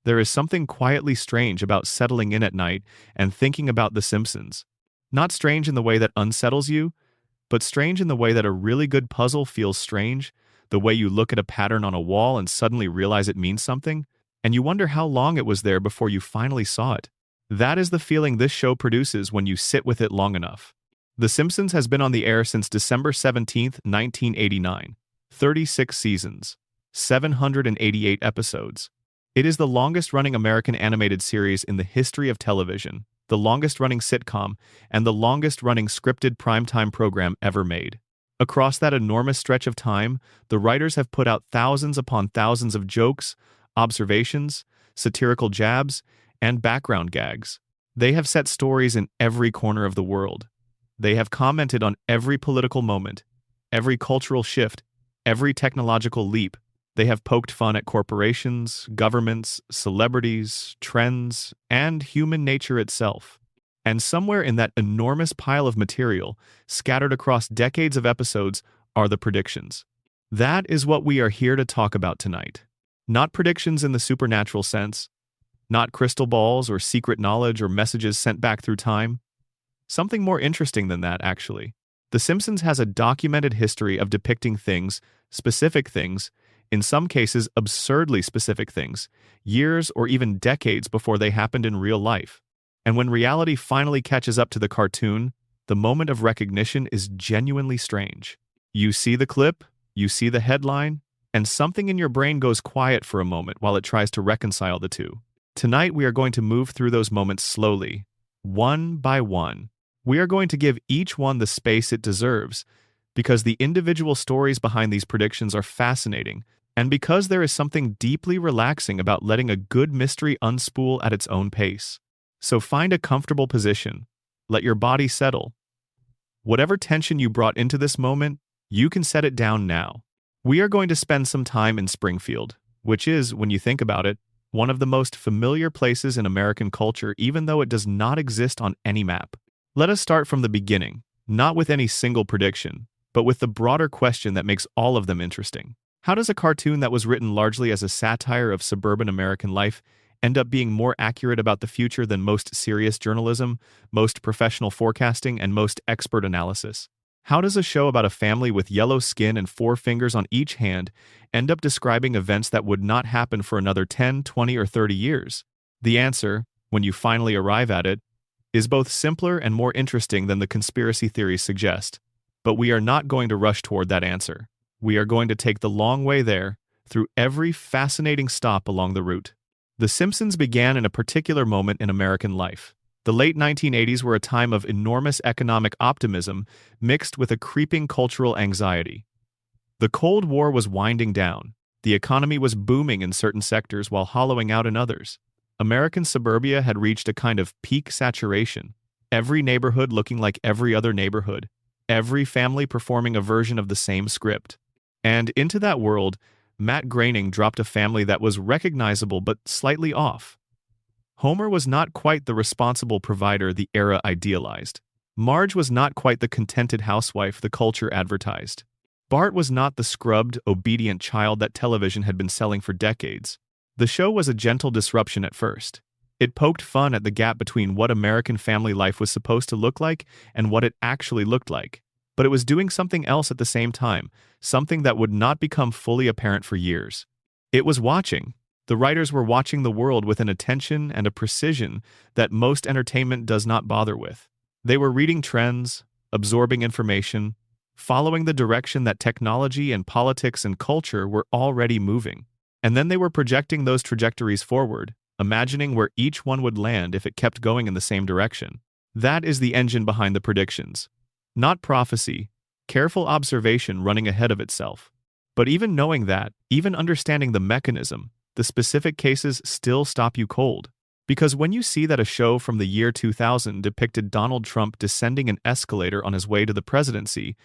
There is something quietly strange about settling in at night and thinking about The Simpsons. Not strange in the way that unsettles you, but strange in the way that a really good puzzle feels strange, the way you look at a pattern on a wall and suddenly realize it means something, and you wonder how long it was there before you finally saw it. That is the feeling this show produces when you sit with it long enough. The Simpsons has been on the air since December 17, 1989. 36 seasons. 788 episodes. It is the longest-running American animated series in the history of television, the longest-running sitcom, and the longest-running scripted primetime program ever made. Across that enormous stretch of time, the writers have put out thousands upon thousands of jokes, observations, satirical jabs, and background gags. They have set stories in every corner of the world. They have commented on every political moment, every cultural shift, every technological leap. They have poked fun at corporations, governments, celebrities, trends, and human nature itself. And somewhere in that enormous pile of material, scattered across decades of episodes, are the predictions. That is what we are here to talk about tonight. Not predictions in the supernatural sense, not crystal balls or secret knowledge or messages sent back through time. Something more interesting than that, actually. The Simpsons has a documented history of depicting things, specific things, in some cases absurdly specific things, years or even decades before they happened in real life. And when reality finally catches up to the cartoon, the moment of recognition is genuinely strange. You see the clip, you see the headline, and something in your brain goes quiet for a moment while it tries to reconcile the two. Tonight we are going to move through those moments slowly, one by one. We are going to give each one the space it deserves, because the individual stories behind these predictions are fascinating, and because there is something deeply relaxing about letting a good mystery unspool at its own pace. So find a comfortable position, let your body settle. Whatever tension you brought into this moment, you can set it down now. We are going to spend some time in Springfield, which is, when you think about it, one of the most familiar places in American culture, even though it does not exist on any map. Let us start from the beginning, not with any single prediction, but with the broader question that makes all of them interesting. How does a cartoon that was written largely as a satire of suburban American life end up being more accurate about the future than most serious journalism, most professional forecasting, and most expert analysis? How does a show about a family with yellow skin and 4 fingers on each hand end up describing events that would not happen for another 10, 20, or 30 years? The answer, when you finally arrive at it, is both simpler and more interesting than the conspiracy theories suggest. But we are not going to rush toward that answer. We are going to take the long way there, through every fascinating stop along the route. The Simpsons began in a particular moment in American life. The late 1980s were a time of enormous economic optimism mixed with a creeping cultural anxiety. The Cold War was winding down. The economy was booming in certain sectors while hollowing out in others. American suburbia had reached a kind of peak saturation. Every neighborhood looking like every other neighborhood. Every family performing a version of the same script. And into that world, Matt Groening dropped a family that was recognizable but slightly off. Homer was not quite the responsible provider the era idealized. Marge was not quite the contented housewife the culture advertised. Bart was not the scrubbed, obedient child that television had been selling for decades. The show was a gentle disruption at first. It poked fun at the gap between what American family life was supposed to look like and what it actually looked like. But it was doing something else at the same time, something that would not become fully apparent for years. It was watching. The writers were watching the world with an attention and a precision that most entertainment does not bother with. They were reading trends, absorbing information, following the direction that technology and politics and culture were already moving. And then they were projecting those trajectories forward, imagining where each one would land if it kept going in the same direction. That is the engine behind the predictions. Not prophecy, careful observation running ahead of itself. But even knowing that, even understanding the mechanism, the specific cases still stop you cold. Because when you see that a show from the year 2000 depicted Donald Trump descending an escalator on his way to the presidency,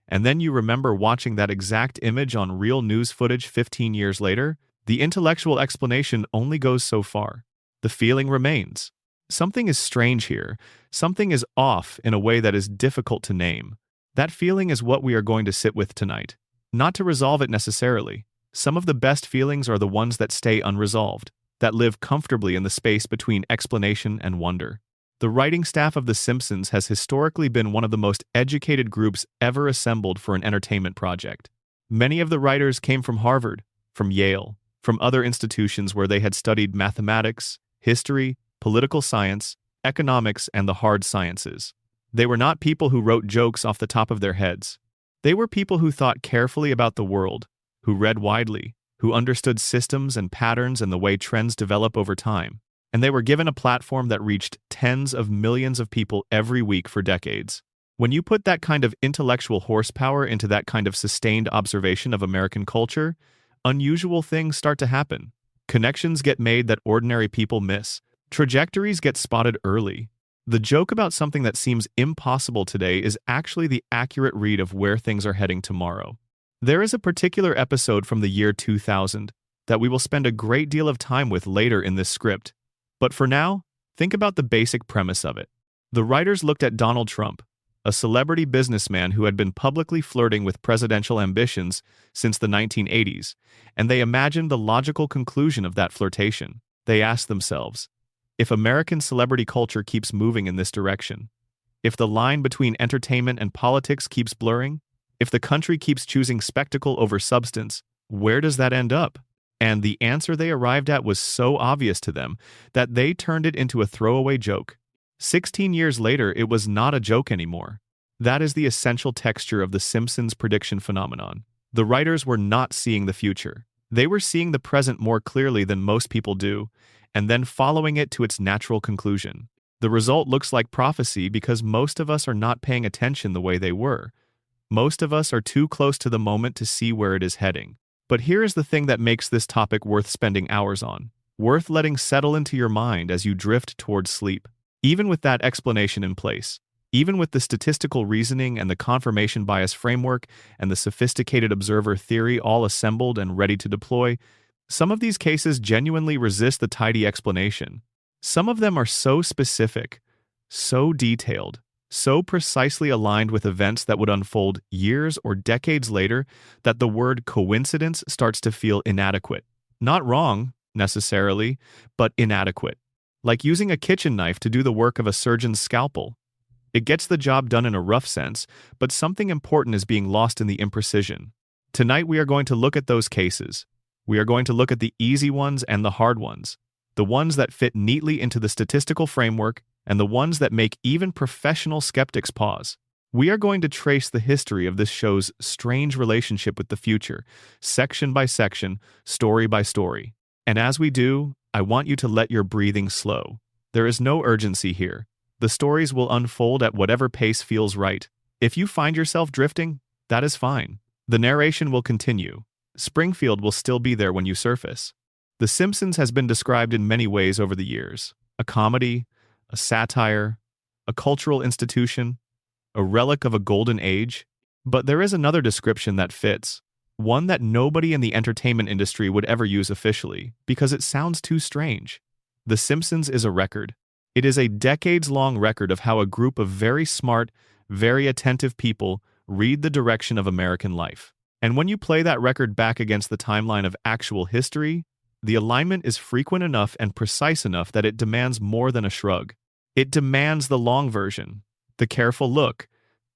and then you remember watching that exact image on real news footage 15 years later, the intellectual explanation only goes so far. The feeling remains. Something is strange here. Something is off in a way that is difficult to name. That feeling is what we are going to sit with tonight. Not to resolve it necessarily. Some of the best feelings are the ones that stay unresolved. that live comfortably in the space between explanation and wonder. The writing staff of The Simpsons has historically been one of the most educated groups ever assembled for an entertainment project. Many of the writers came from Harvard, from Yale, from other institutions where they had studied mathematics, history, political science, economics, and the hard sciences. They were not people who wrote jokes off the top of their heads. They were people who thought carefully about the world, who read widely, who understood systems and patterns and the way trends develop over time. And they were given a platform that reached tens of millions of people every week for decades. When you put that kind of intellectual horsepower into that kind of sustained observation of American culture, unusual things start to happen. Connections get made that ordinary people miss. Trajectories get spotted early. The joke about something that seems impossible today is actually the accurate read of where things are heading tomorrow. There is a particular episode from the year 2000 that we will spend a great deal of time with later in this script. But for now, think about the basic premise of it. The writers looked at Donald Trump, a celebrity businessman who had been publicly flirting with presidential ambitions since the 1980s, and they imagined the logical conclusion of that flirtation. They asked themselves, if American celebrity culture keeps moving in this direction, if the line between entertainment and politics keeps blurring, if the country keeps choosing spectacle over substance, where does that end up? And the answer they arrived at was so obvious to them that they turned it into a throwaway joke. 16 years later, it was not a joke anymore. That is the essential texture of the Simpsons prediction phenomenon. The writers were not seeing the future. They were seeing the present more clearly than most people do, and then following it to its natural conclusion. The result looks like prophecy because most of us are not paying attention the way they were. Most of us are too close to the moment to see where it is heading. But here is the thing that makes this topic worth spending hours on, worth letting settle into your mind as you drift towards sleep. Even with that explanation in place, even with the statistical reasoning and the confirmation bias framework and the sophisticated observer theory all assembled and ready to deploy, some of these cases genuinely resist the tidy explanation. Some of them are so specific, so detailed, so precisely aligned with events that would unfold years or decades later that the word coincidence starts to feel inadequate. Not wrong, necessarily, but inadequate. Like using a kitchen knife to do the work of a surgeon's scalpel. It gets the job done in a rough sense, but something important is being lost in the imprecision. Tonight we are going to look at those cases. We are going to look at the easy ones and the hard ones. The ones that fit neatly into the statistical framework and the ones that make even professional skeptics pause. We are going to trace the history of this show's strange relationship with the future, section by section, story by story. And as we do, I want you to let your breathing slow. There is no urgency here. The stories will unfold at whatever pace feels right. If you find yourself drifting, that is fine. The narration will continue. Springfield will still be there when you surface. The Simpsons has been described in many ways over the years. A comedy, a satire, a cultural institution, a relic of a golden age. But there is another description that fits, one that nobody in the entertainment industry would ever use officially, because it sounds too strange. The Simpsons is a record. It is a decades-long record of how a group of very smart, very attentive people read the direction of American life. And when you play that record back against the timeline of actual history, the alignment is frequent enough and precise enough that it demands more than a shrug. It demands the long version, the careful look,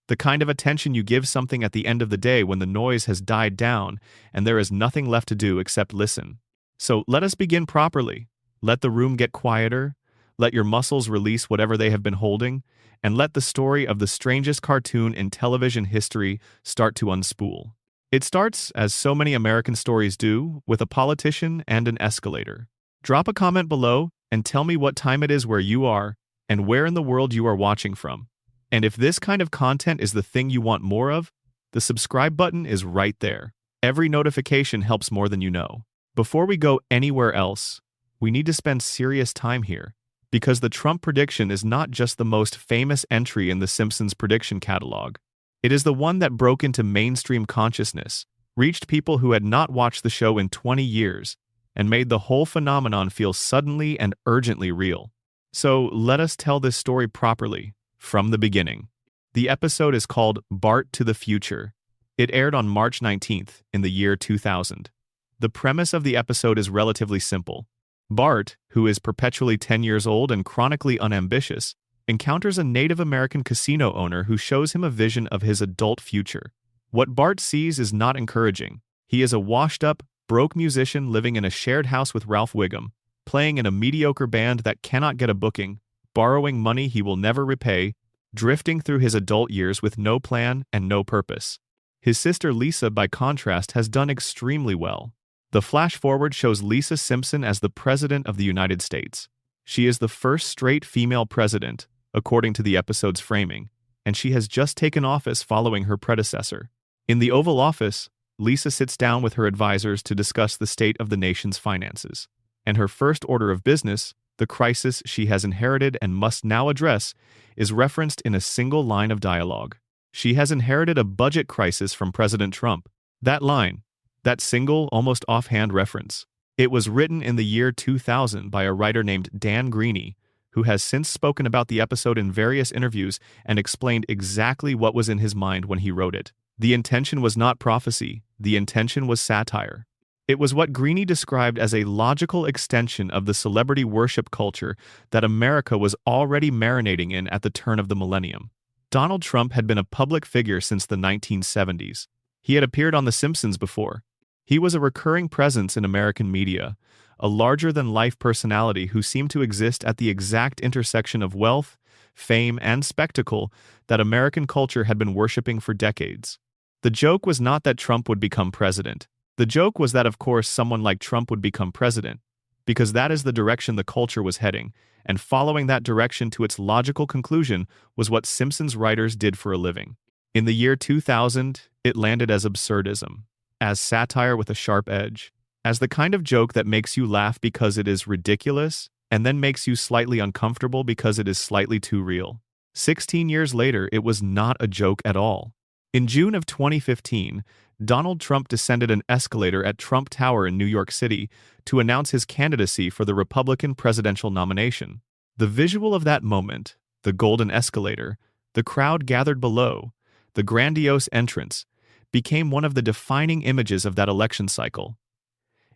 the kind of attention you give something at the end of the day when the noise has died down and there is nothing left to do except listen. So let us begin properly. Let the room get quieter, let your muscles release whatever they have been holding, and let the story of the strangest cartoon in television history start to unspool. It starts, as so many American stories do, with a politician and an escalator. Drop a comment below and tell me what time it is where you are and where in the world you are watching from. And if this kind of content is the thing you want more of, the subscribe button is right there. Every notification helps more than you know. Before we go anywhere else, we need to spend serious time here, because the Trump prediction is not just the most famous entry in the Simpsons prediction catalog. It is the one that broke into mainstream consciousness, reached people who had not watched the show in 20 years, and made the whole phenomenon feel suddenly and urgently real. So let us tell this story properly, from the beginning. The episode is called Bart to the Future. It aired on March 19th in the year 2000. The premise of the episode is relatively simple. Bart, who is perpetually 10 years old and chronically unambitious, encounters a Native American casino owner who shows him a vision of his adult future. What Bart sees is not encouraging. He is a washed-up, broke musician living in a shared house with Ralph Wiggum, playing in a mediocre band that cannot get a booking, borrowing money he will never repay, drifting through his adult years with no plan and no purpose. His sister Lisa, by contrast, has done extremely well. The flash-forward shows Lisa Simpson as the President of the United States. She is the first straight female president, according to the episode's framing, and she has just taken office following her predecessor. In the Oval Office, Lisa sits down with her advisors to discuss the state of the nation's finances. And her first order of business, the crisis she has inherited and must now address, is referenced in a single line of dialogue. She has inherited a budget crisis from President Trump. That line, that single, almost offhand reference, it was written in the year 2000 by a writer named Dan Greeny, who has since spoken about the episode in various interviews and explained exactly what was in his mind when he wrote it. The intention was not prophecy, the intention was satire. It was what Greeny described as a logical extension of the celebrity worship culture that America was already marinating in at the turn of the millennium. Donald Trump had been a public figure since the 1970s. He had appeared on The Simpsons before. He was a recurring presence in American media, a larger-than-life personality who seemed to exist at the exact intersection of wealth, fame, and spectacle that American culture had been worshiping for decades. The joke was not that Trump would become president. The joke was that, of course, someone like Trump would become president, because that is the direction the culture was heading, and following that direction to its logical conclusion was what Simpsons writers did for a living. In the year 2000, it landed as absurdism, as satire with a sharp edge, as the kind of joke that makes you laugh because it is ridiculous, and then makes you slightly uncomfortable because it is slightly too real. 16 years later, it was not a joke at all. In June of 2015, Donald Trump descended an escalator at Trump Tower in New York City to announce his candidacy for the Republican presidential nomination. The visual of that moment, the golden escalator, the crowd gathered below, the grandiose entrance, became one of the defining images of that election cycle.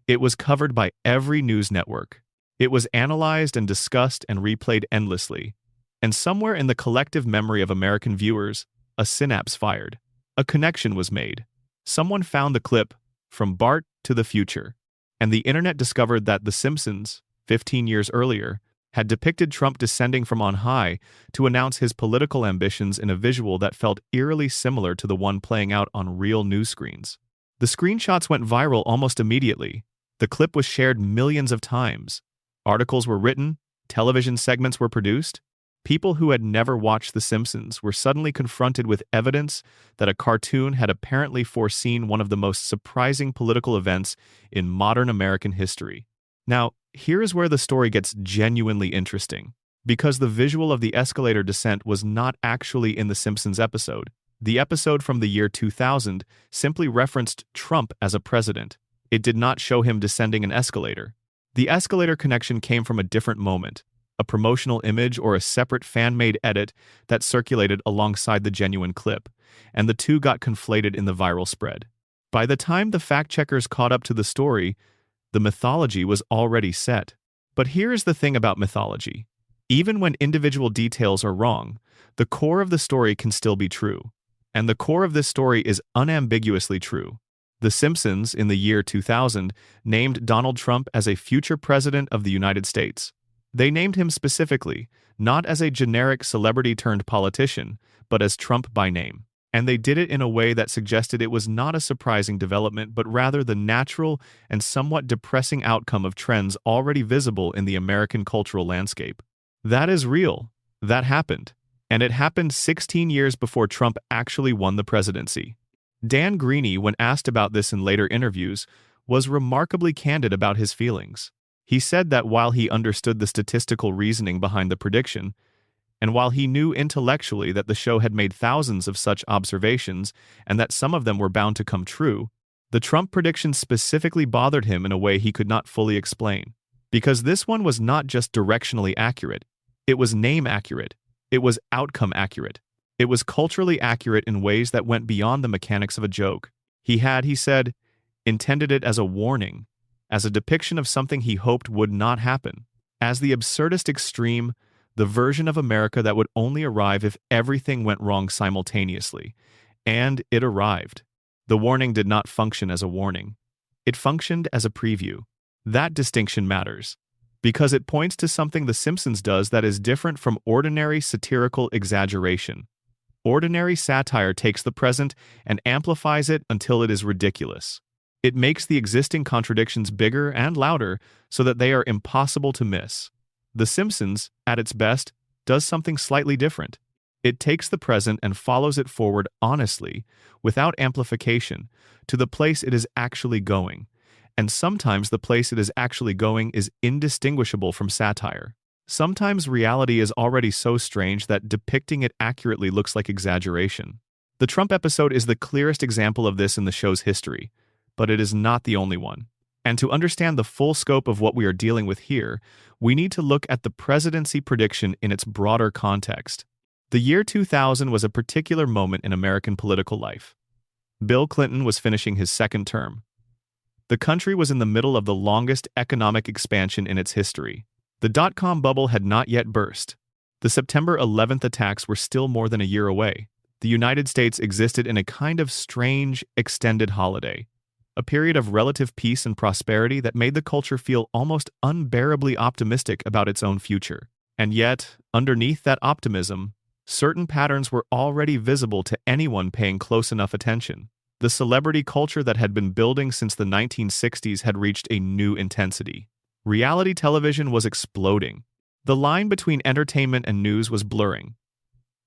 It was covered by every news network. It was analyzed and discussed and replayed endlessly. And somewhere in the collective memory of American viewers, a synapse fired. A connection was made. Someone found the clip, From Bart to the Future, and the internet discovered that The Simpsons, 15 years earlier, had depicted Trump descending from on high to announce his political ambitions in a visual that felt eerily similar to the one playing out on real news screens. The screenshots went viral almost immediately. The clip was shared millions of times. Articles were written, television segments were produced. People who had never watched The Simpsons were suddenly confronted with evidence that a cartoon had apparently foreseen one of the most surprising political events in modern American history. Now, here is where the story gets genuinely interesting. Because the visual of the escalator descent was not actually in The Simpsons episode. The episode from the year 2000 simply referenced Trump as a president. It did not show him descending an escalator. The escalator connection came from a different moment. A promotional image or a separate fan-made edit that circulated alongside the genuine clip, and the two got conflated in the viral spread. By the time the fact-checkers caught up to the story, the mythology was already set. But here is the thing about mythology. Even when individual details are wrong, the core of the story can still be true. And the core of this story is unambiguously true. The Simpsons, in the year 2000, named Donald Trump as a future president of the United States. They named him specifically, not as a generic celebrity-turned-politician, but as Trump by name. And they did it in a way that suggested it was not a surprising development, but rather the natural and somewhat depressing outcome of trends already visible in the American cultural landscape. That is real. That happened. And it happened 16 years before Trump actually won the presidency. Dan Greeny, when asked about this in later interviews, was remarkably candid about his feelings. He said that while he understood the statistical reasoning behind the prediction, and while he knew intellectually that the show had made thousands of such observations and that some of them were bound to come true, the Trump prediction specifically bothered him in a way he could not fully explain. Because this one was not just directionally accurate, it was name accurate, it was outcome accurate, it was culturally accurate in ways that went beyond the mechanics of a joke. He said, intended it as a warning, as a depiction of something he hoped would not happen, as the absurdist extreme, the version of America that would only arrive if everything went wrong simultaneously. And it arrived. The warning did not function as a warning. It functioned as a preview. That distinction matters, because it points to something The Simpsons does that is different from ordinary satirical exaggeration. Ordinary satire takes the present and amplifies it until it is ridiculous. It makes the existing contradictions bigger and louder so that they are impossible to miss. The Simpsons, at its best, does something slightly different. It takes the present and follows it forward honestly, without amplification, to the place it is actually going. And sometimes the place it is actually going is indistinguishable from satire. Sometimes reality is already so strange that depicting it accurately looks like exaggeration. The Trump episode is the clearest example of this in the show's history, but it is not the only one. And to understand the full scope of what we are dealing with here, we need to look at the presidency prediction in its broader context. The year 2000 was a particular moment in American political life. Bill Clinton was finishing his second term. The country was in the middle of the longest economic expansion in its history. The dot-com bubble had not yet burst. The September 11th attacks were still more than a year away. The United States existed in a kind of strange, extended holiday, a period of relative peace and prosperity that made the culture feel almost unbearably optimistic about its own future. And yet, underneath that optimism, certain patterns were already visible to anyone paying close enough attention. The celebrity culture that had been building since the 1960s had reached a new intensity. Reality television was exploding. The line between entertainment and news was blurring.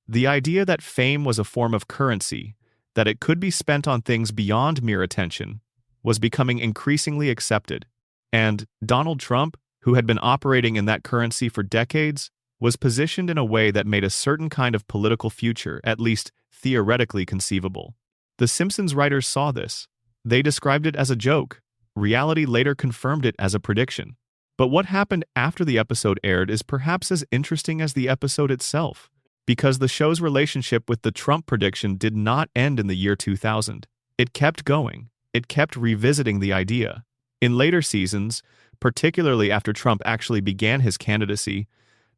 The idea that fame was a form of currency, that it could be spent on things beyond mere attention, was becoming increasingly accepted. And Donald Trump, who had been operating in that currency for decades, was positioned in a way that made a certain kind of political future, at least theoretically, conceivable. The Simpsons writers saw this. They described it as a joke. Reality later confirmed it as a prediction. But what happened after the episode aired is perhaps as interesting as the episode itself, because the show's relationship with the Trump prediction did not end in the year 2000. It kept going. It kept revisiting the idea. In later seasons, particularly after Trump actually began his candidacy,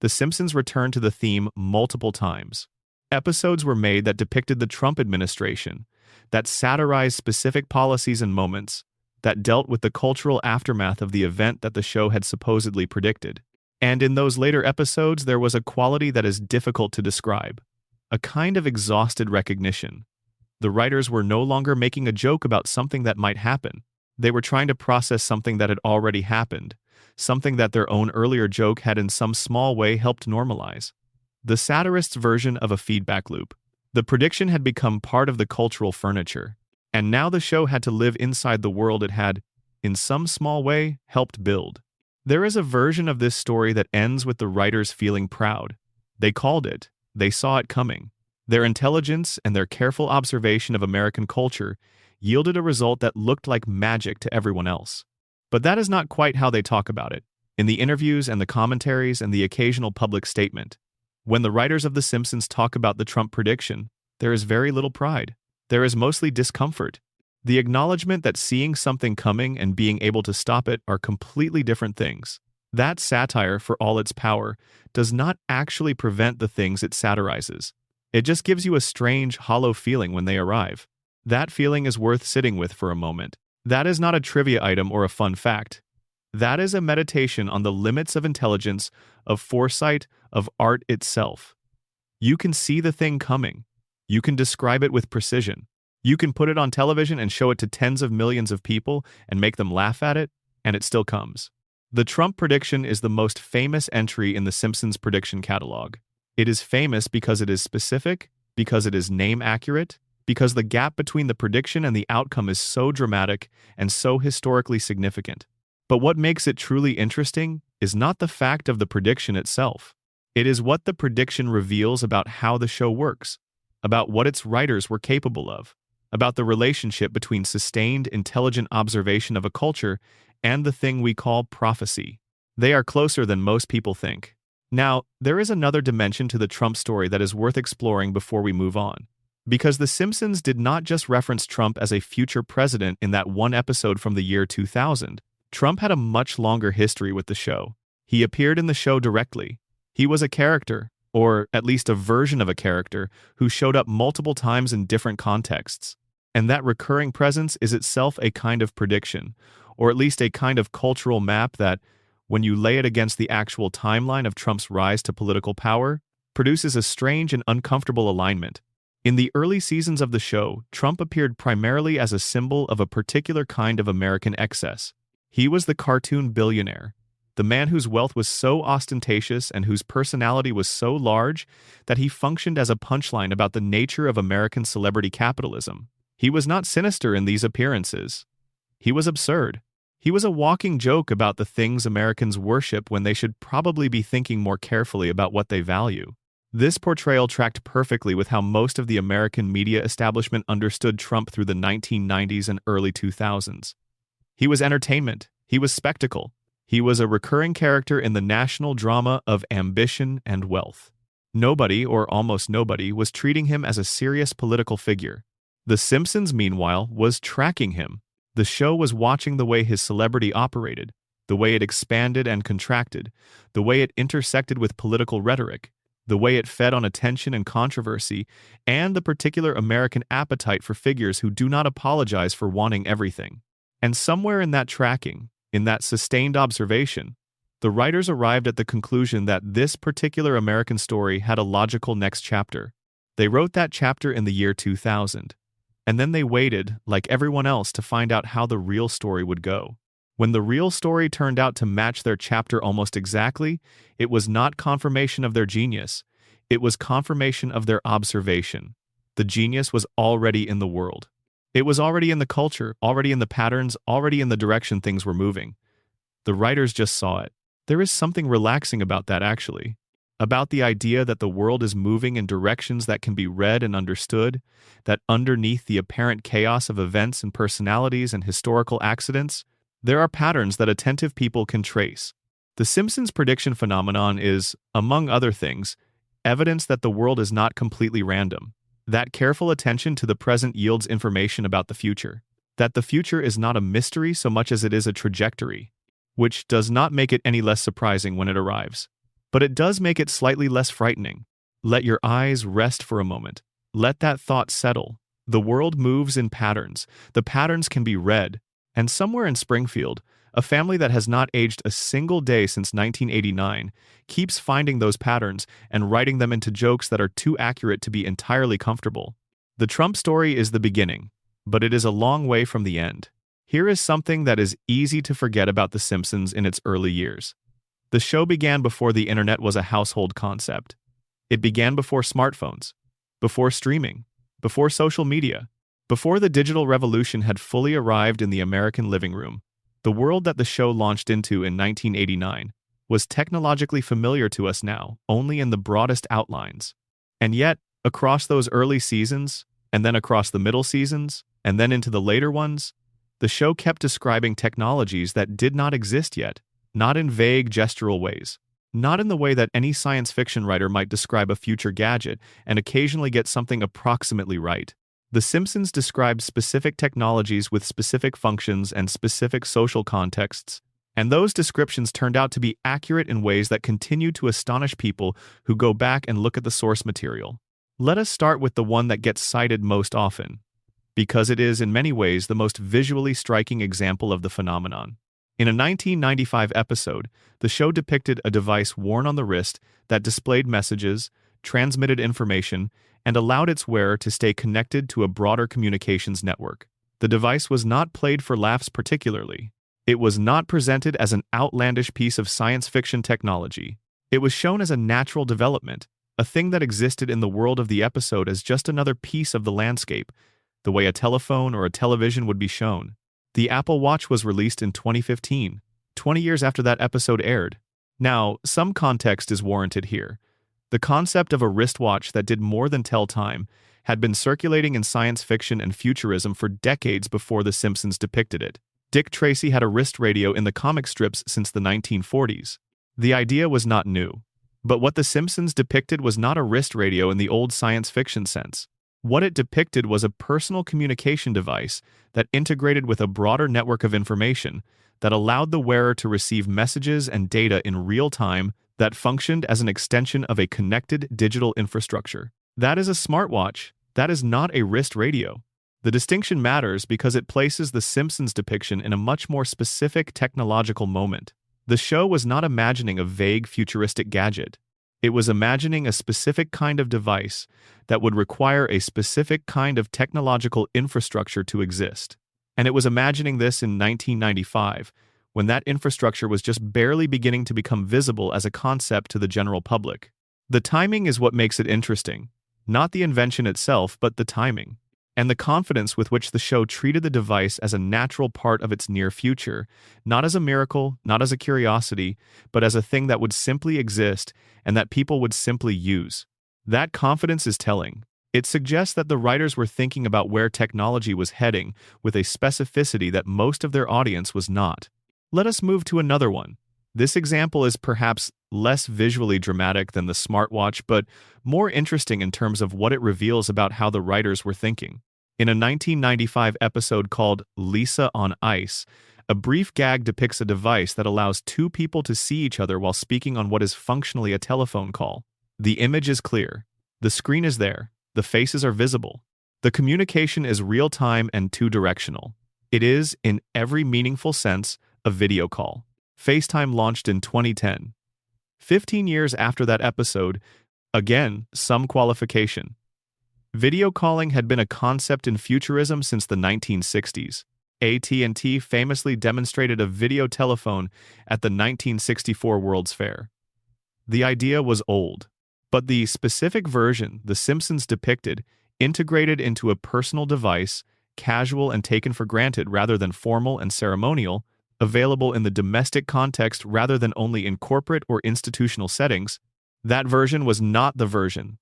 The Simpsons returned to the theme multiple times. Episodes were made that depicted the Trump administration, that satirized specific policies and moments, that dealt with the cultural aftermath of the event that the show had supposedly predicted. And in those later episodes, there was a quality that is difficult to describe, a kind of exhausted recognition. The writers were no longer making a joke about something that might happen. They were trying to process something that had already happened, something that their own earlier joke had in some small way helped normalize. The satirist's version of a feedback loop. The prediction had become part of the cultural furniture, and now the show had to live inside the world it had, in some small way, helped build. There is a version of this story that ends with the writers feeling proud. They called it. They saw it coming. Their intelligence and their careful observation of American culture yielded a result that looked like magic to everyone else. But that is not quite how they talk about it. In the interviews and the commentaries and the occasional public statement, when the writers of The Simpsons talk about the Trump prediction, there is very little pride. There is mostly discomfort. The acknowledgement that seeing something coming and being able to stop it are completely different things. That satire, for all its power, does not actually prevent the things it satirizes. It just gives you a strange, hollow feeling when they arrive. That feeling is worth sitting with for a moment. That is not a trivia item or a fun fact. That is a meditation on the limits of intelligence, of foresight, of art itself. You can see the thing coming. You can describe it with precision. You can put it on television and show it to tens of millions of people and make them laugh at it, and it still comes. The Trump prediction is the most famous entry in The Simpsons prediction catalog. It is famous because it is specific, because it is name accurate, because the gap between the prediction and the outcome is so dramatic and so historically significant. But what makes it truly interesting is not the fact of the prediction itself. It is what the prediction reveals about how the show works, about what its writers were capable of, about the relationship between sustained, intelligent observation of a culture and the thing we call prophecy. They are closer than most people think. Now, there is another dimension to the Trump story that is worth exploring before we move on. Because The Simpsons did not just reference Trump as a future president in that one episode from the year 2000. Trump had a much longer history with the show. He appeared in the show directly. He was a character, or at least a version of a character, who showed up multiple times in different contexts. And that recurring presence is itself a kind of prediction, or at least a kind of cultural map that, when you lay it against the actual timeline of Trump's rise to political power, produces a strange and uncomfortable alignment. In the early seasons of the show, Trump appeared primarily as a symbol of a particular kind of American excess. He was the cartoon billionaire, the man whose wealth was so ostentatious and whose personality was so large that he functioned as a punchline about the nature of American celebrity capitalism. He was not sinister in these appearances. He was absurd. He was a walking joke about the things Americans worship when they should probably be thinking more carefully about what they value. This portrayal tracked perfectly with how most of the American media establishment understood Trump through the 1990s and early 2000s. He was entertainment. He was spectacle. He was a recurring character in the national drama of ambition and wealth. Nobody, or almost nobody, was treating him as a serious political figure. The Simpsons, meanwhile, was tracking him. The show was watching the way his celebrity operated, the way it expanded and contracted, the way it intersected with political rhetoric, the way it fed on attention and controversy, and the particular American appetite for figures who do not apologize for wanting everything. And somewhere in that tracking, in that sustained observation, the writers arrived at the conclusion that this particular American story had a logical next chapter. They wrote that chapter in the year 2000. And then they waited, like everyone else, to find out how the real story would go. When the real story turned out to match their chapter almost exactly, it was not confirmation of their genius. It was confirmation of their observation. The genius was already in the world. It was already in the culture, already in the patterns, already in the direction things were moving. The writers just saw it. There is something relaxing about that, actually. About the idea that the world is moving in directions that can be read and understood, that underneath the apparent chaos of events and personalities and historical accidents, there are patterns that attentive people can trace. The Simpsons prediction phenomenon is, among other things, evidence that the world is not completely random, that careful attention to the present yields information about the future, that the future is not a mystery so much as it is a trajectory, which does not make it any less surprising when it arrives. But it does make it slightly less frightening. Let your eyes rest for a moment. Let that thought settle. The world moves in patterns. The patterns can be read. And somewhere in Springfield, a family that has not aged a single day since 1989 keeps finding those patterns and writing them into jokes that are too accurate to be entirely comfortable. The Trump story is the beginning, but it is a long way from the end. Here is something that is easy to forget about The Simpsons in its early years. The show began before the internet was a household concept. It began before smartphones, before streaming, before social media, before the digital revolution had fully arrived in the American living room. The world that the show launched into in 1989 was technologically familiar to us now, only in the broadest outlines. And yet, across those early seasons, and then across the middle seasons, and then into the later ones, the show kept describing technologies that did not exist yet. Not in vague gestural ways, not in the way that any science fiction writer might describe a future gadget and occasionally get something approximately right. The Simpsons described specific technologies with specific functions and specific social contexts, and those descriptions turned out to be accurate in ways that continue to astonish people who go back and look at the source material. Let us start with the one that gets cited most often, because it is in many ways the most visually striking example of the phenomenon. In a 1995 episode, the show depicted a device worn on the wrist that displayed messages, transmitted information, and allowed its wearer to stay connected to a broader communications network. The device was not played for laughs particularly. It was not presented as an outlandish piece of science fiction technology. It was shown as a natural development, a thing that existed in the world of the episode as just another piece of the landscape, the way a telephone or a television would be shown. The Apple Watch was released in 2015, 20 years after that episode aired. Now, some context is warranted here. The concept of a wristwatch that did more than tell time had been circulating in science fiction and futurism for decades before The Simpsons depicted it. Dick Tracy had a wrist radio in the comic strips since the 1940s. The idea was not new. But what The Simpsons depicted was not a wrist radio in the old science fiction sense. What it depicted was a personal communication device that integrated with a broader network of information, that allowed the wearer to receive messages and data in real time that functioned as an extension of a connected digital infrastructure. That is a smartwatch. That is not a wrist radio. The distinction matters because it places the Simpsons depiction in a much more specific technological moment. The show was not imagining a vague futuristic gadget. It was imagining a specific kind of device that would require a specific kind of technological infrastructure to exist. And it was imagining this in 1995, when that infrastructure was just barely beginning to become visible as a concept to the general public. The timing is what makes it interesting. Not the invention itself, but the timing. And the confidence with which the show treated the device as a natural part of its near future, not as a miracle, not as a curiosity, but as a thing that would simply exist and that people would simply use. That confidence is telling. It suggests that the writers were thinking about where technology was heading with a specificity that most of their audience was not. Let us move to another one. This example is perhaps less visually dramatic than the smartwatch, but more interesting in terms of what it reveals about how the writers were thinking. In a 1995 episode called Lisa on Ice, a brief gag depicts a device that allows two people to see each other while speaking on what is functionally a telephone call. The image is clear. The screen is there. The faces are visible. The communication is real-time and two-directional. It is, in every meaningful sense, a video call. FaceTime launched in 2010. 15 years after that episode, again, some qualification. Video calling had been a concept in futurism since the 1960s. AT&T famously demonstrated a video telephone at the 1964 World's Fair. The idea was old, but the specific version The Simpsons depicted, integrated into a personal device, casual and taken for granted rather than formal and ceremonial, available in the domestic context rather than only in corporate or institutional settings, that version was not the version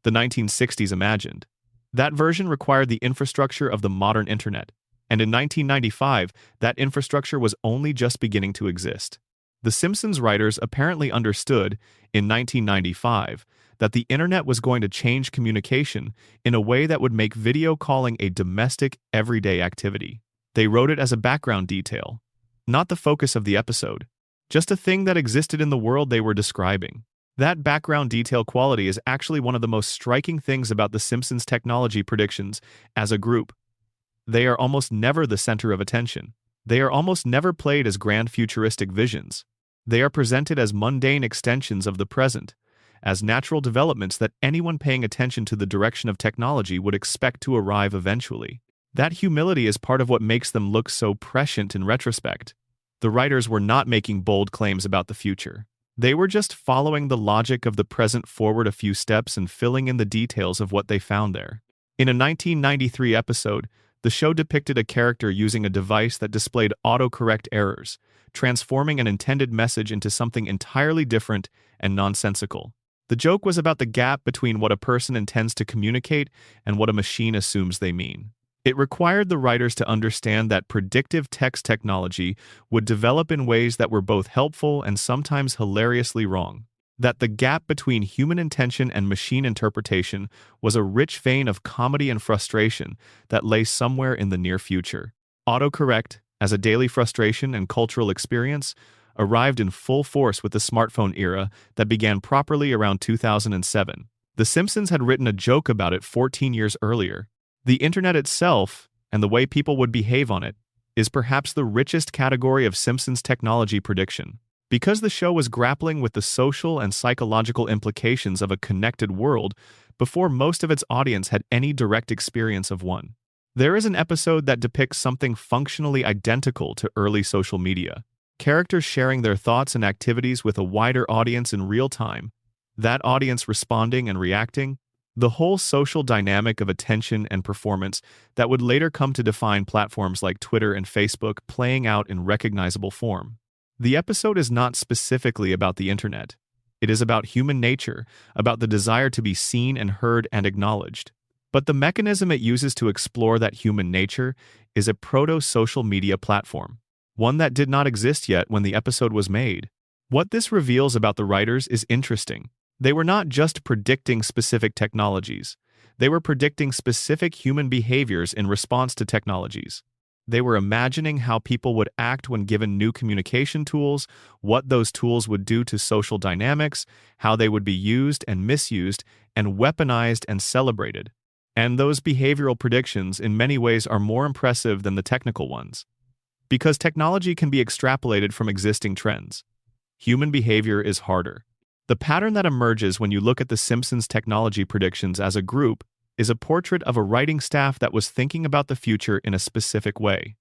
the 1960s imagined. That version required the infrastructure of the modern internet, and in 1995, that infrastructure was only just beginning to exist. The Simpsons writers apparently understood, in 1995, that the internet was going to change communication in a way that would make video calling a domestic, everyday activity. They wrote it as a background detail, not the focus of the episode, just a thing that existed in the world they were describing. That background detail quality is actually one of the most striking things about The Simpsons' technology predictions as a group. They are almost never the center of attention. They are almost never played as grand futuristic visions. They are presented as mundane extensions of the present, as natural developments that anyone paying attention to the direction of technology would expect to arrive eventually. That humility is part of what makes them look so prescient in retrospect. The writers were not making bold claims about the future. They were just following the logic of the present forward a few steps and filling in the details of what they found there. In a 1993 episode, the show depicted a character using a device that displayed autocorrect errors, transforming an intended message into something entirely different and nonsensical. The joke was about the gap between what a person intends to communicate and what a machine assumes they mean. It required the writers to understand that predictive text technology would develop in ways that were both helpful and sometimes hilariously wrong. That the gap between human intention and machine interpretation was a rich vein of comedy and frustration that lay somewhere in the near future. Autocorrect, as a daily frustration and cultural experience, arrived in full force with the smartphone era that began properly around 2007. The Simpsons had written a joke about it 14 years earlier. The internet itself, and the way people would behave on it, is perhaps the richest category of Simpsons technology prediction. Because the show was grappling with the social and psychological implications of a connected world before most of its audience had any direct experience of one. There is an episode that depicts something functionally identical to early social media. Characters sharing their thoughts and activities with a wider audience in real time, that audience responding and reacting, the whole social dynamic of attention and performance that would later come to define platforms like Twitter and Facebook playing out in recognizable form. The episode is not specifically about the internet. It is about human nature, about the desire to be seen and heard and acknowledged. But the mechanism it uses to explore that human nature is a proto-social media platform, one that did not exist yet when the episode was made. What this reveals about the writers is interesting. They were not just predicting specific technologies. They were predicting specific human behaviors in response to technologies. They were imagining how people would act when given new communication tools, what those tools would do to social dynamics, how they would be used and misused, and weaponized and celebrated. And those behavioral predictions in many ways are more impressive than the technical ones. Because technology can be extrapolated from existing trends. Human behavior is harder. The pattern that emerges when you look at the Simpsons technology predictions as a group is a portrait of a writing staff that was thinking about the future in a specific way.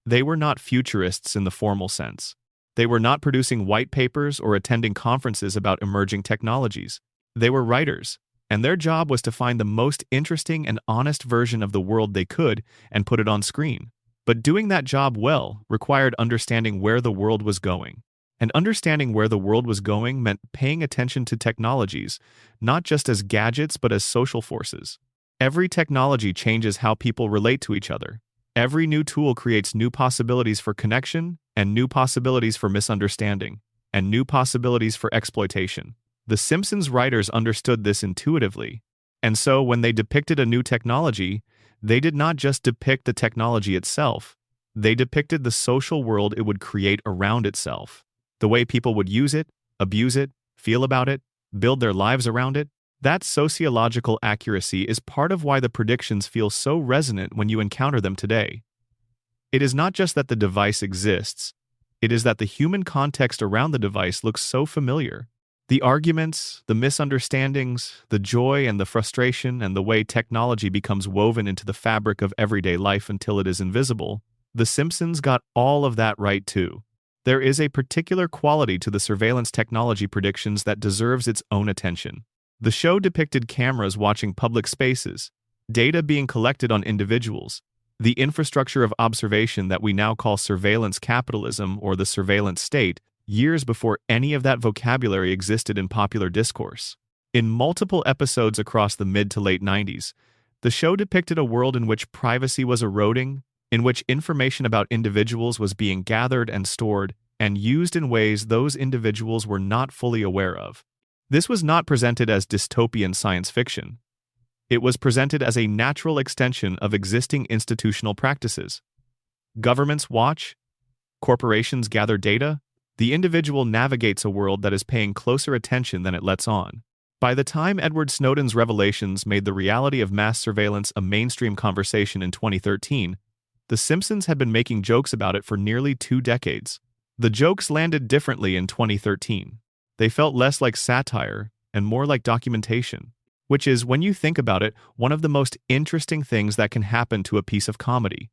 They were not futurists in the formal sense. They were not producing white papers or attending conferences about emerging technologies. They were writers, and their job was to find the most interesting and honest version of the world they could and put it on screen. But doing that job well required understanding where the world was going. And understanding where the world was going meant paying attention to technologies, not just as gadgets but as social forces. Every technology changes how people relate to each other. Every new tool creates new possibilities for connection, and new possibilities for misunderstanding, and new possibilities for exploitation. The Simpsons writers understood this intuitively, and so when they depicted a new technology, they did not just depict the technology itself, they depicted the social world it would create around itself. The way people would use it, abuse it, feel about it, build their lives around it. That sociological accuracy is part of why the predictions feel so resonant when you encounter them today. It is not just that the device exists, it is that the human context around the device looks so familiar. The arguments, the misunderstandings, the joy and the frustration, and the way technology becomes woven into the fabric of everyday life until it is invisible, The Simpsons got all of that right too. There is a particular quality to the surveillance technology predictions that deserves its own attention. The show depicted cameras watching public spaces, data being collected on individuals, the infrastructure of observation that we now call surveillance capitalism or the surveillance state, years before any of that vocabulary existed in popular discourse. In multiple episodes across the mid to late 90s, the show depicted a world in which privacy was eroding, in which information about individuals was being gathered and stored and used in ways those individuals were not fully aware of. This was not presented as dystopian science fiction. It was presented as a natural extension of existing institutional practices. Governments watch, corporations gather data, the individual navigates a world that is paying closer attention than it lets on. By the time Edward Snowden's revelations made the reality of mass surveillance a mainstream conversation in 2013, The Simpsons had been making jokes about it for nearly 2 decades. The jokes landed differently in 2013. They felt less like satire and more like documentation, which is, when you think about it, one of the most interesting things that can happen to a piece of comedy.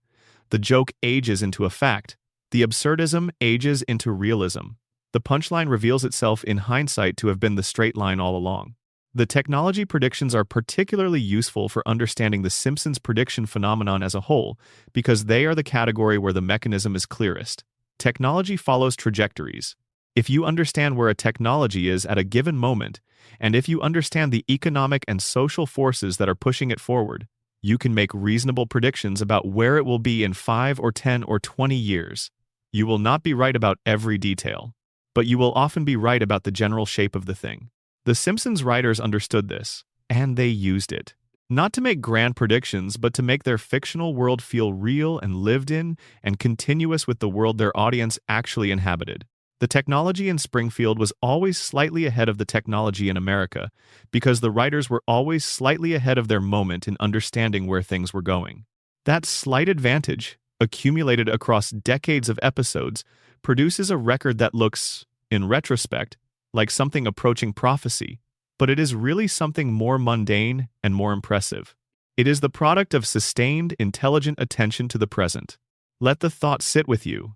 The joke ages into a fact. The absurdism ages into realism. The punchline reveals itself in hindsight to have been the straight line all along. The technology predictions are particularly useful for understanding the Simpsons prediction phenomenon as a whole because they are the category where the mechanism is clearest. Technology follows trajectories. If you understand where a technology is at a given moment, and if you understand the economic and social forces that are pushing it forward, you can make reasonable predictions about where it will be in 5 or 10 or 20 years. You will not be right about every detail, but you will often be right about the general shape of the thing. The Simpsons writers understood this, and they used it. Not to make grand predictions, but to make their fictional world feel real and lived in and continuous with the world their audience actually inhabited. The technology in Springfield was always slightly ahead of the technology in America because the writers were always slightly ahead of their moment in understanding where things were going. That slight advantage, accumulated across decades of episodes, produces a record that looks, in retrospect, like something approaching prophecy, but it is really something more mundane and more impressive. It is the product of sustained, intelligent attention to the present. Let the thought sit with you.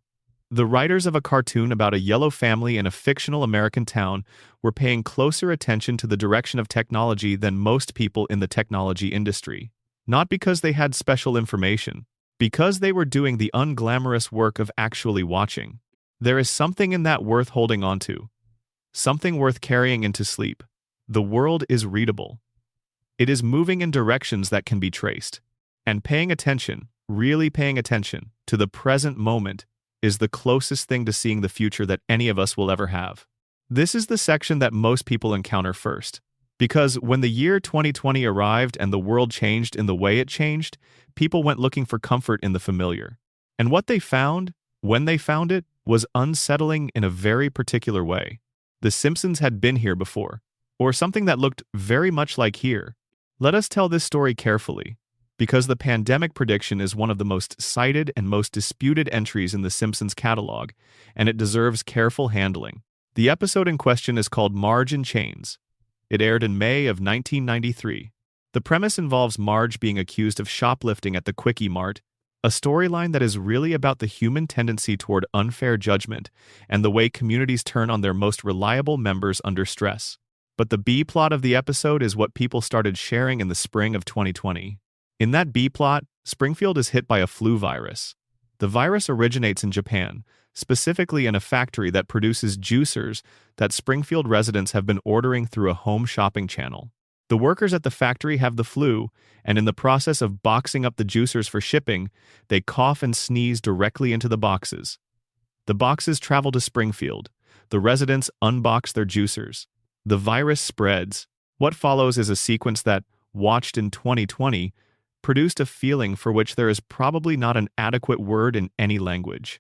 The writers of a cartoon about a yellow family in a fictional American town were paying closer attention to the direction of technology than most people in the technology industry. Not because they had special information, because they were doing the unglamorous work of actually watching. There is something in that worth holding on to. Something worth carrying into sleep. The world is readable. It is moving in directions that can be traced. And paying attention, really paying attention, to the present moment is the closest thing to seeing the future that any of us will ever have. This is the section that most people encounter first. Because when the year 2020 arrived and the world changed in the way it changed, people went looking for comfort in the familiar. And what they found, when they found it, was unsettling in a very particular way. The Simpsons had been here before, or something that looked very much like here. Let us tell this story carefully, because the pandemic prediction is one of the most cited and most disputed entries in The Simpsons catalog, and it deserves careful handling. The episode in question is called Marge in Chains. It aired in May of 1993. The premise involves Marge being accused of shoplifting at the Quickie Mart, a storyline that is really about the human tendency toward unfair judgment and the way communities turn on their most reliable members under stress. But the B-plot of the episode is what people started sharing in the spring of 2020. In that B-plot, Springfield is hit by a flu virus. The virus originates in Japan, specifically in a factory that produces juicers that Springfield residents have been ordering through a home shopping channel. The workers at the factory have the flu, and in the process of boxing up the juicers for shipping, they cough and sneeze directly into the boxes. The boxes travel to Springfield. The residents unbox their juicers. The virus spreads. What follows is a sequence that, watched in 2020, produced a feeling for which there is probably not an adequate word in any language.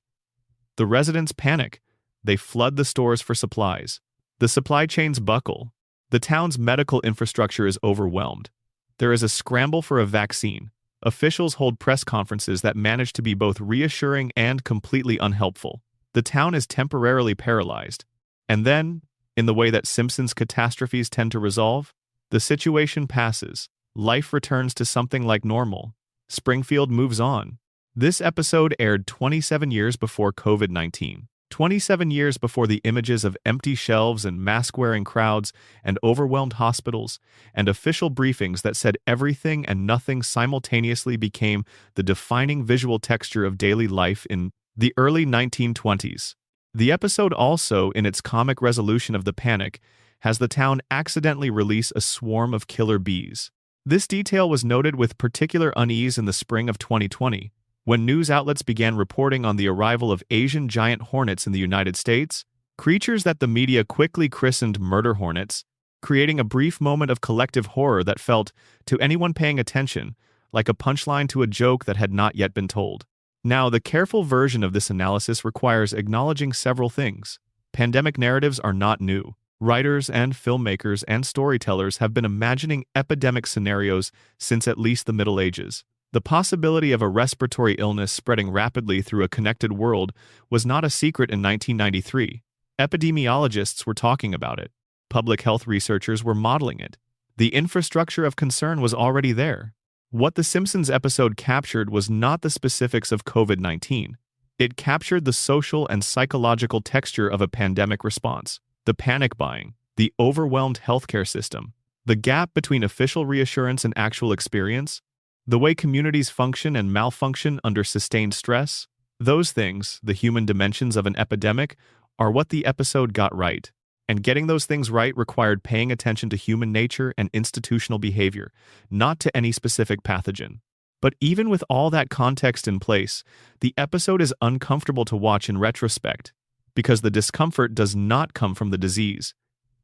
The residents panic. They flood the stores for supplies. The supply chains buckle. The town's medical infrastructure is overwhelmed. There is a scramble for a vaccine. Officials hold press conferences that manage to be both reassuring and completely unhelpful. The town is temporarily paralyzed. And then, in the way that Simpsons catastrophes tend to resolve, the situation passes. Life returns to something like normal. Springfield moves on. This episode aired 27 years before COVID-19. 27 years before the images of empty shelves and mask-wearing crowds and overwhelmed hospitals and official briefings that said everything and nothing simultaneously became the defining visual texture of daily life in the early 1920s. The episode also, in its comic resolution of the panic, has the town accidentally release a swarm of killer bees. This detail was noted with particular unease in the spring of 2020, when news outlets began reporting on the arrival of Asian giant hornets in the United States, creatures that the media quickly christened murder hornets, creating a brief moment of collective horror that felt, to anyone paying attention, like a punchline to a joke that had not yet been told. Now, the careful version of this analysis requires acknowledging several things. Pandemic narratives are not new. Writers and filmmakers and storytellers have been imagining epidemic scenarios since at least the Middle Ages. The possibility of a respiratory illness spreading rapidly through a connected world was not a secret in 1993. Epidemiologists were talking about it. Public health researchers were modeling it. The infrastructure of concern was already there. What The Simpsons episode captured was not the specifics of COVID-19. It captured the social and psychological texture of a pandemic response, the panic buying, the overwhelmed healthcare system, the gap between official reassurance and actual experience, the way communities function and malfunction under sustained stress. Those things, the human dimensions of an epidemic, are what the episode got right. And getting those things right required paying attention to human nature and institutional behavior, not to any specific pathogen. But even with all that context in place, the episode is uncomfortable to watch in retrospect, because the discomfort does not come from the disease.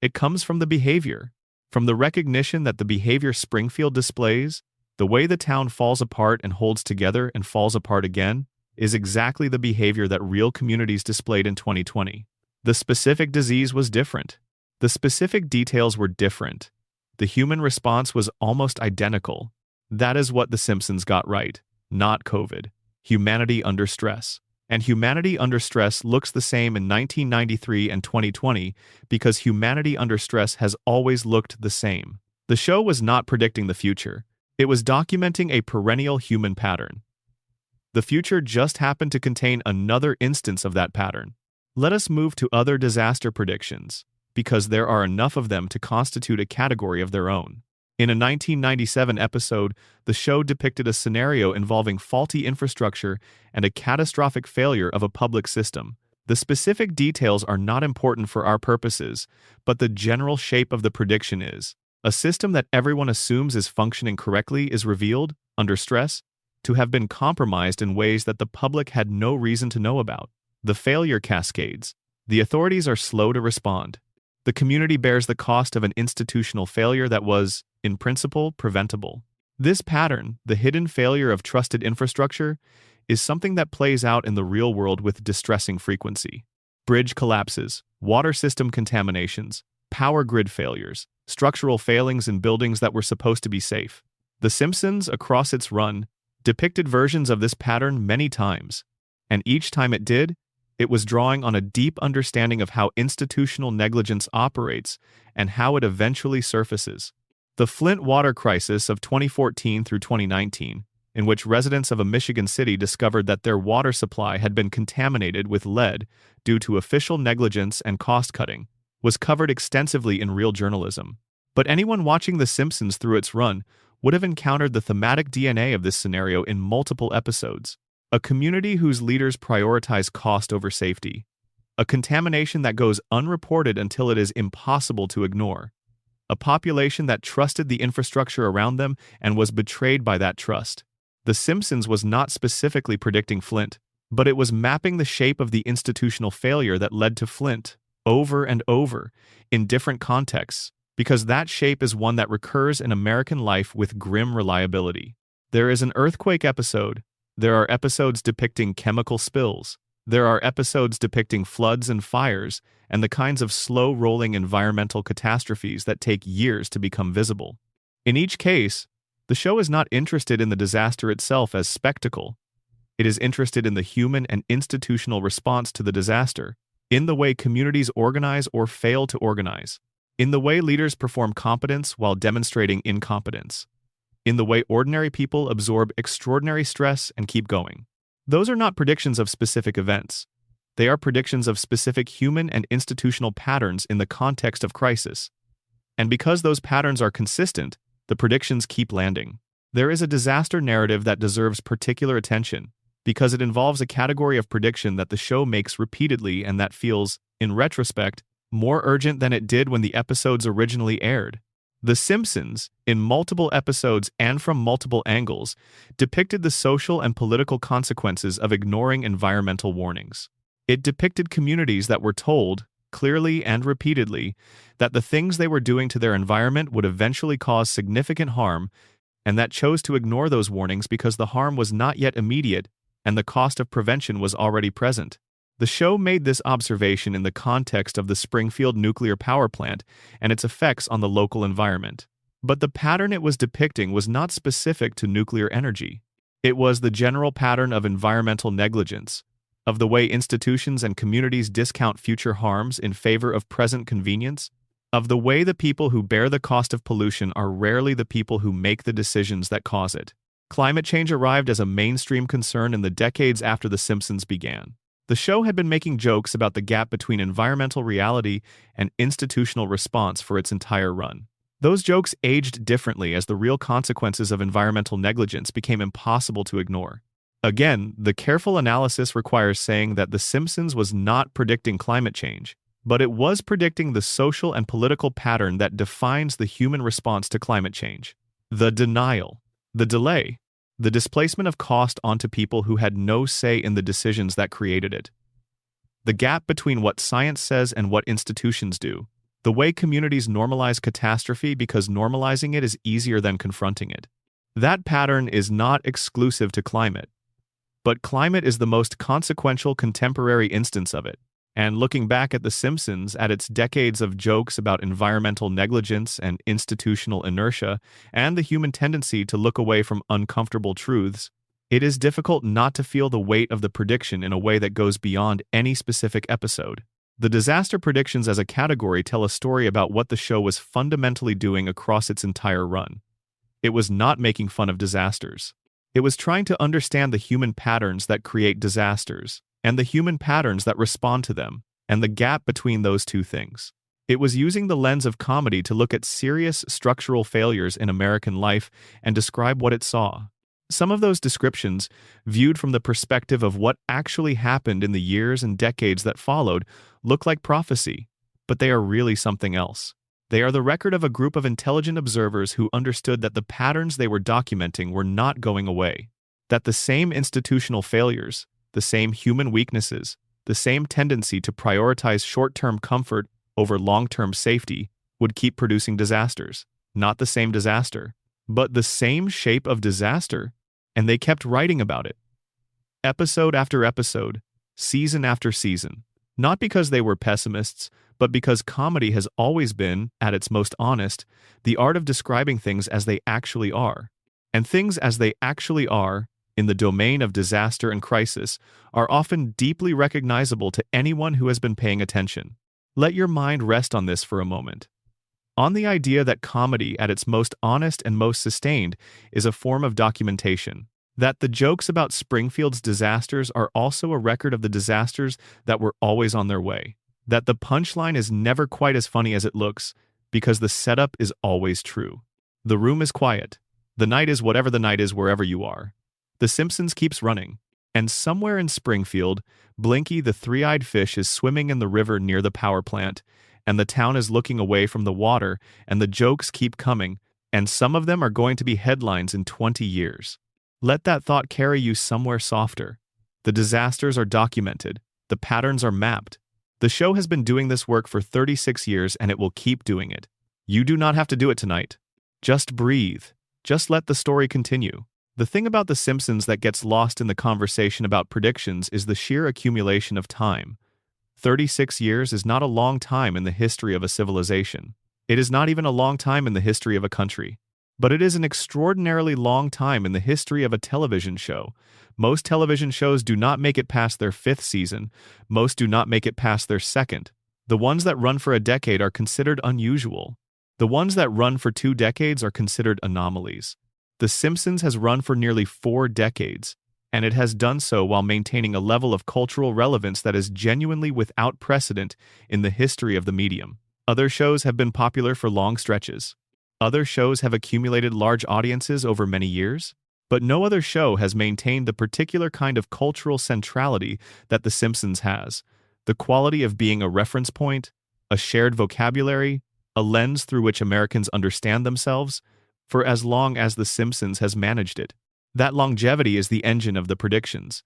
It comes from the behavior, from the recognition that the behavior Springfield displays, the way the town falls apart and holds together and falls apart again, is exactly the behavior that real communities displayed in 2020. The specific disease was different. The specific details were different. The human response was almost identical. That is what The Simpsons got right, not COVID. Humanity under stress. And humanity under stress looks the same in 1993 and 2020 because humanity under stress has always looked the same. The show was not predicting the future. It was documenting a perennial human pattern. The future just happened to contain another instance of that pattern. Let us move to other disaster predictions, because there are enough of them to constitute a category of their own. In a 1997 episode, the show depicted a scenario involving faulty infrastructure and a catastrophic failure of a public system. The specific details are not important for our purposes, but the general shape of the prediction is. A system that everyone assumes is functioning correctly is revealed, under stress, to have been compromised in ways that the public had no reason to know about. The failure cascades. The authorities are slow to respond. The community bears the cost of an institutional failure that was, in principle, preventable. This pattern, the hidden failure of trusted infrastructure, is something that plays out in the real world with distressing frequency. Bridge collapses, water system contaminations, power grid failures, structural failings in buildings that were supposed to be safe. The Simpsons, across its run, depicted versions of this pattern many times, and each time it did, it was drawing on a deep understanding of how institutional negligence operates and how it eventually surfaces. The Flint water crisis of 2014 through 2019, in which residents of a Michigan city discovered that their water supply had been contaminated with lead due to official negligence and cost-cutting, was covered extensively in real journalism. But anyone watching The Simpsons through its run would have encountered the thematic DNA of this scenario in multiple episodes. A community whose leaders prioritize cost over safety. A contamination that goes unreported until it is impossible to ignore. A population that trusted the infrastructure around them and was betrayed by that trust. The Simpsons was not specifically predicting Flint, but it was mapping the shape of the institutional failure that led to Flint, over and over, in different contexts, because that shape is one that recurs in American life with grim reliability. There is an earthquake episode. There are episodes depicting chemical spills. There are episodes depicting floods and fires, and the kinds of slow-rolling environmental catastrophes that take years to become visible. In each case, the show is not interested in the disaster itself as spectacle. It is interested in the human and institutional response to the disaster, in the way communities organize or fail to organize, in the way leaders perform competence while demonstrating incompetence, in the way ordinary people absorb extraordinary stress and keep going. Those are not predictions of specific events. They are predictions of specific human and institutional patterns in the context of crisis. And because those patterns are consistent, the predictions keep landing. There is a disaster narrative that deserves particular attention, because it involves a category of prediction that the show makes repeatedly and that feels, in retrospect, more urgent than it did when the episodes originally aired. The Simpsons, in multiple episodes and from multiple angles, depicted the social and political consequences of ignoring environmental warnings. It depicted communities that were told, clearly and repeatedly, that the things they were doing to their environment would eventually cause significant harm, and that chose to ignore those warnings because the harm was not yet immediate and the cost of prevention was already present. The show made this observation in the context of the Springfield nuclear power plant and its effects on the local environment. But the pattern it was depicting was not specific to nuclear energy. It was the general pattern of environmental negligence, of the way institutions and communities discount future harms in favor of present convenience, of the way the people who bear the cost of pollution are rarely the people who make the decisions that cause it. Climate change arrived as a mainstream concern in the decades after The Simpsons began. The show had been making jokes about the gap between environmental reality and institutional response for its entire run. Those jokes aged differently as the real consequences of environmental negligence became impossible to ignore. Again, the careful analysis requires saying that The Simpsons was not predicting climate change, but it was predicting the social and political pattern that defines the human response to climate change. The denial, the delay, the displacement of cost onto people who had no say in the decisions that created it. The gap between what science says and what institutions do. The way communities normalize catastrophe because normalizing it is easier than confronting it. That pattern is not exclusive to climate. But climate is the most consequential contemporary instance of it. And looking back at The Simpsons, at its decades of jokes about environmental negligence and institutional inertia, and the human tendency to look away from uncomfortable truths, it is difficult not to feel the weight of the prediction in a way that goes beyond any specific episode. The disaster predictions as a category tell a story about what the show was fundamentally doing across its entire run. It was not making fun of disasters. It was trying to understand the human patterns that create disasters, and the human patterns that respond to them, and the gap between those two things. It was using the lens of comedy to look at serious structural failures in American life and describe what it saw. Some of those descriptions, viewed from the perspective of what actually happened in the years and decades that followed, look like prophecy, but they are really something else. They are the record of a group of intelligent observers who understood that the patterns they were documenting were not going away, that the same institutional failures, the same human weaknesses, the same tendency to prioritize short-term comfort over long-term safety would keep producing disasters. Not the same disaster, but the same shape of disaster, and they kept writing about it. episode after episode, season after season. Not because they were pessimists, but because comedy has always been, at its most honest, the art of describing things as they actually are. And things as they actually are, in the domain of disaster and crisis, are often deeply recognizable to anyone who has been paying attention. Let your mind rest on this for a moment. On the idea that comedy, at its most honest and most sustained, is a form of documentation. That the jokes about Springfield's disasters are also a record of the disasters that were always on their way. That the punchline is never quite as funny as it looks, because the setup is always true. The room is quiet. The night is whatever the night is wherever you are. The Simpsons keeps running. And somewhere in Springfield, Blinky the three-eyed fish is swimming in the river near the power plant, and the town is looking away from the water, and the jokes keep coming, and some of them are going to be headlines in 20 years. Let that thought carry you somewhere softer. The disasters are documented. The patterns are mapped. The show has been doing this work for 36 years and it will keep doing it. You do not have to do it tonight. Just breathe. Just let the story continue. The thing about The Simpsons that gets lost in the conversation about predictions is the sheer accumulation of time. 36 years is not a long time in the history of a civilization. It is not even a long time in the history of a country. But it is an extraordinarily long time in the history of a television show. Most television shows do not make it past their 5th season. Most do not make it past their 2nd. The ones that run for a decade are considered unusual. The ones that run for 2 decades are considered anomalies. The Simpsons has run for nearly 4 decades, and it has done so while maintaining a level of cultural relevance that is genuinely without precedent in the history of the medium. Other shows have been popular for long stretches. Other shows have accumulated large audiences over many years, but no other show has maintained the particular kind of cultural centrality that The Simpsons has, the quality of being a reference point, a shared vocabulary, a lens through which Americans understand themselves, for as long as The Simpsons has managed it. That longevity is the engine of the predictions,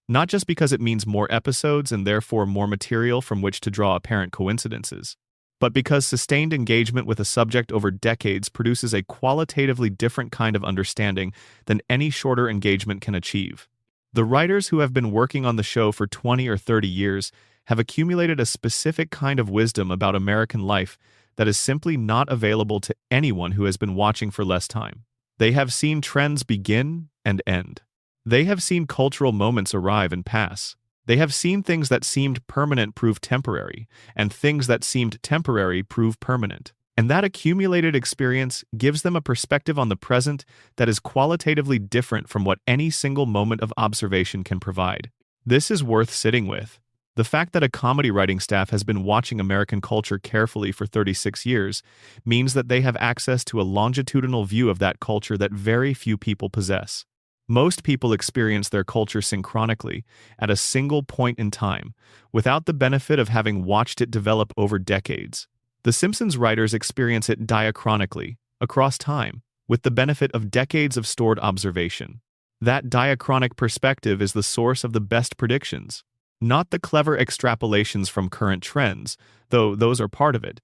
not just because it means more episodes and therefore more material from which to draw apparent coincidences, but because sustained engagement with a subject over decades produces a qualitatively different kind of understanding than any shorter engagement can achieve. The writers who have been working on the show for 20 or 30 years have accumulated a specific kind of wisdom about American life that is simply not available to anyone who has been watching for less time. They have seen trends begin and end. They have seen cultural moments arrive and pass. They have seen things that seemed permanent prove temporary, and things that seemed temporary prove permanent. And that accumulated experience gives them a perspective on the present that is qualitatively different from what any single moment of observation can provide. This is worth sitting with. The fact that a comedy writing staff has been watching American culture carefully for 36 years means that they have access to a longitudinal view of that culture that very few people possess. Most people experience their culture synchronically, at a single point in time, without the benefit of having watched it develop over decades. The Simpsons writers experience it diachronically, across time, with the benefit of decades of stored observation. That diachronic perspective is the source of the best predictions, not the clever extrapolations from current trends, though those are part of it.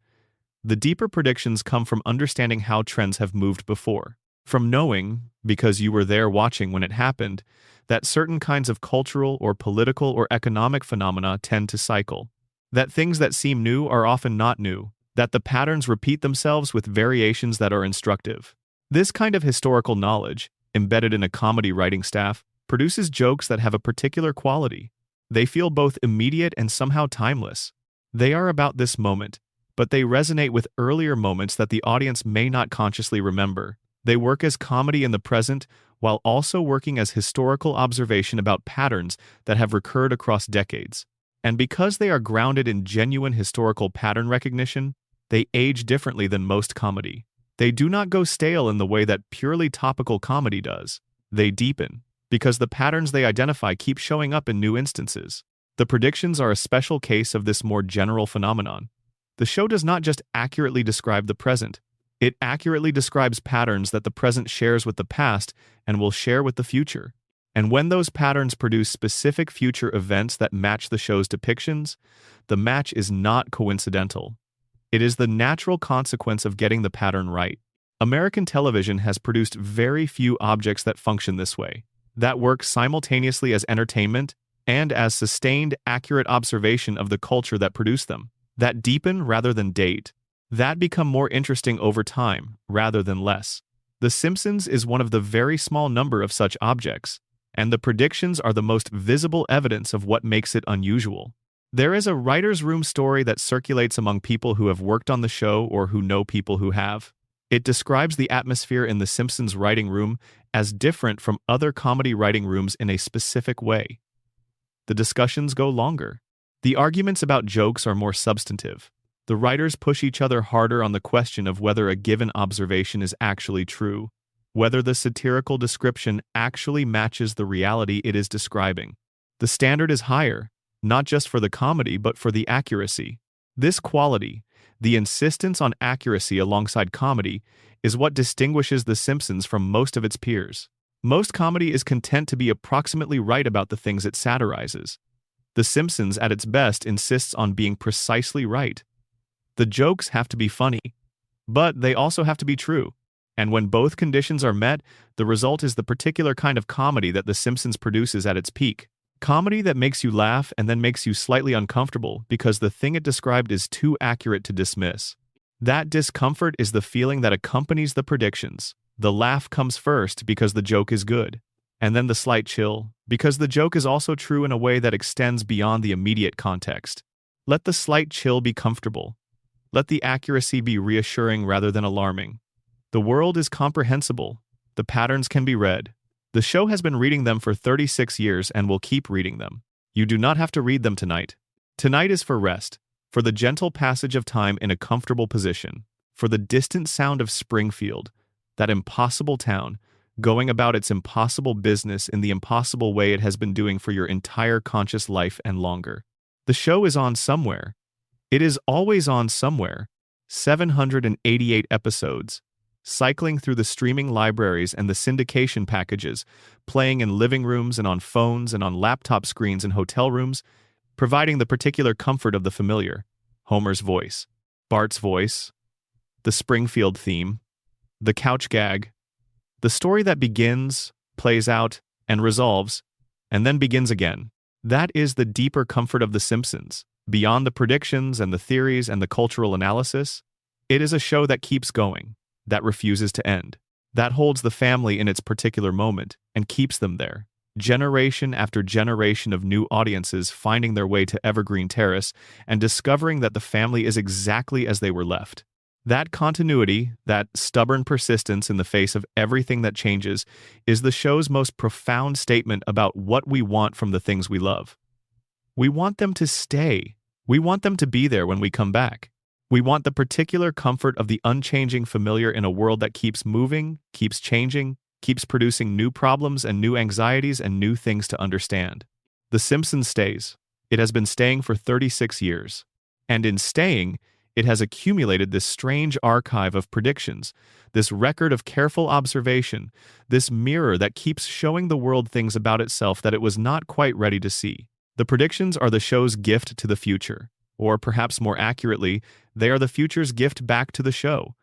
The deeper predictions come from understanding how trends have moved before. From knowing, because you were there watching when it happened, that certain kinds of cultural or political or economic phenomena tend to cycle. That things that seem new are often not new. That the patterns repeat themselves with variations that are instructive. This kind of historical knowledge, embedded in a comedy writing staff, produces jokes that have a particular quality. They feel both immediate and somehow timeless. They are about this moment, but they resonate with earlier moments that the audience may not consciously remember. They work as comedy in the present while also working as historical observation about patterns that have recurred across decades. And because they are grounded in genuine historical pattern recognition, they age differently than most comedy. They do not go stale in the way that purely topical comedy does. They deepen, because the patterns they identify keep showing up in new instances. The predictions are a special case of this more general phenomenon. The show does not just accurately describe the present. It accurately describes patterns that the present shares with the past and will share with the future. And when those patterns produce specific future events that match the show's depictions, the match is not coincidental. It is the natural consequence of getting the pattern right. American television has produced very few objects that function this way. that work simultaneously as entertainment and as sustained, accurate observation of the culture that produced them, that deepen rather than date, that become more interesting over time rather than less. The Simpsons is one of the very small number of such objects, and the predictions are the most visible evidence of what makes it unusual. There is a writer's room story that circulates among people who have worked on the show or who know people who have. It describes the atmosphere in The Simpsons writing room as different from other comedy writing rooms in a specific way. The discussions go longer. The arguments about jokes are more substantive. The writers push each other harder on the question of whether a given observation is actually true, whether the satirical description actually matches the reality it is describing. The standard is higher, not just for the comedy but for the accuracy. This quality, the insistence on accuracy alongside comedy, is what distinguishes The Simpsons from most of its peers. Most comedy is content to be approximately right about the things it satirizes. The Simpsons, at its best, insists on being precisely right. The jokes have to be funny, but they also have to be true. And when both conditions are met, the result is the particular kind of comedy that The Simpsons produces at its peak. Comedy that makes you laugh and then makes you slightly uncomfortable because the thing it described is too accurate to dismiss. That discomfort is the feeling that accompanies the predictions. The laugh comes first because the joke is good, and then the slight chill, because the joke is also true in a way that extends beyond the immediate context. Let the slight chill be comfortable. Let the accuracy be reassuring rather than alarming. The world is comprehensible. The patterns can be read. The show has been reading them for 36 years and will keep reading them. You do not have to read them tonight. Tonight is for rest, for the gentle passage of time in a comfortable position, for the distant sound of Springfield, that impossible town, going about its impossible business in the impossible way it has been doing for your entire conscious life and longer. The show is on somewhere. It is always on somewhere. 788 episodes, cycling through the streaming libraries and the syndication packages, playing in living rooms and on phones and on laptop screens in hotel rooms, providing the particular comfort of the familiar. Homer's voice, Bart's voice, the Springfield theme, the couch gag, the story that begins, plays out, and resolves, and then begins again. That is the deeper comfort of The Simpsons. Beyond the predictions and the theories and the cultural analysis, it is a show that keeps going, that refuses to end, that holds the family in its particular moment and keeps them there. Generation after generation of new audiences finding their way to Evergreen Terrace and discovering that the family is exactly as they were left. That continuity, that stubborn persistence in the face of everything that changes, is the show's most profound statement about what we want from the things we love. We want them to stay. We want them to be there when we come back. We want the particular comfort of the unchanging familiar in a world that keeps moving, keeps changing, keeps producing new problems and new anxieties and new things to understand. The Simpsons stays. It has been staying for 36 years. And in staying, it has accumulated this strange archive of predictions, this record of careful observation, this mirror that keeps showing the world things about itself that it was not quite ready to see. The predictions are the show's gift to the future, or perhaps more accurately, they are the future's gift back to the show.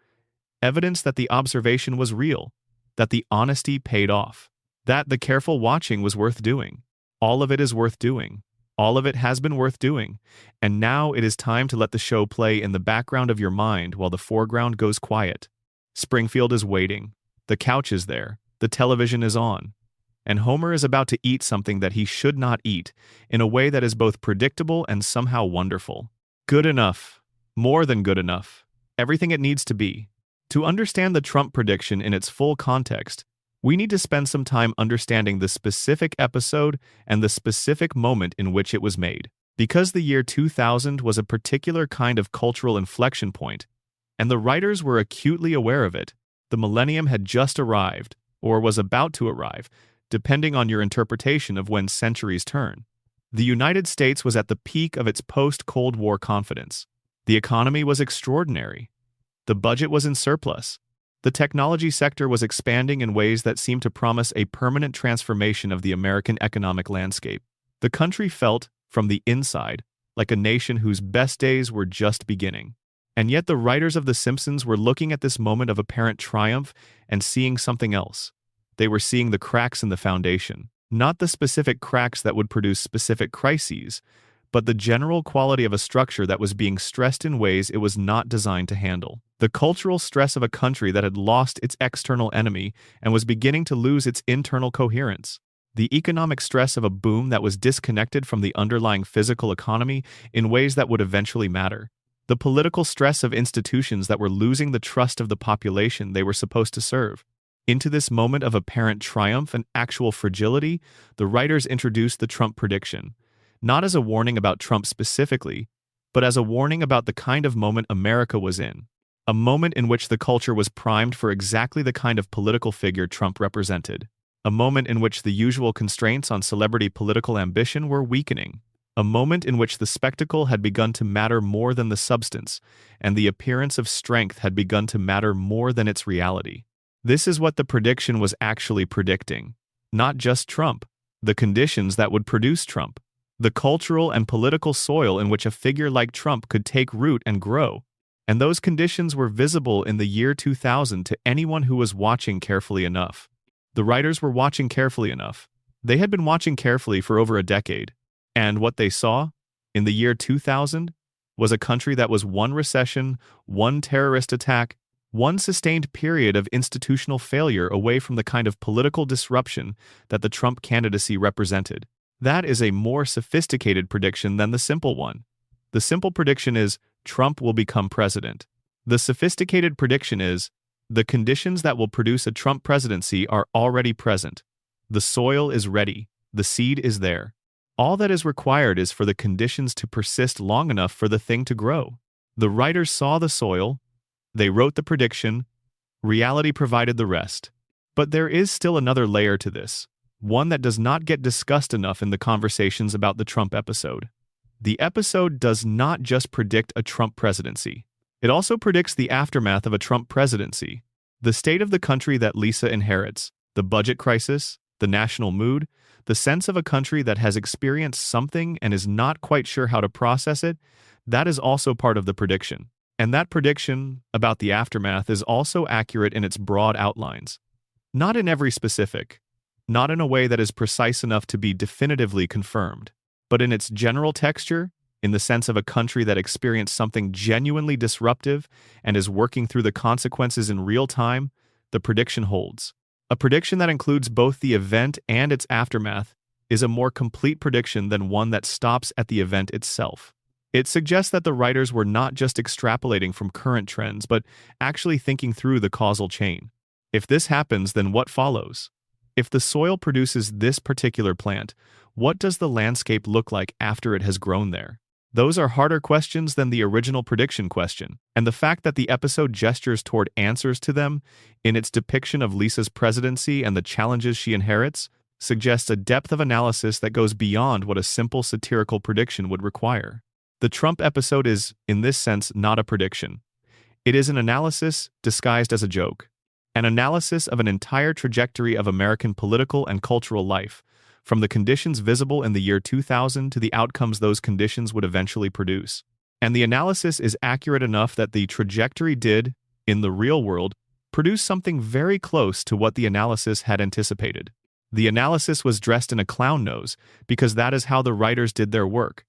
Evidence that the observation was real, that the honesty paid off, that the careful watching was worth doing. All of it is worth doing. All of it has been worth doing, and now it is time to let the show play in the background of your mind while the foreground goes quiet. Springfield is waiting. The couch is there. The television is on. And Homer is about to eat something that he should not eat in a way that is both predictable and somehow wonderful. Good enough. More than good enough. Everything it needs to be. To understand the Trump prediction in its full context, we need to spend some time understanding the specific episode and the specific moment in which it was made. Because the year 2000 was a particular kind of cultural inflection point, and the writers were acutely aware of it, the millennium had just arrived, or was about to arrive, depending on your interpretation of when centuries turn. The United States was at the peak of its post-Cold War confidence. The economy was extraordinary. The budget was in surplus. The technology sector was expanding in ways that seemed to promise a permanent transformation of the American economic landscape. The country felt, from the inside, like a nation whose best days were just beginning. And yet the writers of The Simpsons were looking at this moment of apparent triumph and seeing something else. They were seeing the cracks in the foundation. Not the specific cracks that would produce specific crises, but the general quality of a structure that was being stressed in ways it was not designed to handle. The cultural stress of a country that had lost its external enemy and was beginning to lose its internal coherence. The economic stress of a boom that was disconnected from the underlying physical economy in ways that would eventually matter. The political stress of institutions that were losing the trust of the population they were supposed to serve. Into this moment of apparent triumph and actual fragility, the writers introduced the Trump prediction, not as a warning about Trump specifically, but as a warning about the kind of moment America was in. A moment in which the culture was primed for exactly the kind of political figure Trump represented. A moment in which the usual constraints on celebrity political ambition were weakening. A moment in which the spectacle had begun to matter more than the substance, and the appearance of strength had begun to matter more than its reality. This is what the prediction was actually predicting. Not just Trump, the conditions that would produce Trump. The cultural and political soil in which a figure like Trump could take root and grow. And those conditions were visible in the year 2000 to anyone who was watching carefully enough. The writers were watching carefully enough. They had been watching carefully for over a decade. And what they saw, in the year 2000, was a country that was one recession, one terrorist attack, one sustained period of institutional failure away from the kind of political disruption that the Trump candidacy represented. That is a more sophisticated prediction than the simple one. The simple prediction is, Trump will become president. The sophisticated prediction is, the conditions that will produce a Trump presidency are already present. The soil is ready. The seed is there. All that is required is for the conditions to persist long enough for the thing to grow. The writers saw the soil. They wrote the prediction. Reality provided the rest. But there is still another layer to this. One that does not get discussed enough in the conversations about the Trump episode. The episode does not just predict a Trump presidency. It also predicts the aftermath of a Trump presidency. The state of the country that Lisa inherits, the budget crisis, the national mood, the sense of a country that has experienced something and is not quite sure how to process it, that is also part of the prediction. And that prediction about the aftermath is also accurate in its broad outlines. Not in every specific. Not in a way that is precise enough to be definitively confirmed, but in its general texture, in the sense of a country that experienced something genuinely disruptive and is working through the consequences in real time, the prediction holds. A prediction that includes both the event and its aftermath is a more complete prediction than one that stops at the event itself. It suggests that the writers were not just extrapolating from current trends, but actually thinking through the causal chain. If this happens, then what follows? If the soil produces this particular plant, what does the landscape look like after it has grown there? Those are harder questions than the original prediction question, and the fact that the episode gestures toward answers to them in its depiction of Lisa's presidency and the challenges she inherits suggests a depth of analysis that goes beyond what a simple satirical prediction would require. The Trump episode is, in this sense, not a prediction. It is an analysis disguised as a joke. An analysis of an entire trajectory of American political and cultural life, from the conditions visible in the year 2000 to the outcomes those conditions would eventually produce. And the analysis is accurate enough that the trajectory did, in the real world, produce something very close to what the analysis had anticipated. The analysis was dressed in a clown nose, because that is how the writers did their work.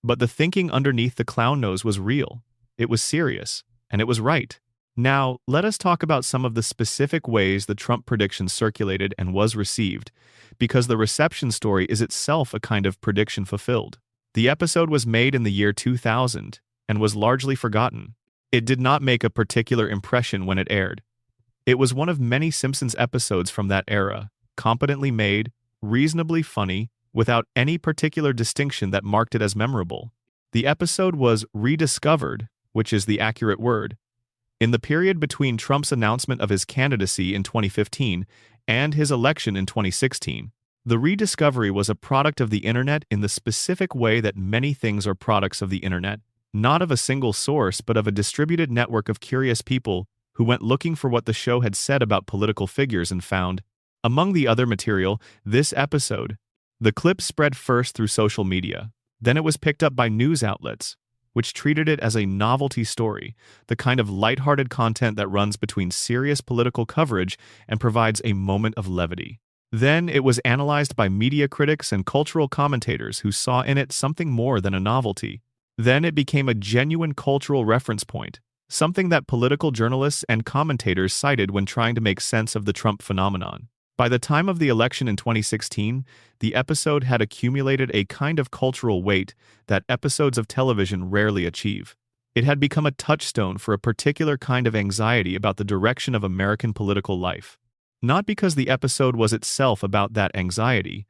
But the thinking underneath the clown nose was real, it was serious, and it was right. Now, let us talk about some of the specific ways the Trump prediction circulated and was received, because the reception story is itself a kind of prediction fulfilled. The episode was made in the year 2000 and was largely forgotten. It did not make a particular impression when it aired. It was one of many Simpsons episodes from that era, competently made, reasonably funny, without any particular distinction that marked it as memorable. The episode was rediscovered, which is the accurate word, in the period between Trump's announcement of his candidacy in 2015 and his election in 2016. The rediscovery was a product of the internet in the specific way that many things are products of the internet, not of a single source but of a distributed network of curious people who went looking for what the show had said about political figures and found, among the other material, this episode. The clip spread first through social media. Then it was picked up by news outlets, which treated it as a novelty story, the kind of lighthearted content that runs between serious political coverage and provides a moment of levity. Then it was analyzed by media critics and cultural commentators who saw in it something more than a novelty. Then it became a genuine cultural reference point, something that political journalists and commentators cited when trying to make sense of the Trump phenomenon. By the time of the election in 2016, the episode had accumulated a kind of cultural weight that episodes of television rarely achieve. It had become a touchstone for a particular kind of anxiety about the direction of American political life. Not because the episode was itself about that anxiety,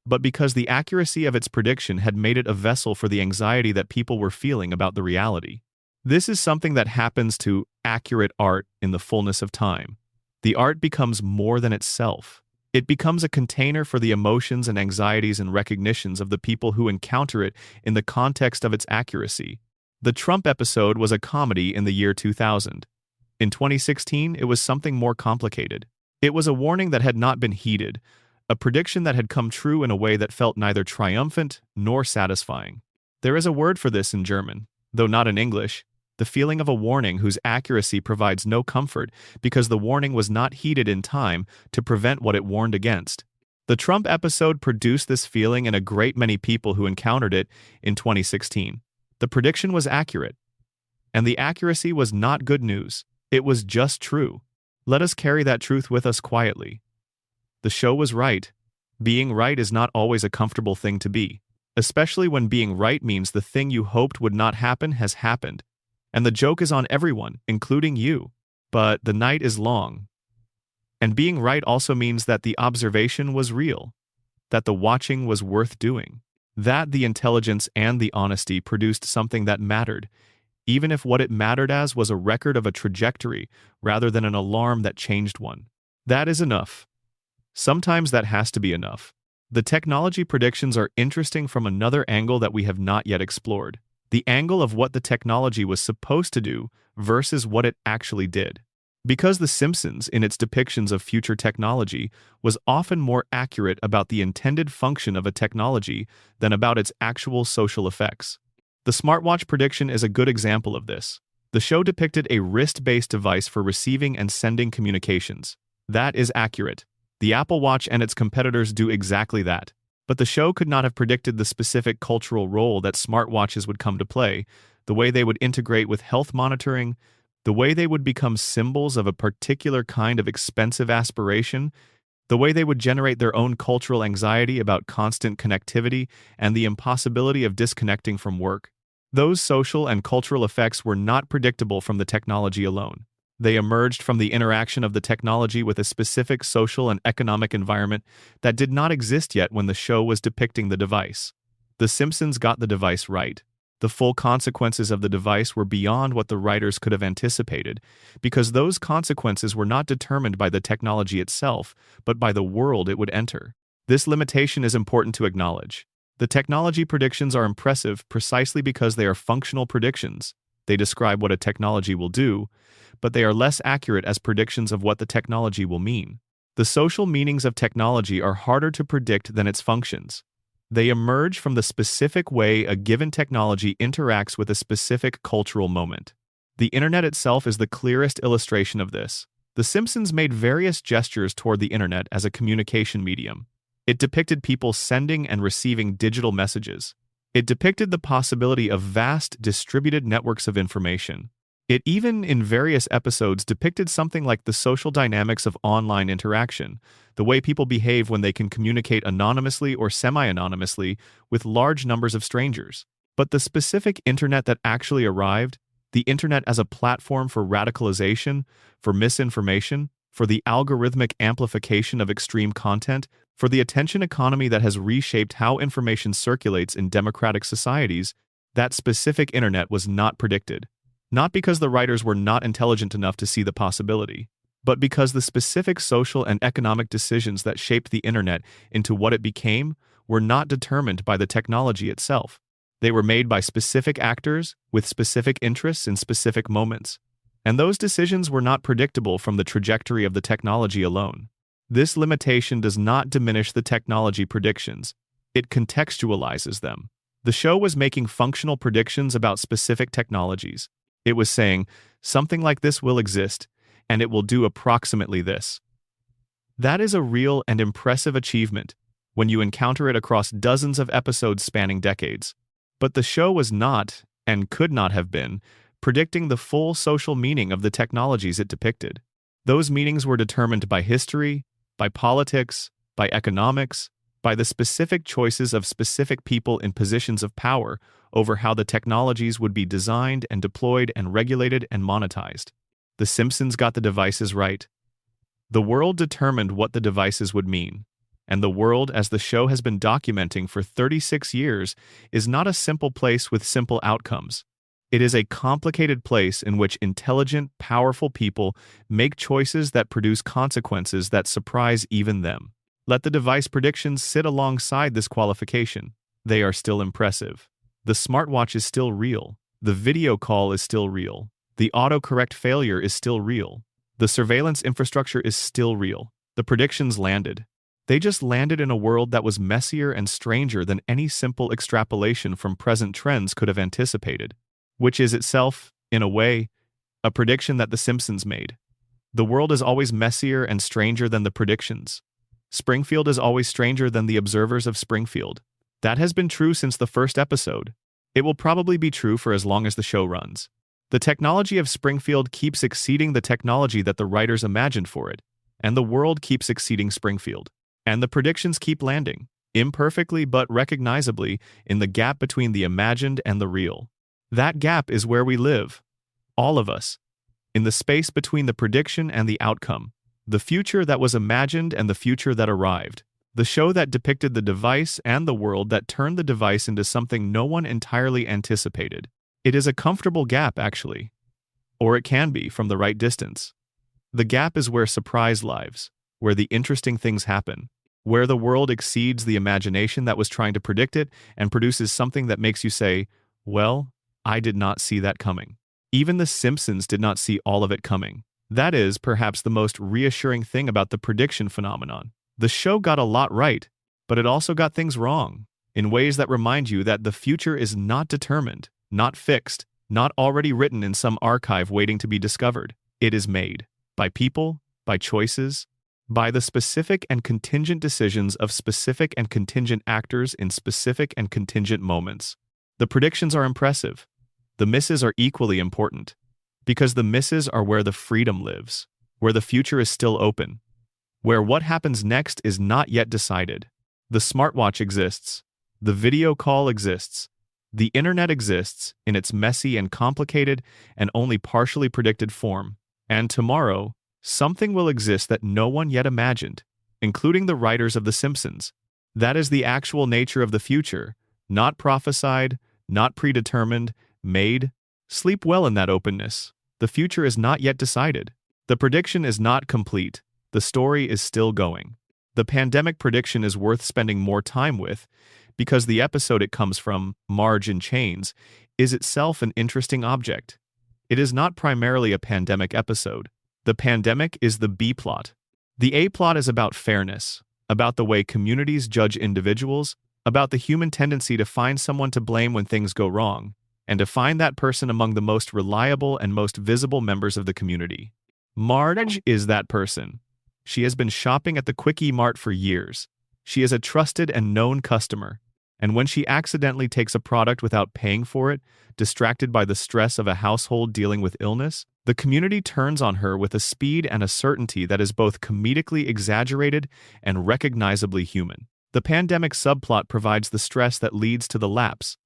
but because the accuracy of its prediction had made it a vessel for the anxiety that people were feeling about the reality. This is something that happens to accurate art in the fullness of time. The art becomes more than itself. It becomes a container for the emotions and anxieties and recognitions of the people who encounter it in the context of its accuracy. The Trump episode was a comedy in the year 2000. In 2016, it was something more complicated. It was a warning that had not been heeded, a prediction that had come true in a way that felt neither triumphant nor satisfying. There is a word for this in German, though not in English. The feeling of a warning whose accuracy provides no comfort because the warning was not heeded in time to prevent what it warned against. The Trump episode produced this feeling in a great many people who encountered it in 2016. The prediction was accurate, and the accuracy was not good news. It was just true. Let us carry that truth with us quietly. The show was right. Being right is not always a comfortable thing to be, especially when being right means the thing you hoped would not happen has happened. And the joke is on everyone, including you. But the night is long. And being right also means that the observation was real, that the watching was worth doing, that the intelligence and the honesty produced something that mattered, even if what it mattered as was a record of a trajectory rather than an alarm that changed one. That is enough. Sometimes that has to be enough. The technology predictions are interesting from another angle that we have not yet explored. The angle of what the technology was supposed to do versus what it actually did. Because The Simpsons, in its depictions of future technology, was often more accurate about the intended function of a technology than about its actual social effects. The smartwatch prediction is a good example of this. The show depicted a wrist-based device for receiving and sending communications. That is accurate. The Apple Watch and its competitors do exactly that. But the show could not have predicted the specific cultural role that smartwatches would come to play, the way they would integrate with health monitoring, the way they would become symbols of a particular kind of expensive aspiration, the way they would generate their own cultural anxiety about constant connectivity and the impossibility of disconnecting from work. Those social and cultural effects were not predictable from the technology alone. They emerged from the interaction of the technology with a specific social and economic environment that did not exist yet when the show was depicting the device. The Simpsons got the device right. The full consequences of the device were beyond what the writers could have anticipated, because those consequences were not determined by the technology itself, but by the world it would enter. This limitation is important to acknowledge. The technology predictions are impressive precisely because they are functional predictions. They describe what a technology will do, but they are less accurate as predictions of what the technology will mean. The social meanings of technology are harder to predict than its functions. They emerge from the specific way a given technology interacts with a specific cultural moment. The internet itself is the clearest illustration of this. The Simpsons made various gestures toward the internet as a communication medium. It depicted people sending and receiving digital messages. It depicted the possibility of vast, distributed networks of information. It even, in various episodes, depicted something like the social dynamics of online interaction, the way people behave when they can communicate anonymously or semi-anonymously with large numbers of strangers. But the specific internet that actually arrived, the internet as a platform for radicalization, for misinformation, for the algorithmic amplification of extreme content, for the attention economy that has reshaped how information circulates in democratic societies, that specific internet was not predicted. Not because the writers were not intelligent enough to see the possibility, but because the specific social and economic decisions that shaped the internet into what it became were not determined by the technology itself. They were made by specific actors with specific interests in specific moments. And those decisions were not predictable from the trajectory of the technology alone. This limitation does not diminish the technology predictions. It contextualizes them. The show was making functional predictions about specific technologies. It was saying, something like this will exist, and it will do approximately this. That is a real and impressive achievement when you encounter it across dozens of episodes spanning decades. But the show was not, and could not have been, predicting the full social meaning of the technologies it depicted. Those meanings were determined by history, by politics, by economics, by the specific choices of specific people in positions of power over how the technologies would be designed and deployed and regulated and monetized. The Simpsons got the devices right. The world determined what the devices would mean, and the world, as the show has been documenting for 36 years, is not a simple place with simple outcomes. It is a complicated place in which intelligent, powerful people make choices that produce consequences that surprise even them. Let the device predictions sit alongside this qualification. They are still impressive. The smartwatch is still real. The video call is still real. The autocorrect failure is still real. The surveillance infrastructure is still real. The predictions landed. They just landed in a world that was messier and stranger than any simple extrapolation from present trends could have anticipated, which is itself, in a way, a prediction that The Simpsons made. The world is always messier and stranger than the predictions. Springfield is always stranger than the observers of Springfield. That has been true since the first episode. It will probably be true for as long as the show runs. The technology of Springfield keeps exceeding the technology that the writers imagined for it, and the world keeps exceeding Springfield. And the predictions keep landing, imperfectly but recognizably, in the gap between the imagined and the real. That gap is where we live, all of us, in the space between the prediction and the outcome, the future that was imagined and the future that arrived. The show that depicted the device and the world that turned the device into something no one entirely anticipated. It is a comfortable gap, actually. Or it can be, from the right distance. The gap is where surprise lives, where the interesting things happen, where the world exceeds the imagination that was trying to predict it and produces something that makes you say, well, I did not see that coming. Even The Simpsons did not see all of it coming. That is, perhaps, the most reassuring thing about the prediction phenomenon. The show got a lot right, but it also got things wrong, in ways that remind you that the future is not determined, not fixed, not already written in some archive waiting to be discovered. It is made by people, by choices, by the specific and contingent decisions of specific and contingent actors in specific and contingent moments. The predictions are impressive. The misses are equally important, because the misses are where the freedom lives, where the future is still open, where what happens next is not yet decided. The smartwatch exists. The video call exists. The internet exists in its messy and complicated and only partially predicted form. And tomorrow, something will exist that no one yet imagined, including the writers of The Simpsons. That is the actual nature of the future, not prophesied, not predetermined, made. Sleep well in that openness. The future is not yet decided. The prediction is not complete. The story is still going. The pandemic prediction is worth spending more time with because the episode it comes from, Marge in Chains, is itself an interesting object. It is not primarily a pandemic episode. The pandemic is the B-plot. The A-plot is about fairness, about the way communities judge individuals, about the human tendency to find someone to blame when things go wrong, and to find that person among the most reliable and most visible members of the community. Marge is that person. She has been shopping at the Quickie Mart for years. She is a trusted and known customer, and when she accidentally takes a product without paying for it, distracted by the stress of a household dealing with illness, the community turns on her with a speed and a certainty that is both comedically exaggerated and recognizably human. The pandemic subplot provides the stress that leads to the lapse.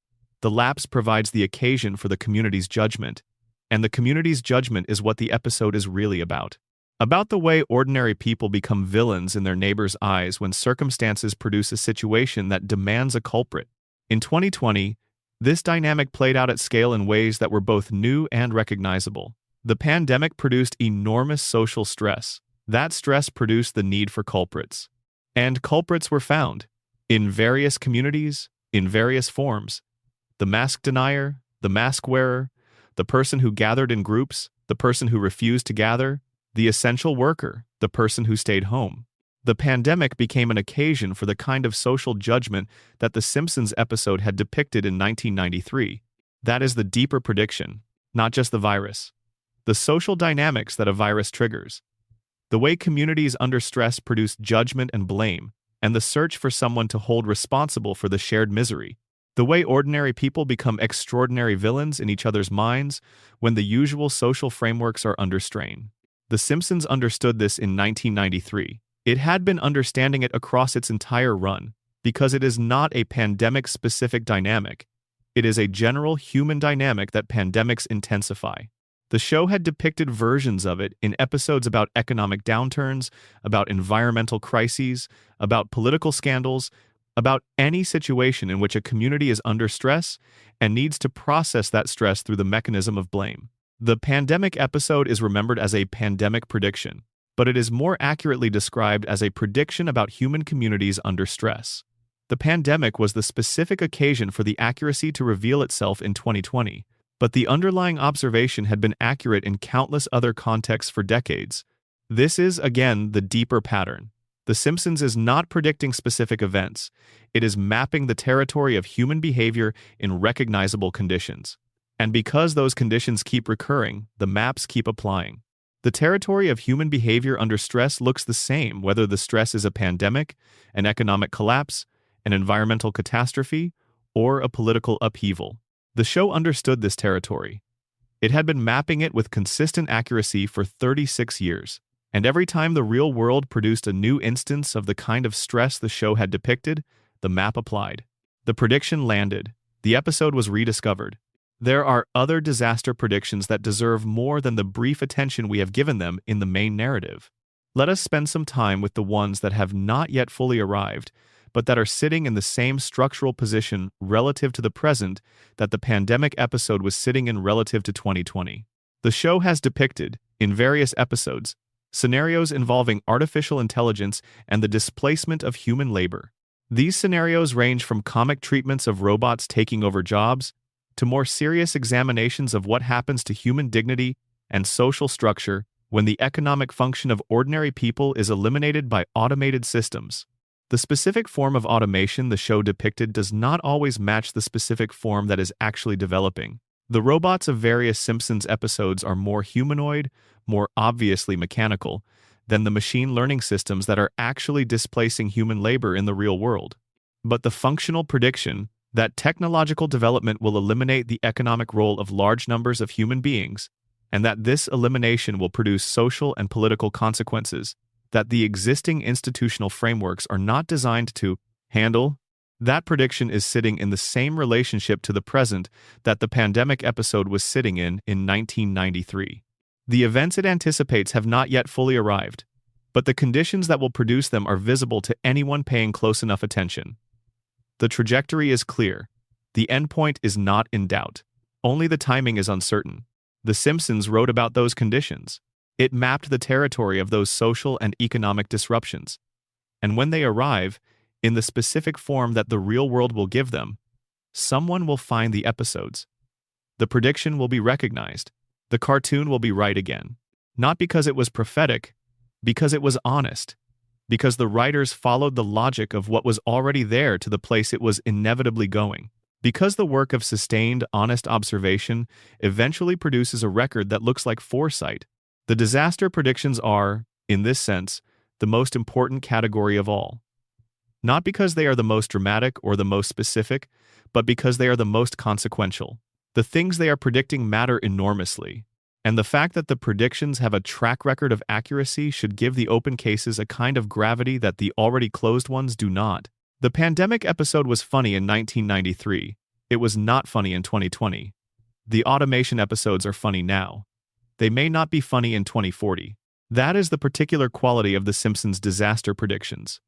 The lapse provides the occasion for the community's judgment, and the community's judgment is what the episode is really about. About the way ordinary people become villains in their neighbors' eyes when circumstances produce a situation that demands a culprit. In 2020, this dynamic played out at scale in ways that were both new and recognizable. The pandemic produced enormous social stress. That stress produced the need for culprits. And culprits were found in various communities, in various forms. The mask denier, the mask wearer, the person who gathered in groups, the person who refused to gather, the essential worker, the person who stayed home. The pandemic became an occasion for the kind of social judgment that the Simpsons episode had depicted in 1993. That is the deeper prediction, not just the virus. The social dynamics that a virus triggers. The way communities under stress produce judgment and blame, and the search for someone to hold responsible for the shared misery. The way ordinary people become extraordinary villains in each other's minds when the usual social frameworks are under strain. The Simpsons understood this in 1993. It had been understanding it across its entire run, because it is not a pandemic-specific dynamic. It is a general human dynamic that pandemics intensify. The show had depicted versions of it in episodes about economic downturns, about environmental crises, about political scandals, about any situation in which a community is under stress and needs to process that stress through the mechanism of blame. The pandemic episode is remembered as a pandemic prediction, but it is more accurately described as a prediction about human communities under stress. The pandemic was the specific occasion for the accuracy to reveal itself in 2020, but the underlying observation had been accurate in countless other contexts for decades. This is, again, the deeper pattern. The Simpsons is not predicting specific events. It is mapping the territory of human behavior in recognizable conditions. And because those conditions keep recurring, the maps keep applying. The territory of human behavior under stress looks the same whether the stress is a pandemic, an economic collapse, an environmental catastrophe, or a political upheaval. The show understood this territory. It had been mapping it with consistent accuracy for 36 years, and every time the real world produced a new instance of the kind of stress the show had depicted, the map applied. The prediction landed. The episode was rediscovered. There are other disaster predictions that deserve more than the brief attention we have given them in the main narrative. Let us spend some time with the ones that have not yet fully arrived, but that are sitting in the same structural position relative to the present that the pandemic episode was sitting in relative to 2020. The show has depicted, in various episodes, scenarios involving artificial intelligence and the displacement of human labor. These scenarios range from comic treatments of robots taking over jobs to more serious examinations of what happens to human dignity and social structure when the economic function of ordinary people is eliminated by automated systems. The specific form of automation the show depicted does not always match the specific form that is actually developing. The robots of various Simpsons episodes are more humanoid, more obviously mechanical, than the machine learning systems that are actually displacing human labor in the real world. But the functional prediction that technological development will eliminate the economic role of large numbers of human beings, and that this elimination will produce social and political consequences that the existing institutional frameworks are not designed to handle, that prediction is sitting in the same relationship to the present that the pandemic episode was sitting in 1993. The events it anticipates have not yet fully arrived, but the conditions that will produce them are visible to anyone paying close enough attention. The trajectory is clear. The endpoint is not in doubt. Only the timing is uncertain. The Simpsons wrote about those conditions. It mapped the territory of those social and economic disruptions. And when they arrive, in the specific form that the real world will give them, someone will find the episodes. The prediction will be recognized. The cartoon will be right again. Not because it was prophetic, because it was honest. Because the writers followed the logic of what was already there to the place it was inevitably going. Because the work of sustained, honest observation eventually produces a record that looks like foresight. The disaster predictions are, in this sense, the most important category of all. Not because they are the most dramatic or the most specific, but because they are the most consequential. The things they are predicting matter enormously. And the fact that the predictions have a track record of accuracy should give the open cases a kind of gravity that the already closed ones do not. The pandemic episode was funny in 1993. It was not funny in 2020. The automation episodes are funny now. They may not be funny in 2040. That is the particular quality of The Simpsons' disaster predictions.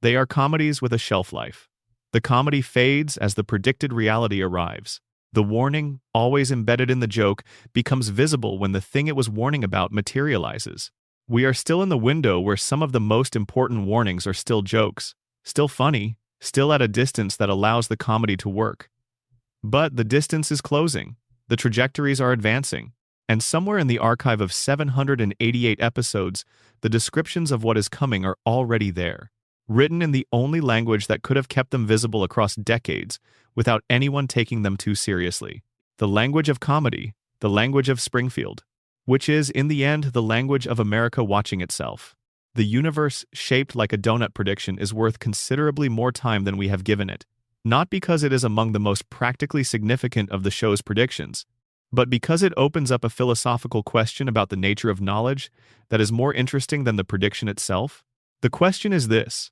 They are comedies with a shelf life. The comedy fades as the predicted reality arrives. The warning, always embedded in the joke, becomes visible when the thing it was warning about materializes. We are still in the window where some of the most important warnings are still jokes, still funny, still at a distance that allows the comedy to work. But the distance is closing. The trajectories are advancing. And somewhere in the archive of 788 episodes, the descriptions of what is coming are already there, written in the only language that could have kept them visible across decades without anyone taking them too seriously. The language of comedy, the language of Springfield, which is, in the end, the language of America watching itself. The universe shaped like a donut prediction is worth considerably more time than we have given it, not because it is among the most practically significant of the show's predictions, but because it opens up a philosophical question about the nature of knowledge that is more interesting than the prediction itself. The question is this: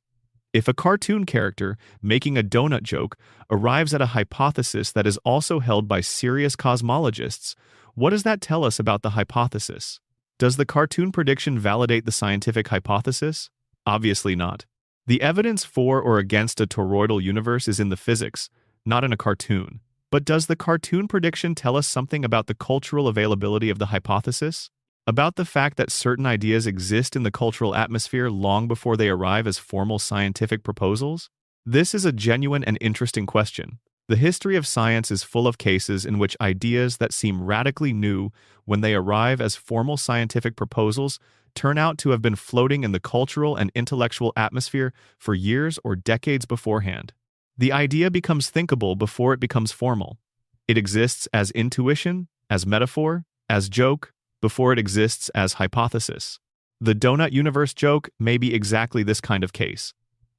if a cartoon character making a donut joke arrives at a hypothesis that is also held by serious cosmologists, what does that tell us about the hypothesis? Does the cartoon prediction validate the scientific hypothesis? Obviously not. The evidence for or against a toroidal universe is in the physics, not in a cartoon. But does the cartoon prediction tell us something about the cultural availability of the hypothesis? About the fact that certain ideas exist in the cultural atmosphere long before they arrive as formal scientific proposals? This is a genuine and interesting question. The history of science is full of cases in which ideas that seem radically new when they arrive as formal scientific proposals turn out to have been floating in the cultural and intellectual atmosphere for years or decades beforehand. The idea becomes thinkable before it becomes formal. It exists as intuition, as metaphor, as joke, before it exists as hypothesis. The donut universe joke may be exactly this kind of case.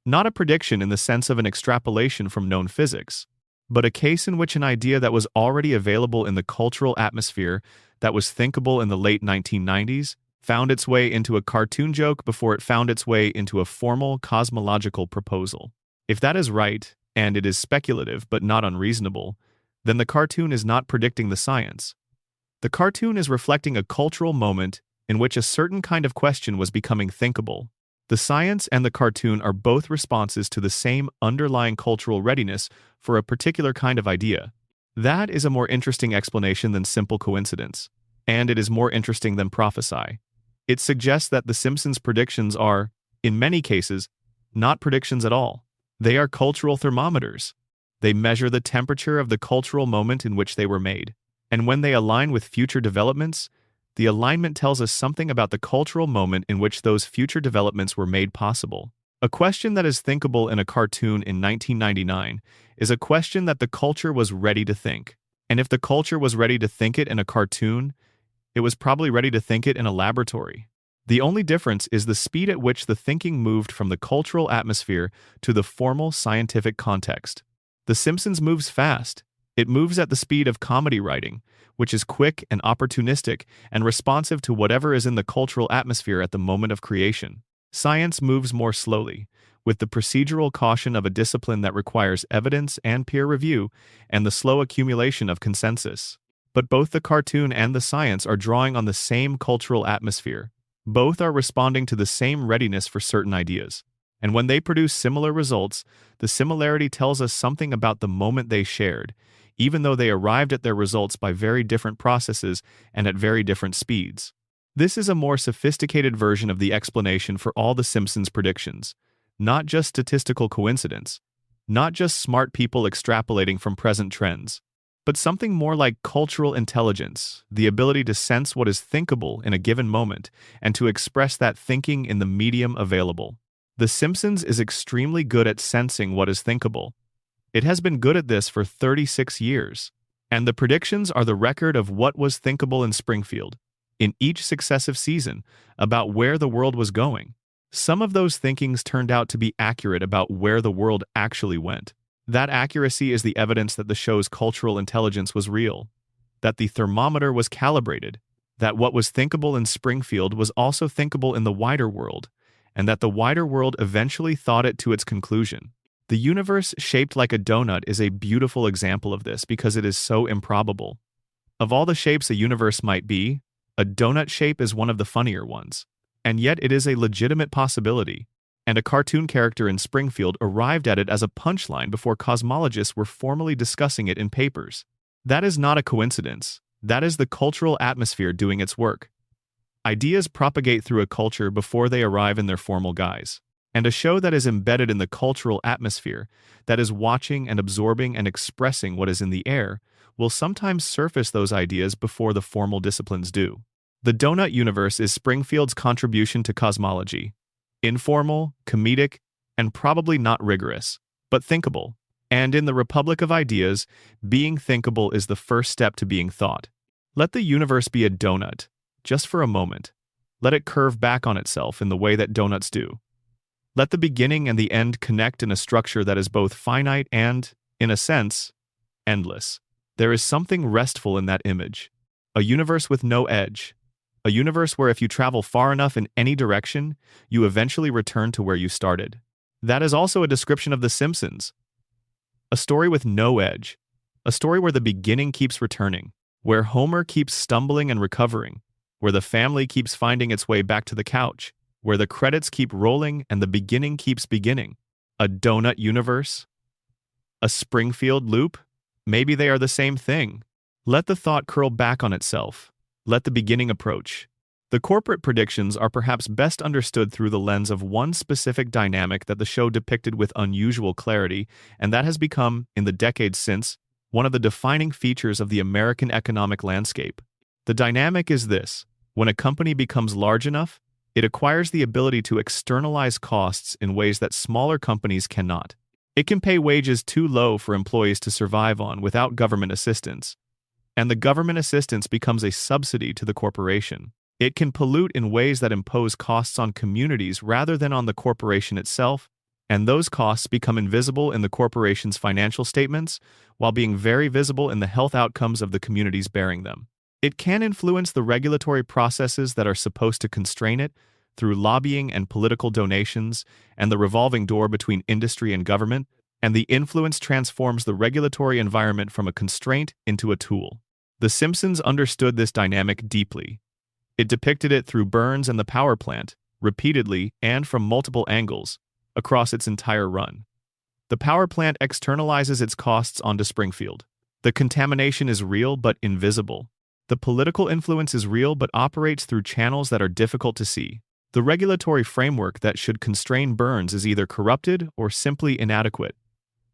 Not a prediction in the sense of an extrapolation from known physics, but a case in which an idea that was already available in the cultural atmosphere, that was thinkable in the late 1990s, found its way into a cartoon joke before it found its way into a formal cosmological proposal. If that is right, and it is speculative but not unreasonable, then the cartoon is not predicting the science. The cartoon is reflecting a cultural moment in which a certain kind of question was becoming thinkable. The science and the cartoon are both responses to the same underlying cultural readiness for a particular kind of idea. That is a more interesting explanation than simple coincidence, and it is more interesting than prophecy. It suggests that the Simpsons' predictions are, in many cases, not predictions at all. They are cultural thermometers. They measure the temperature of the cultural moment in which they were made. And when they align with future developments, the alignment tells us something about the cultural moment in which those future developments were made possible. A question that is thinkable in a cartoon in 1999 is a question that the culture was ready to think. And if the culture was ready to think it in a cartoon, it was probably ready to think it in a laboratory. The only difference is the speed at which the thinking moved from the cultural atmosphere to the formal scientific context. The Simpsons moves fast. It moves at the speed of comedy writing, which is quick and opportunistic and responsive to whatever is in the cultural atmosphere at the moment of creation. Science moves more slowly, with the procedural caution of a discipline that requires evidence and peer review and the slow accumulation of consensus. But both the cartoon and the science are drawing on the same cultural atmosphere. Both are responding to the same readiness for certain ideas. And when they produce similar results, the similarity tells us something about the moment they shared, even though they arrived at their results by very different processes and at very different speeds. This is a more sophisticated version of the explanation for all the Simpsons predictions, not just statistical coincidence, not just smart people extrapolating from present trends, but something more like cultural intelligence, the ability to sense what is thinkable in a given moment and to express that thinking in the medium available. The Simpsons is extremely good at sensing what is thinkable. It has been good at this for 36 years, and the predictions are the record of what was thinkable in Springfield, in each successive season, about where the world was going. Some of those thinkings turned out to be accurate about where the world actually went. That accuracy is the evidence that the show's cultural intelligence was real, that the thermometer was calibrated, that what was thinkable in Springfield was also thinkable in the wider world, and that the wider world eventually thought it to its conclusion. The universe shaped like a donut is a beautiful example of this because it is so improbable. Of all the shapes a universe might be, a donut shape is one of the funnier ones. And yet it is a legitimate possibility, and a cartoon character in Springfield arrived at it as a punchline before cosmologists were formally discussing it in papers. That is not a coincidence. That is the cultural atmosphere doing its work. Ideas propagate through a culture before they arrive in their formal guise. And a show that is embedded in the cultural atmosphere, that is watching and absorbing and expressing what is in the air, will sometimes surface those ideas before the formal disciplines do. The donut universe is Springfield's contribution to cosmology. Informal, comedic, and probably not rigorous, but thinkable. And in the Republic of Ideas, being thinkable is the first step to being thought. Let the universe be a donut, just for a moment. Let it curve back on itself in the way that donuts do. Let the beginning and the end connect in a structure that is both finite and, in a sense, endless. There is something restful in that image. A universe with no edge. A universe where if you travel far enough in any direction, you eventually return to where you started. That is also a description of The Simpsons. A story with no edge. A story where the beginning keeps returning, where Homer keeps stumbling and recovering, where the family keeps finding its way back to the couch, where the credits keep rolling and the beginning keeps beginning. A donut universe? A Springfield loop? Maybe they are the same thing. Let the thought curl back on itself. Let the beginning approach. The corporate predictions are perhaps best understood through the lens of one specific dynamic that the show depicted with unusual clarity, and that has become, in the decades since, one of the defining features of the American economic landscape. The dynamic is this: when a company becomes large enough, it acquires the ability to externalize costs in ways that smaller companies cannot. It can pay wages too low for employees to survive on without government assistance, and the government assistance becomes a subsidy to the corporation. It can pollute in ways that impose costs on communities rather than on the corporation itself, and those costs become invisible in the corporation's financial statements while being very visible in the health outcomes of the communities bearing them. It can influence the regulatory processes that are supposed to constrain it through lobbying and political donations and the revolving door between industry and government, and the influence transforms the regulatory environment from a constraint into a tool. The Simpsons understood this dynamic deeply. It depicted it through Burns and the power plant, repeatedly and from multiple angles, across its entire run. The power plant externalizes its costs onto Springfield. The contamination is real but invisible. The political influence is real but operates through channels that are difficult to see. The regulatory framework that should constrain Burns is either corrupted or simply inadequate.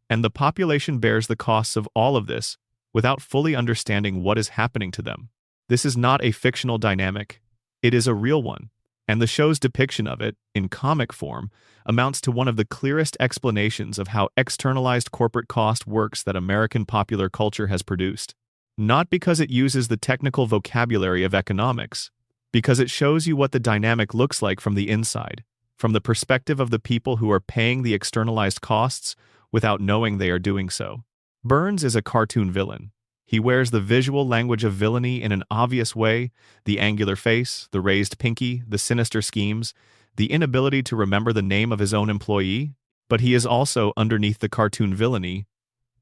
And the population bears the costs of all of this without fully understanding what is happening to them. This is not a fictional dynamic. It is a real one, and the show's depiction of it, in comic form, amounts to one of the clearest explanations of how externalized corporate cost works that American popular culture has produced. Not because it uses the technical vocabulary of economics, because it shows you what the dynamic looks like from the inside, from the perspective of the people who are paying the externalized costs without knowing they are doing so. Burns is a cartoon villain. He wears the visual language of villainy in an obvious way: the angular face, the raised pinky, the sinister schemes, the inability to remember the name of his own employee. But he is also, underneath the cartoon villainy,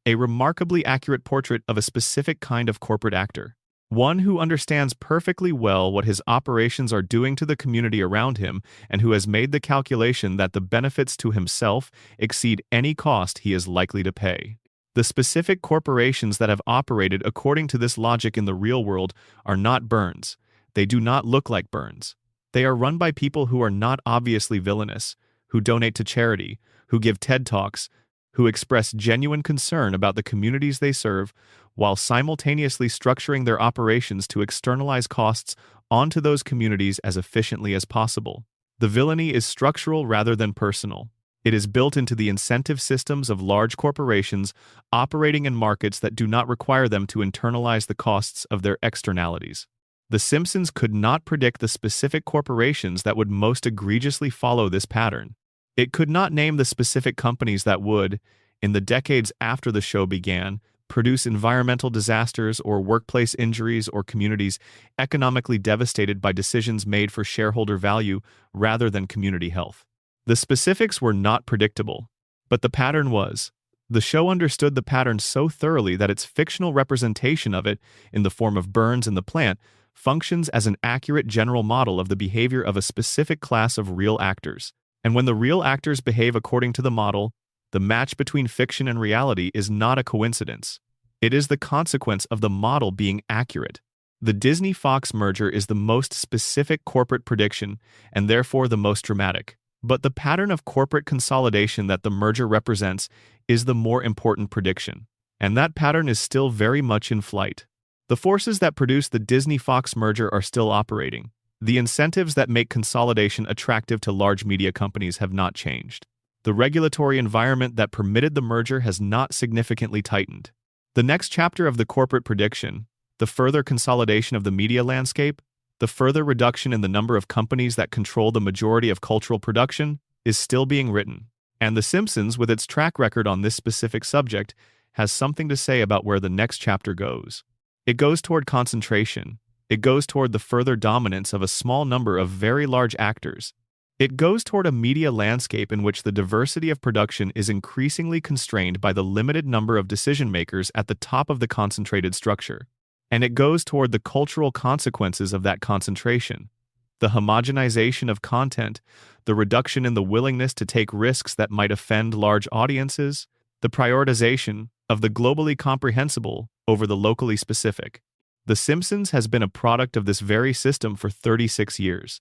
a remarkably accurate portrait of a specific kind of corporate actor. One who understands perfectly well what his operations are doing to the community around him and who has made the calculation that the benefits to himself exceed any cost he is likely to pay. The specific corporations that have operated according to this logic in the real world are not Burns. They do not look like Burns. They are run by people who are not obviously villainous, who donate to charity, who give TED Talks, who express genuine concern about the communities they serve, while simultaneously structuring their operations to externalize costs onto those communities as efficiently as possible. The villainy is structural rather than personal. It is built into the incentive systems of large corporations operating in markets that do not require them to internalize the costs of their externalities. The Simpsons could not predict the specific corporations that would most egregiously follow this pattern. It could not name the specific companies that would, in the decades after the show began, produce environmental disasters or workplace injuries or communities economically devastated by decisions made for shareholder value rather than community health. The specifics were not predictable, but the pattern was. The show understood the pattern so thoroughly that its fictional representation of it, in the form of Burns and the plant, functions as an accurate general model of the behavior of a specific class of real actors. And when the real actors behave according to the model, the match between fiction and reality is not a coincidence. It is the consequence of the model being accurate. The Disney-Fox merger is the most specific corporate prediction, and therefore the most dramatic. But the pattern of corporate consolidation that the merger represents is the more important prediction. and that pattern is still very much in flight. The forces that produce the Disney-Fox merger are still operating. The incentives that make consolidation attractive to large media companies have not changed. The regulatory environment that permitted the merger has not significantly tightened. The next chapter of the corporate prediction, the further consolidation of the media landscape, the further reduction in the number of companies that control the majority of cultural production, is still being written. And The Simpsons, with its track record on this specific subject, has something to say about where the next chapter goes. It goes toward concentration. It goes toward the further dominance of a small number of very large actors. It goes toward a media landscape in which the diversity of production is increasingly constrained by the limited number of decision-makers at the top of the concentrated structure. And it goes toward the cultural consequences of that concentration. The homogenization of content, the reduction in the willingness to take risks that might offend large audiences, the prioritization of the globally comprehensible over the locally specific. The Simpsons has been a product of this very system for 36 years.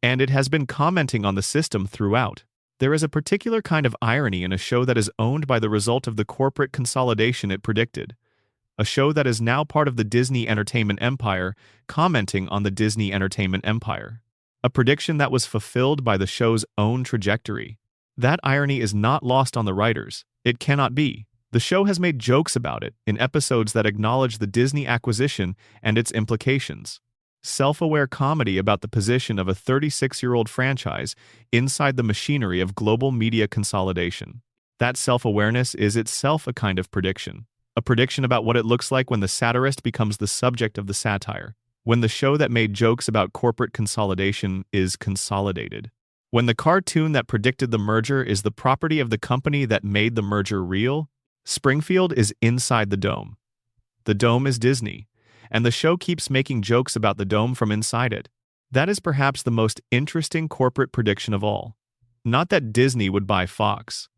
And it has been commenting on the system throughout. There is a particular kind of irony in a show that is owned by the result of the corporate consolidation it predicted. A show that is now part of the Disney Entertainment Empire, commenting on the Disney Entertainment Empire. A prediction that was fulfilled by the show's own trajectory. That irony is not lost on the writers. It cannot be. The show has made jokes about it in episodes that acknowledge the Disney acquisition and its implications. Self-aware comedy about the position of a 36-year-old franchise inside the machinery of global media consolidation. That self-awareness is itself a kind of prediction. A prediction about what it looks like when the satirist becomes the subject of the satire. When the show that made jokes about corporate consolidation is consolidated. When the cartoon that predicted the merger is the property of the company that made the merger real. Springfield is inside the dome. The dome is Disney, and the show keeps making jokes about the dome from inside it. That is perhaps the most interesting corporate prediction of all. Not that Disney would buy Fox,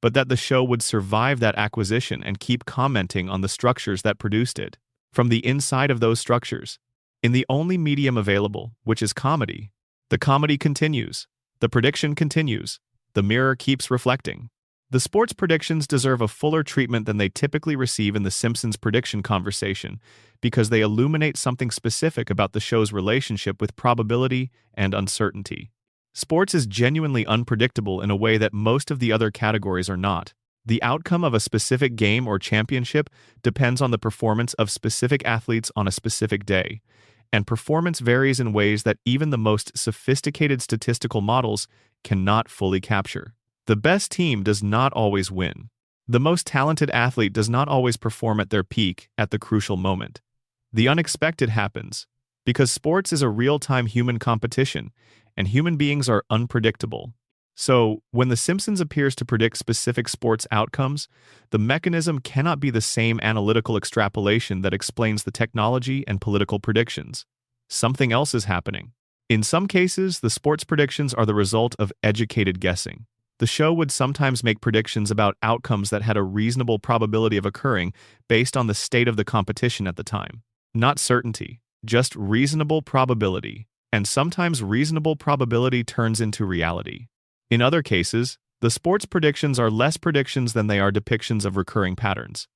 but that the show would survive that acquisition and keep commenting on the structures that produced it. From the inside of those structures, in the only medium available, which is comedy, the comedy continues. The prediction continues. The mirror keeps reflecting. The sports predictions deserve a fuller treatment than they typically receive in the Simpsons prediction conversation because they illuminate something specific about the show's relationship with probability and uncertainty. Sports is genuinely unpredictable in a way that most of the other categories are not. The outcome of a specific game or championship depends on the performance of specific athletes on a specific day, and performance varies in ways that even the most sophisticated statistical models cannot fully capture. The best team does not always win. The most talented athlete does not always perform at their peak at the crucial moment. The unexpected happens, because sports is a real-time human competition, and human beings are unpredictable. So, when The Simpsons appears to predict specific sports outcomes, the mechanism cannot be the same analytical extrapolation that explains the technology and political predictions. Something else is happening. In some cases, the sports predictions are the result of educated guessing. The show would sometimes make predictions about outcomes that had a reasonable probability of occurring based on the state of the competition at the time. Not certainty, just reasonable probability, and sometimes reasonable probability turns into reality. In other cases, the sports predictions are less predictions than they are depictions of recurring patterns.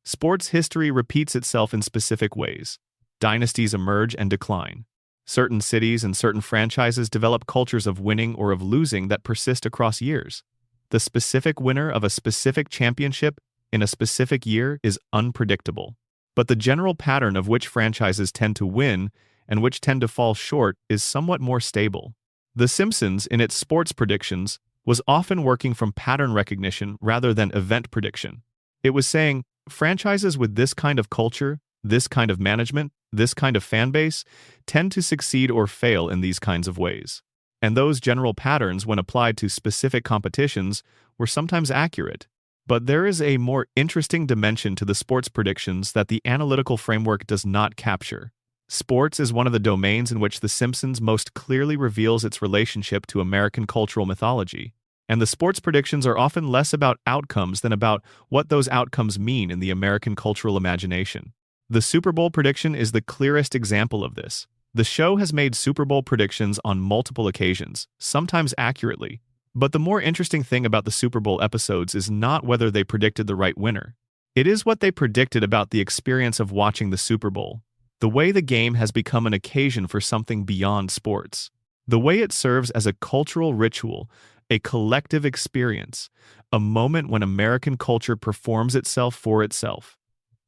Sports history repeats itself in specific ways. Dynasties emerge and decline. Certain cities and certain franchises develop cultures of winning or of losing that persist across years. The specific winner of a specific championship in a specific year is unpredictable. But the general pattern of which franchises tend to win and which tend to fall short is somewhat more stable. The Simpsons, in its sports predictions, was often working from pattern recognition rather than event prediction. It was saying, franchises with this kind of culture, this kind of management, this kind of fan base, tend to succeed or fail in these kinds of ways. And those general patterns, when applied to specific competitions, were sometimes accurate. But there is a more interesting dimension to the sports predictions that the analytical framework does not capture. Sports is one of the domains in which The Simpsons most clearly reveals its relationship to American cultural mythology. And the sports predictions are often less about outcomes than about what those outcomes mean in the American cultural imagination. The Super Bowl prediction is the clearest example of this. The show has made Super Bowl predictions on multiple occasions, sometimes accurately. But the more interesting thing about the Super Bowl episodes is not whether they predicted the right winner. It is what they predicted about the experience of watching the Super Bowl. The way the game has become an occasion for something beyond sports. The way it serves as a cultural ritual, a collective experience, a moment when American culture performs itself for itself.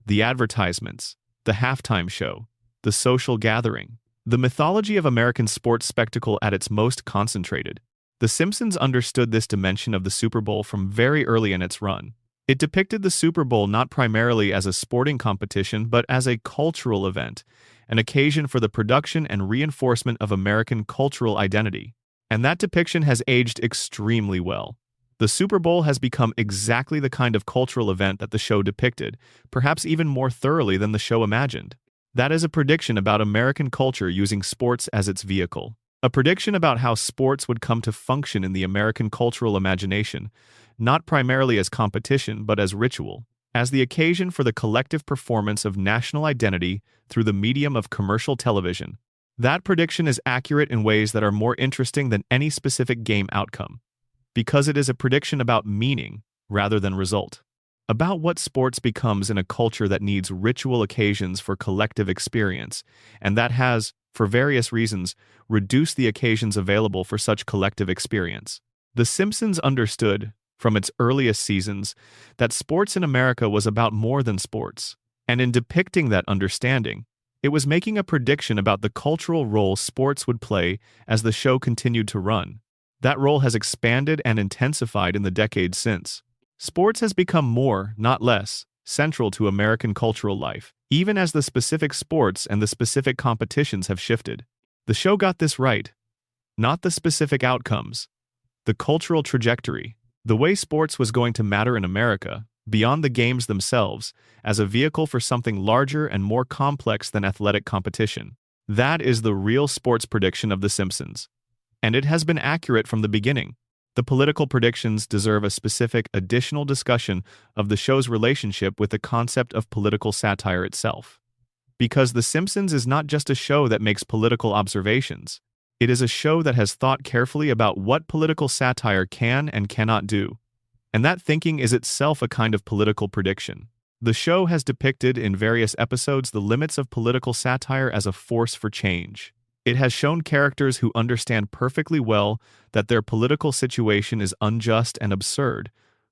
The advertisements, the halftime show, the social gathering, the mythology of American sports spectacle at its most concentrated. The Simpsons understood this dimension of the Super Bowl from very early in its run. It depicted the Super Bowl not primarily as a sporting competition but as a cultural event, an occasion for the production and reinforcement of American cultural identity. And that depiction has aged extremely well. The Super Bowl has become exactly the kind of cultural event that the show depicted, perhaps even more thoroughly than the show imagined. That is a prediction about American culture using sports as its vehicle. A prediction about how sports would come to function in the American cultural imagination, not primarily as competition but as ritual, as the occasion for the collective performance of national identity through the medium of commercial television. That prediction is accurate in ways that are more interesting than any specific game outcome, because it is a prediction about meaning rather than result, about what sports becomes in a culture that needs ritual occasions for collective experience, and that has, for various reasons, reduced the occasions available for such collective experience. The Simpsons understood, from its earliest seasons, that sports in America was about more than sports, and in depicting that understanding, it was making a prediction about the cultural role sports would play as the show continued to run. That role has expanded and intensified in the decades since. Sports has become more, not less, central to American cultural life, even as the specific sports and the specific competitions have shifted. The show got this right. Not the specific outcomes. The cultural trajectory. The way sports was going to matter in America, beyond the games themselves, as a vehicle for something larger and more complex than athletic competition. That is the real sports prediction of The Simpsons. And it has been accurate from the beginning. The political predictions deserve a specific additional discussion of the show's relationship with the concept of political satire itself. Because The Simpsons is not just a show that makes political observations. It is a show that has thought carefully about what political satire can and cannot do. And that thinking is itself a kind of political prediction. The show has depicted in various episodes the limits of political satire as a force for change. It has shown characters who understand perfectly well that their political situation is unjust and absurd,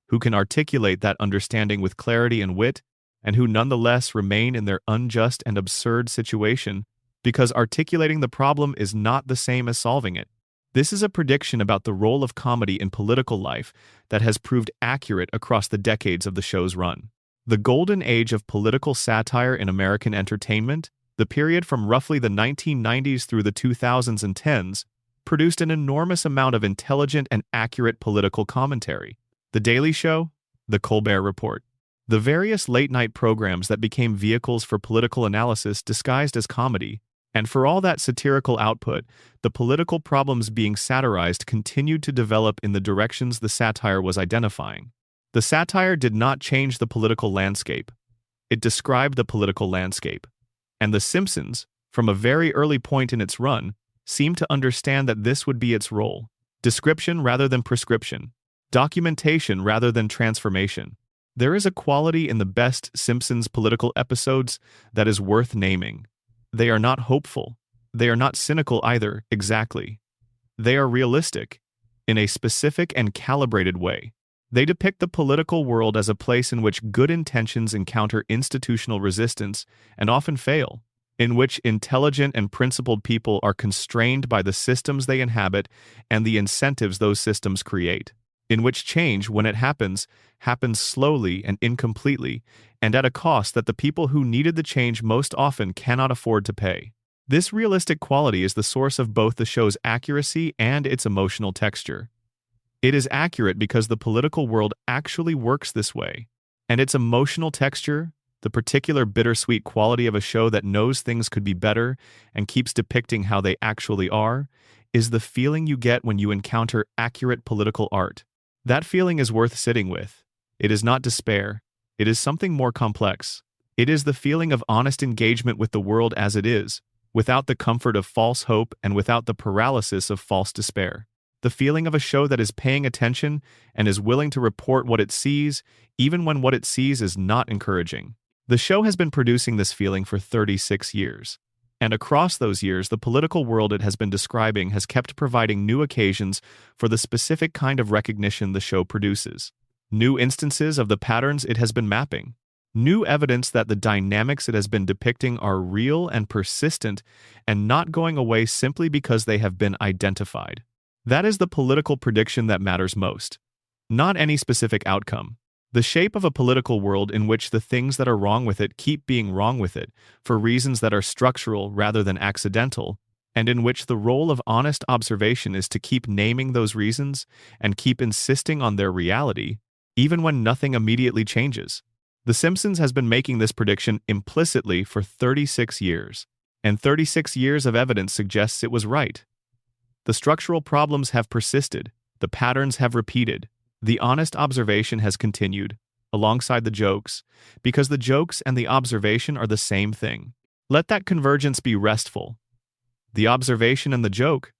who can articulate that understanding with clarity and wit, and who nonetheless remain in their unjust and absurd situation because articulating the problem is not the same as solving it. This is a prediction about the role of comedy in political life that has proved accurate across the decades of the show's run. The golden age of political satire in American entertainment, the period from roughly the 1990s through the 2000s and 10s, produced an enormous amount of intelligent and accurate political commentary. The Daily Show, The Colbert Report, the various late-night programs that became vehicles for political analysis disguised as comedy, and for all that satirical output, the political problems being satirized continued to develop in the directions the satire was identifying. The satire did not change the political landscape. It described the political landscape. And The Simpsons, from a very early point in its run, seemed to understand that this would be its role. Description rather than prescription. Documentation rather than transformation. There is a quality in the best Simpsons political episodes that is worth naming. They are not hopeful. They are not cynical either, exactly. They are realistic, in a specific and calibrated way. They depict the political world as a place in which good intentions encounter institutional resistance and often fail, in which intelligent and principled people are constrained by the systems they inhabit and the incentives those systems create, in which change, when it happens, happens slowly and incompletely, and at a cost that the people who needed the change most often cannot afford to pay. This realistic quality is the source of both the show's accuracy and its emotional texture. It is accurate because the political world actually works this way, and its emotional texture, the particular bittersweet quality of a show that knows things could be better and keeps depicting how they actually are, is the feeling you get when you encounter accurate political art. That feeling is worth sitting with. It is not despair. It is something more complex. It is the feeling of honest engagement with the world as it is, without the comfort of false hope and without the paralysis of false despair. The feeling of a show that is paying attention and is willing to report what it sees, even when what it sees is not encouraging. The show has been producing this feeling for 36 years. And across those years, the political world it has been describing has kept providing new occasions for the specific kind of recognition the show produces. New instances of the patterns it has been mapping. New evidence that the dynamics it has been depicting are real and persistent and not going away simply because they have been identified. That is the political prediction that matters most. Not any specific outcome. The shape of a political world in which the things that are wrong with it keep being wrong with it, for reasons that are structural rather than accidental, and in which the role of honest observation is to keep naming those reasons and keep insisting on their reality, even when nothing immediately changes. The Simpsons has been making this prediction implicitly for 36 years, and 36 years of evidence suggests it was right. The structural problems have persisted, the patterns have repeated, the honest observation has continued, alongside the jokes, because the jokes and the observation are the same thing. Let that convergence be restful. The observation and the joke,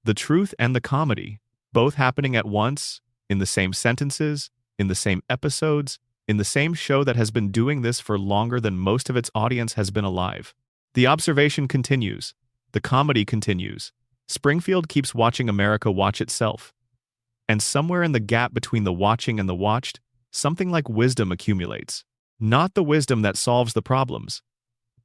the truth and the comedy, both happening at once, in the same sentences, in the same episodes, in the same show that has been doing this for longer than most of its audience has been alive. The observation continues. The comedy continues. Springfield keeps watching America watch itself. And somewhere in the gap between the watching and the watched, something like wisdom accumulates. Not the wisdom that solves the problems.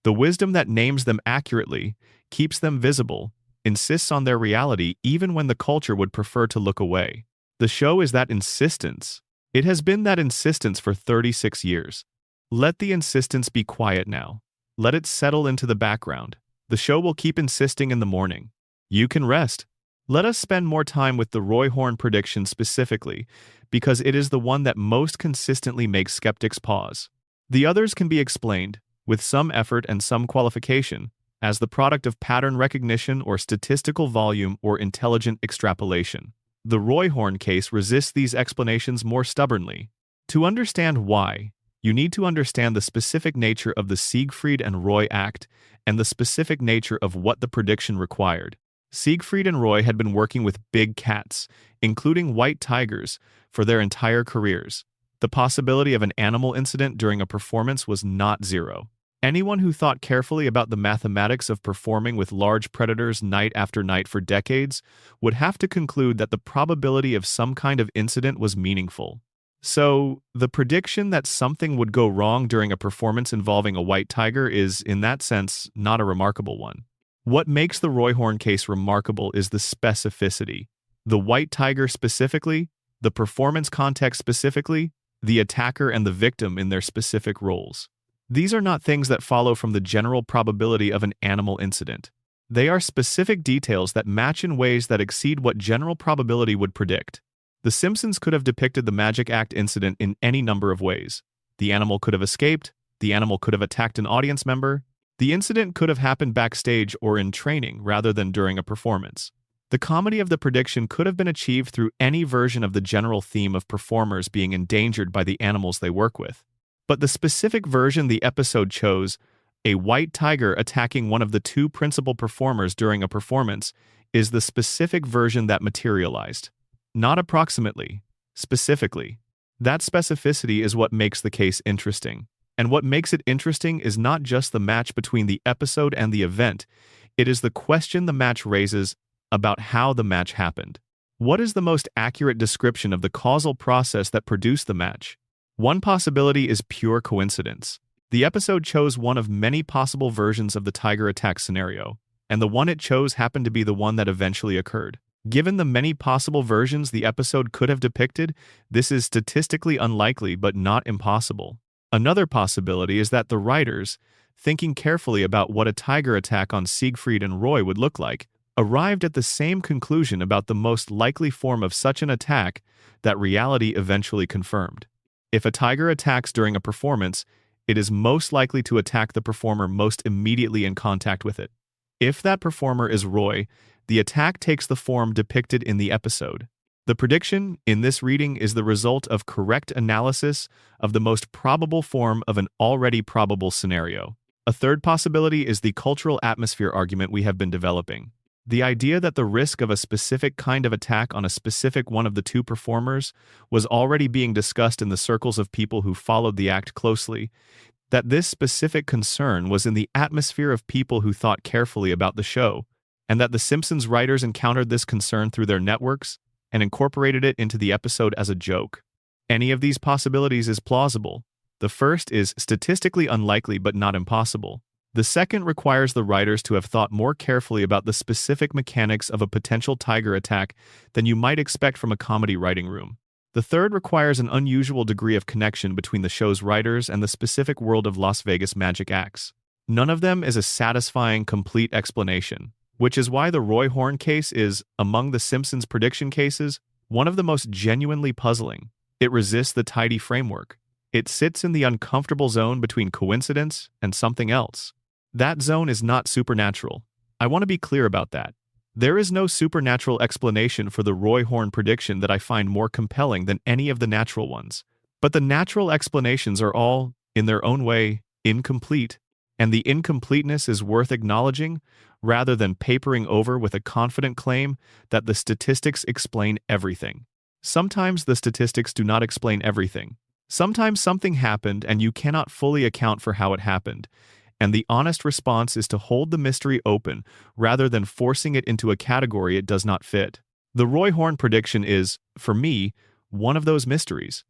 The wisdom that names them accurately, keeps them visible, insists on their reality even when the culture would prefer to look away. The show is that insistence. It has been that insistence for 36 years. Let the insistence be quiet now. Let it settle into the background. The show will keep insisting in the morning. You can rest. Let us spend more time with the Roy Horn prediction specifically, because it is the one that most consistently makes skeptics pause. The others can be explained, with some effort and some qualification, as the product of pattern recognition or statistical volume or intelligent extrapolation. The Roy Horn case resists these explanations more stubbornly. To understand why, you need to understand the specific nature of the Siegfried and Roy Act and the specific nature of what the prediction required. Siegfried and Roy had been working with big cats, including white tigers, for their entire careers. The possibility of an animal incident during a performance was not zero. Anyone who thought carefully about the mathematics of performing with large predators night after night for decades would have to conclude that the probability of some kind of incident was meaningful. So, the prediction that something would go wrong during a performance involving a white tiger is, in that sense, not a remarkable one. What makes the Roy Horn case remarkable is the specificity. The white tiger specifically, the performance context specifically, the attacker and the victim in their specific roles. These are not things that follow from the general probability of an animal incident. They are specific details that match in ways that exceed what general probability would predict. The Simpsons could have depicted the Magic Act incident in any number of ways. The animal could have escaped, the animal could have attacked an audience member, the incident could have happened backstage or in training rather than during a performance. The comedy of the prediction could have been achieved through any version of the general theme of performers being endangered by the animals they work with. But the specific version the episode chose, a white tiger attacking one of the two principal performers during a performance, is the specific version that materialized. Not approximately, specifically. That specificity is what makes the case interesting. And what makes it interesting is not just the match between the episode and the event, it is the question the match raises about how the match happened. What is the most accurate description of the causal process that produced the match? One possibility is pure coincidence. The episode chose one of many possible versions of the tiger attack scenario, and the one it chose happened to be the one that eventually occurred. Given the many possible versions the episode could have depicted, this is statistically unlikely but not impossible. Another possibility is that the writers, thinking carefully about what a tiger attack on Siegfried and Roy would look like, arrived at the same conclusion about the most likely form of such an attack that reality eventually confirmed. If a tiger attacks during a performance, it is most likely to attack the performer most immediately in contact with it. If that performer is Roy, the attack takes the form depicted in the episode. The prediction in this reading is the result of correct analysis of the most probable form of an already probable scenario. A third possibility is the cultural atmosphere argument we have been developing. The idea that the risk of a specific kind of attack on a specific one of the two performers was already being discussed in the circles of people who followed the act closely, that this specific concern was in the atmosphere of people who thought carefully about the show, and that the Simpsons writers encountered this concern through their networks and incorporated it into the episode as a joke. Any of these possibilities is plausible. The first is statistically unlikely but not impossible. The second requires the writers to have thought more carefully about the specific mechanics of a potential tiger attack than you might expect from a comedy writing room. The third requires an unusual degree of connection between the show's writers and the specific world of Las Vegas magic acts. None of them is a satisfying, complete explanation, which is why the Roy Horn case is, among the Simpsons prediction cases, one of the most genuinely puzzling. It resists the tidy framework. It sits in the uncomfortable zone between coincidence and something else. That zone is not supernatural. I want to be clear about that. There is no supernatural explanation for the Roy Horn prediction that I find more compelling than any of the natural ones. But the natural explanations are all, in their own way, incomplete, and the incompleteness is worth acknowledging rather than papering over with a confident claim that the statistics explain everything. Sometimes the statistics do not explain everything. Sometimes something happened and you cannot fully account for how it happened, and the honest response is to hold the mystery open rather than forcing it into a category it does not fit. The Roy Horn prediction is, for me, one of those mysteries.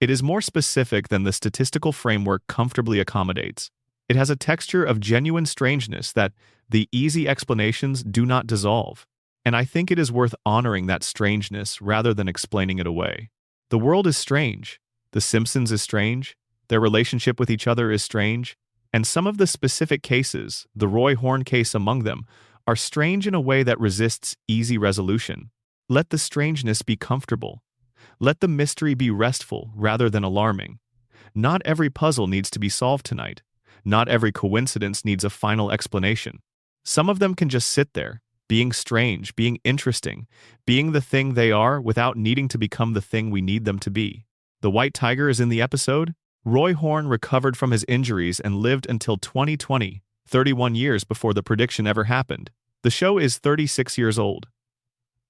It is more specific than the statistical framework comfortably accommodates. It has a texture of genuine strangeness that the easy explanations do not dissolve, and I think it is worth honoring that strangeness rather than explaining it away. The world is strange. The Simpsons is strange. Their relationship with each other is strange. And some of the specific cases, the Roy Horn case among them, are strange in a way that resists easy resolution. Let the strangeness be comfortable. Let the mystery be restful rather than alarming. Not every puzzle needs to be solved tonight. Not every coincidence needs a final explanation. Some of them can just sit there, being strange, being interesting, being the thing they are without needing to become the thing we need them to be. The white tiger is in the episode. Roy Horn recovered from his injuries and lived until 2020, 31 years before the prediction ever happened. The show is 36 years old.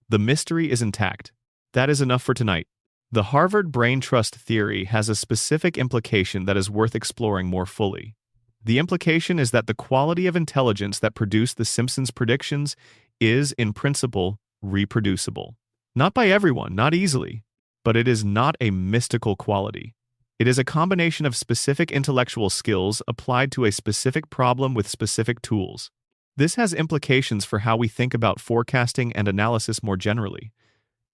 The mystery is intact. That is enough for tonight. The Harvard Brain Trust theory has a specific implication that is worth exploring more fully. The implication is that the quality of intelligence that produced the Simpsons predictions is, in principle, reproducible. Not by everyone, not easily, but it is not a mystical quality. It is a combination of specific intellectual skills applied to a specific problem with specific tools. This has implications for how we think about forecasting and analysis more generally.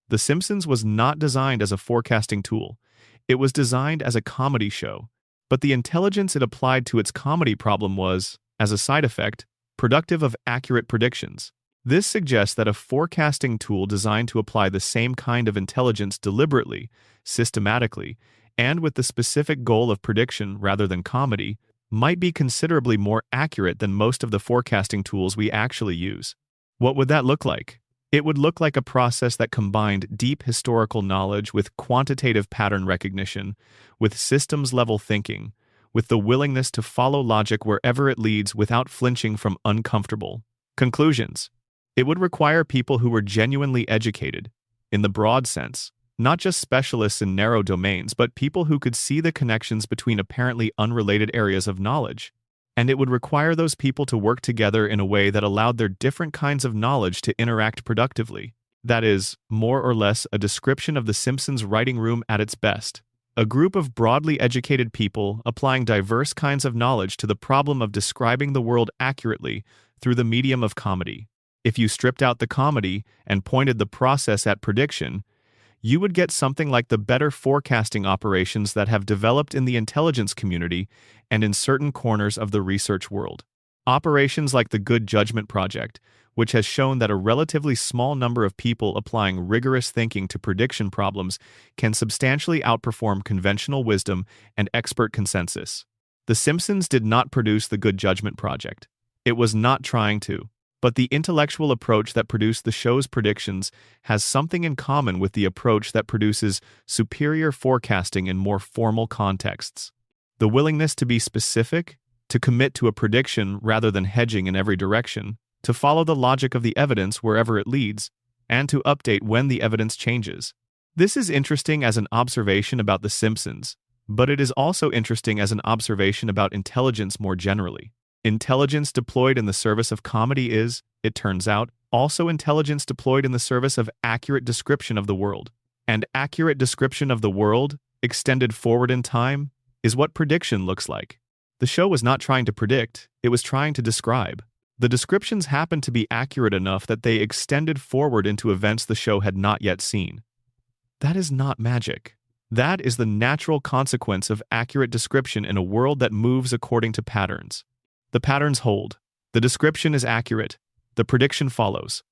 The Simpsons was not designed as a forecasting tool. It was designed as a comedy show, but the intelligence it applied to its comedy problem was, as a side effect, productive of accurate predictions. This suggests that a forecasting tool designed to apply the same kind of intelligence deliberately, systematically, and with the specific goal of prediction rather than comedy, might be considerably more accurate than most of the forecasting tools we actually use. What would that look like? It would look like a process that combined deep historical knowledge with quantitative pattern recognition, with systems-level thinking, with the willingness to follow logic wherever it leads without flinching from uncomfortable conclusions. It would require people who were genuinely educated, in the broad sense, not just specialists in narrow domains, but people who could see the connections between apparently unrelated areas of knowledge. And it would require those people to work together in a way that allowed their different kinds of knowledge to interact productively. That is, more or less, a description of the Simpsons writing room at its best. A group of broadly educated people applying diverse kinds of knowledge to the problem of describing the world accurately through the medium of comedy. If you stripped out the comedy and pointed the process at prediction, you would get something like the better forecasting operations that have developed in the intelligence community and in certain corners of the research world. Operations like the Good Judgment Project, which has shown that a relatively small number of people applying rigorous thinking to prediction problems can substantially outperform conventional wisdom and expert consensus. The Simpsons did not produce the Good Judgment Project. It was not trying to. But the intellectual approach that produced the show's predictions has something in common with the approach that produces superior forecasting in more formal contexts. The willingness to be specific, to commit to a prediction rather than hedging in every direction, to follow the logic of the evidence wherever it leads, and to update when the evidence changes. This is interesting as an observation about The Simpsons, but it is also interesting as an observation about intelligence more generally. Intelligence deployed in the service of comedy is, it turns out, also intelligence deployed in the service of accurate description of the world. And accurate description of the world, extended forward in time, is what prediction looks like. The show was not trying to predict, it was trying to describe. The descriptions happened to be accurate enough that they extended forward into events the show had not yet seen. That is not magic. That is the natural consequence of accurate description in a world that moves according to patterns. The patterns hold. The description is accurate. The prediction follows.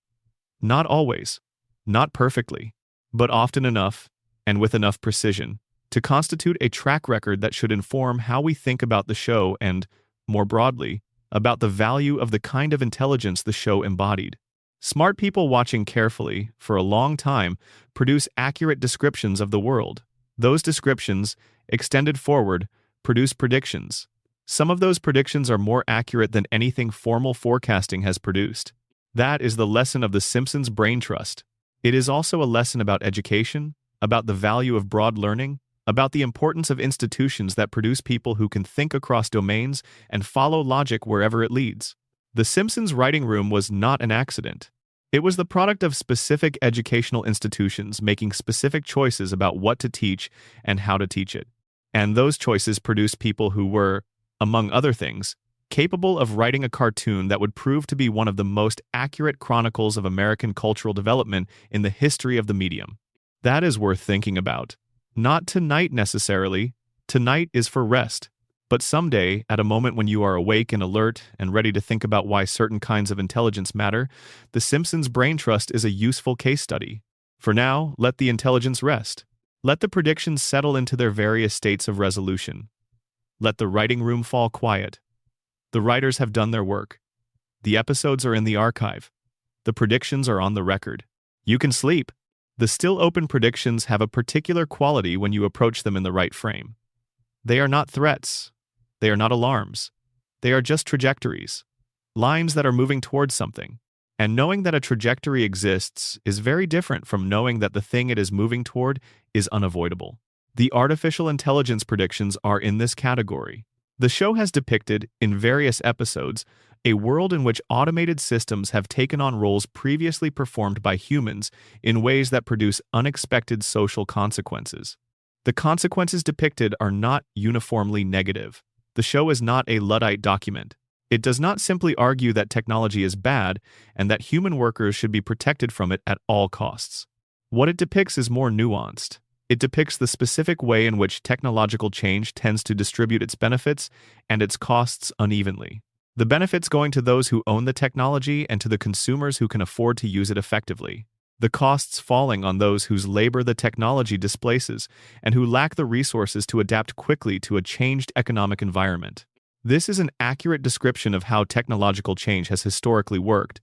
Not always. Not perfectly. But often enough, and with enough precision, to constitute a track record that should inform how we think about the show and, more broadly, about the value of the kind of intelligence the show embodied. Smart people watching carefully, for a long time, produce accurate descriptions of the world. Those descriptions, extended forward, produce predictions. Some of those predictions are more accurate than anything formal forecasting has produced. That is the lesson of the Simpsons brain trust. It is also a lesson about education, about the value of broad learning, about the importance of institutions that produce people who can think across domains and follow logic wherever it leads. The Simpsons writing room was not an accident. It was the product of specific educational institutions making specific choices about what to teach and how to teach it. And those choices produced people who were, among other things, capable of writing a cartoon that would prove to be one of the most accurate chronicles of American cultural development in the history of the medium. That is worth thinking about. Not tonight necessarily. Tonight is for rest. But someday, at a moment when you are awake and alert and ready to think about why certain kinds of intelligence matter, The Simpsons Brain Trust is a useful case study. For now, let the intelligence rest. Let the predictions settle into their various states of resolution. Let the writing room fall quiet. The writers have done their work. The episodes are in the archive. The predictions are on the record. You can sleep. The still open predictions have a particular quality when you approach them in the right frame. They are not threats. They are not alarms. They are just trajectories. Lines that are moving towards something. And knowing that a trajectory exists is very different from knowing that the thing it is moving toward is unavoidable. The artificial intelligence predictions are in this category. The show has depicted, in various episodes, a world in which automated systems have taken on roles previously performed by humans in ways that produce unexpected social consequences. The consequences depicted are not uniformly negative. The show is not a Luddite document. It does not simply argue that technology is bad and that human workers should be protected from it at all costs. What it depicts is more nuanced. It depicts the specific way in which technological change tends to distribute its benefits and its costs unevenly. The benefits going to those who own the technology and to the consumers who can afford to use it effectively. The costs falling on those whose labor the technology displaces and who lack the resources to adapt quickly to a changed economic environment. This is an accurate description of how technological change has historically worked,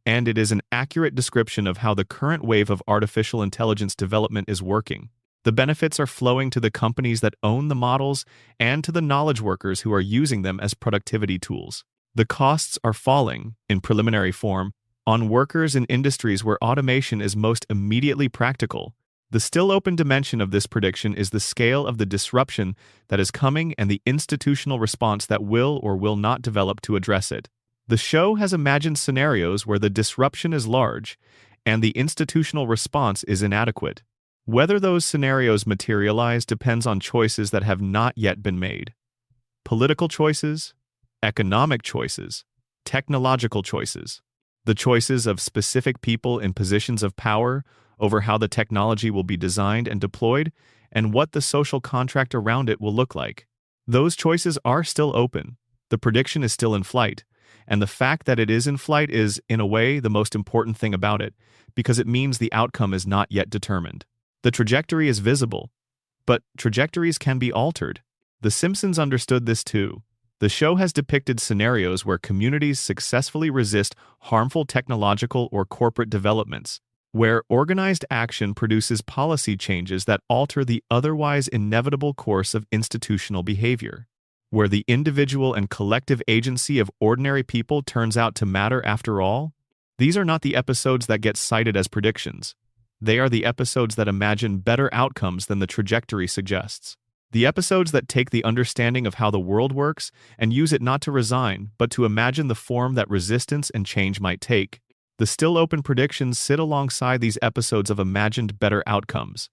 and it is an accurate description of how the current wave of artificial intelligence development is working. The benefits are flowing to the companies that own the models and to the knowledge workers who are using them as productivity tools. The costs are falling, in preliminary form, on workers in industries where automation is most immediately practical. The still open dimension of this prediction is the scale of the disruption that is coming and the institutional response that will or will not develop to address it. The show has imagined scenarios where the disruption is large and the institutional response is inadequate. Whether those scenarios materialize depends on choices that have not yet been made. Political choices, economic choices, technological choices. The choices of specific people in positions of power over how the technology will be designed and deployed, and what the social contract around it will look like. Those choices are still open. The prediction is still in flight, and the fact that it is in flight is, in a way, the most important thing about it, because it means the outcome is not yet determined. The trajectory is visible, but trajectories can be altered. The Simpsons understood this too. The show has depicted scenarios where communities successfully resist harmful technological or corporate developments, where organized action produces policy changes that alter the otherwise inevitable course of institutional behavior. where the individual and collective agency of ordinary people turns out to matter after all? These are not the episodes that get cited as predictions. They are the episodes that imagine better outcomes than the trajectory suggests. The episodes that take the understanding of how the world works and use it not to resign, but to imagine the form that resistance and change might take. The still open predictions sit alongside these episodes of imagined better outcomes.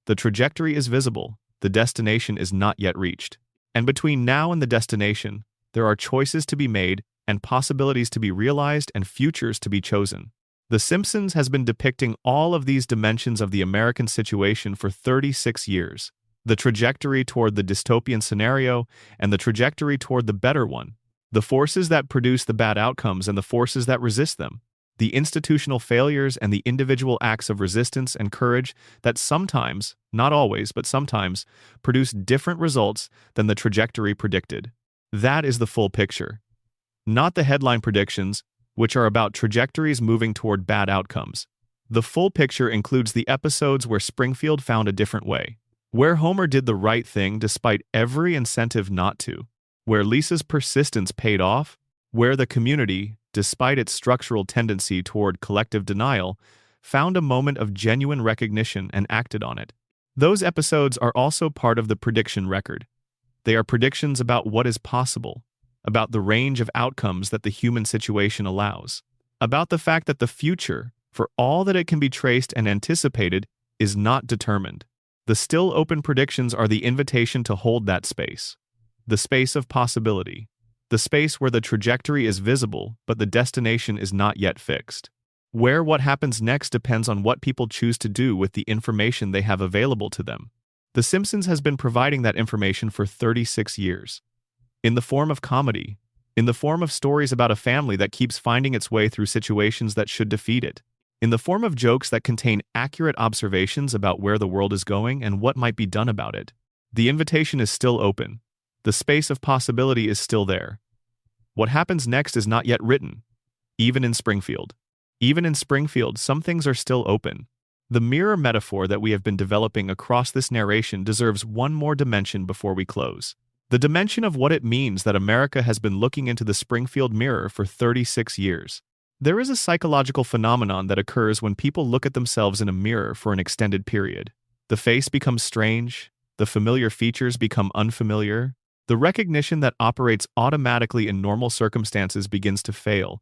The trajectory is visible, the destination is not yet reached. And between now and the destination, there are choices to be made and possibilities to be realized and futures to be chosen. The Simpsons has been depicting all of these dimensions of the American situation for 36 years. The trajectory toward the dystopian scenario and the trajectory toward the better one. The forces that produce the bad outcomes and the forces that resist them. The institutional failures and the individual acts of resistance and courage that sometimes, not always, but sometimes, produce different results than the trajectory predicted. That is the full picture. Not the headline predictions, which are about trajectories moving toward bad outcomes. The full picture includes the episodes where Springfield found a different way, where Homer did the right thing despite every incentive not to, where Lisa's persistence paid off, where the community, despite its structural tendency toward collective denial, found a moment of genuine recognition and acted on it. Those episodes are also part of the prediction record. They are predictions about what is possible, about the range of outcomes that the human situation allows, about the fact that the future, for all that it can be traced and anticipated, is not determined. The still open predictions are the invitation to hold that space, the space of possibility, the space where the trajectory is visible but the destination is not yet fixed, where what happens next depends on what people choose to do with the information they have available to them. The Simpsons has been providing that information for 36 years. In the form of comedy, in the form of stories about a family that keeps finding its way through situations that should defeat it, in the form of jokes that contain accurate observations about where the world is going and what might be done about it. The invitation is still open. The space of possibility is still there. What happens next is not yet written, even in Springfield. Even in Springfield, some things are still open. The mirror metaphor that we have been developing across this narration deserves one more dimension before we close. The dimension of what it means that America has been looking into the Springfield mirror for 36 years. There is a psychological phenomenon that occurs when people look at themselves in a mirror for an extended period. The face becomes strange, the familiar features become unfamiliar, the recognition that operates automatically in normal circumstances begins to fail,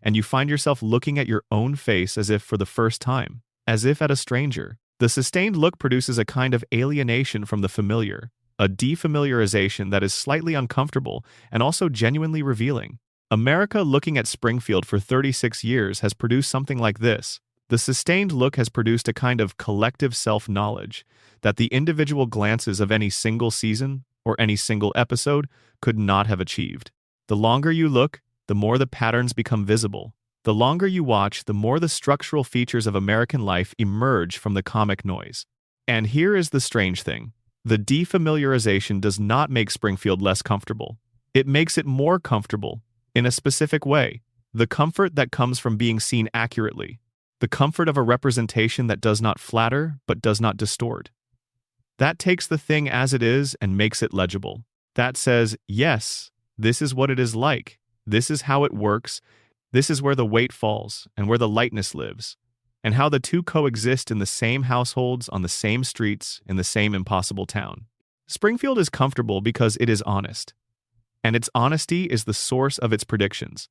and you find yourself looking at your own face as if for the first time, as if at a stranger. The sustained look produces a kind of alienation from the familiar, a defamiliarization that is slightly uncomfortable and also genuinely revealing. America looking at Springfield for 36 years has produced something like this. The sustained look has produced a kind of collective self-knowledge that the individual glances of any single season or any single episode could not have achieved. The longer you look, the more the patterns become visible. The longer you watch, the more the structural features of American life emerge from the comic noise. And here is the strange thing. The defamiliarization does not make Springfield less comfortable. It makes it more comfortable. In a specific way, the comfort that comes from being seen accurately, the comfort of a representation that does not flatter but does not distort. That takes the thing as it is and makes it legible. That says, yes, this is what it is like, this is how it works, this is where the weight falls and where the lightness lives, and how the two coexist in the same households, on the same streets, in the same impossible town. Springfield is comfortable because it is honest. And its honesty is the source of its predictions.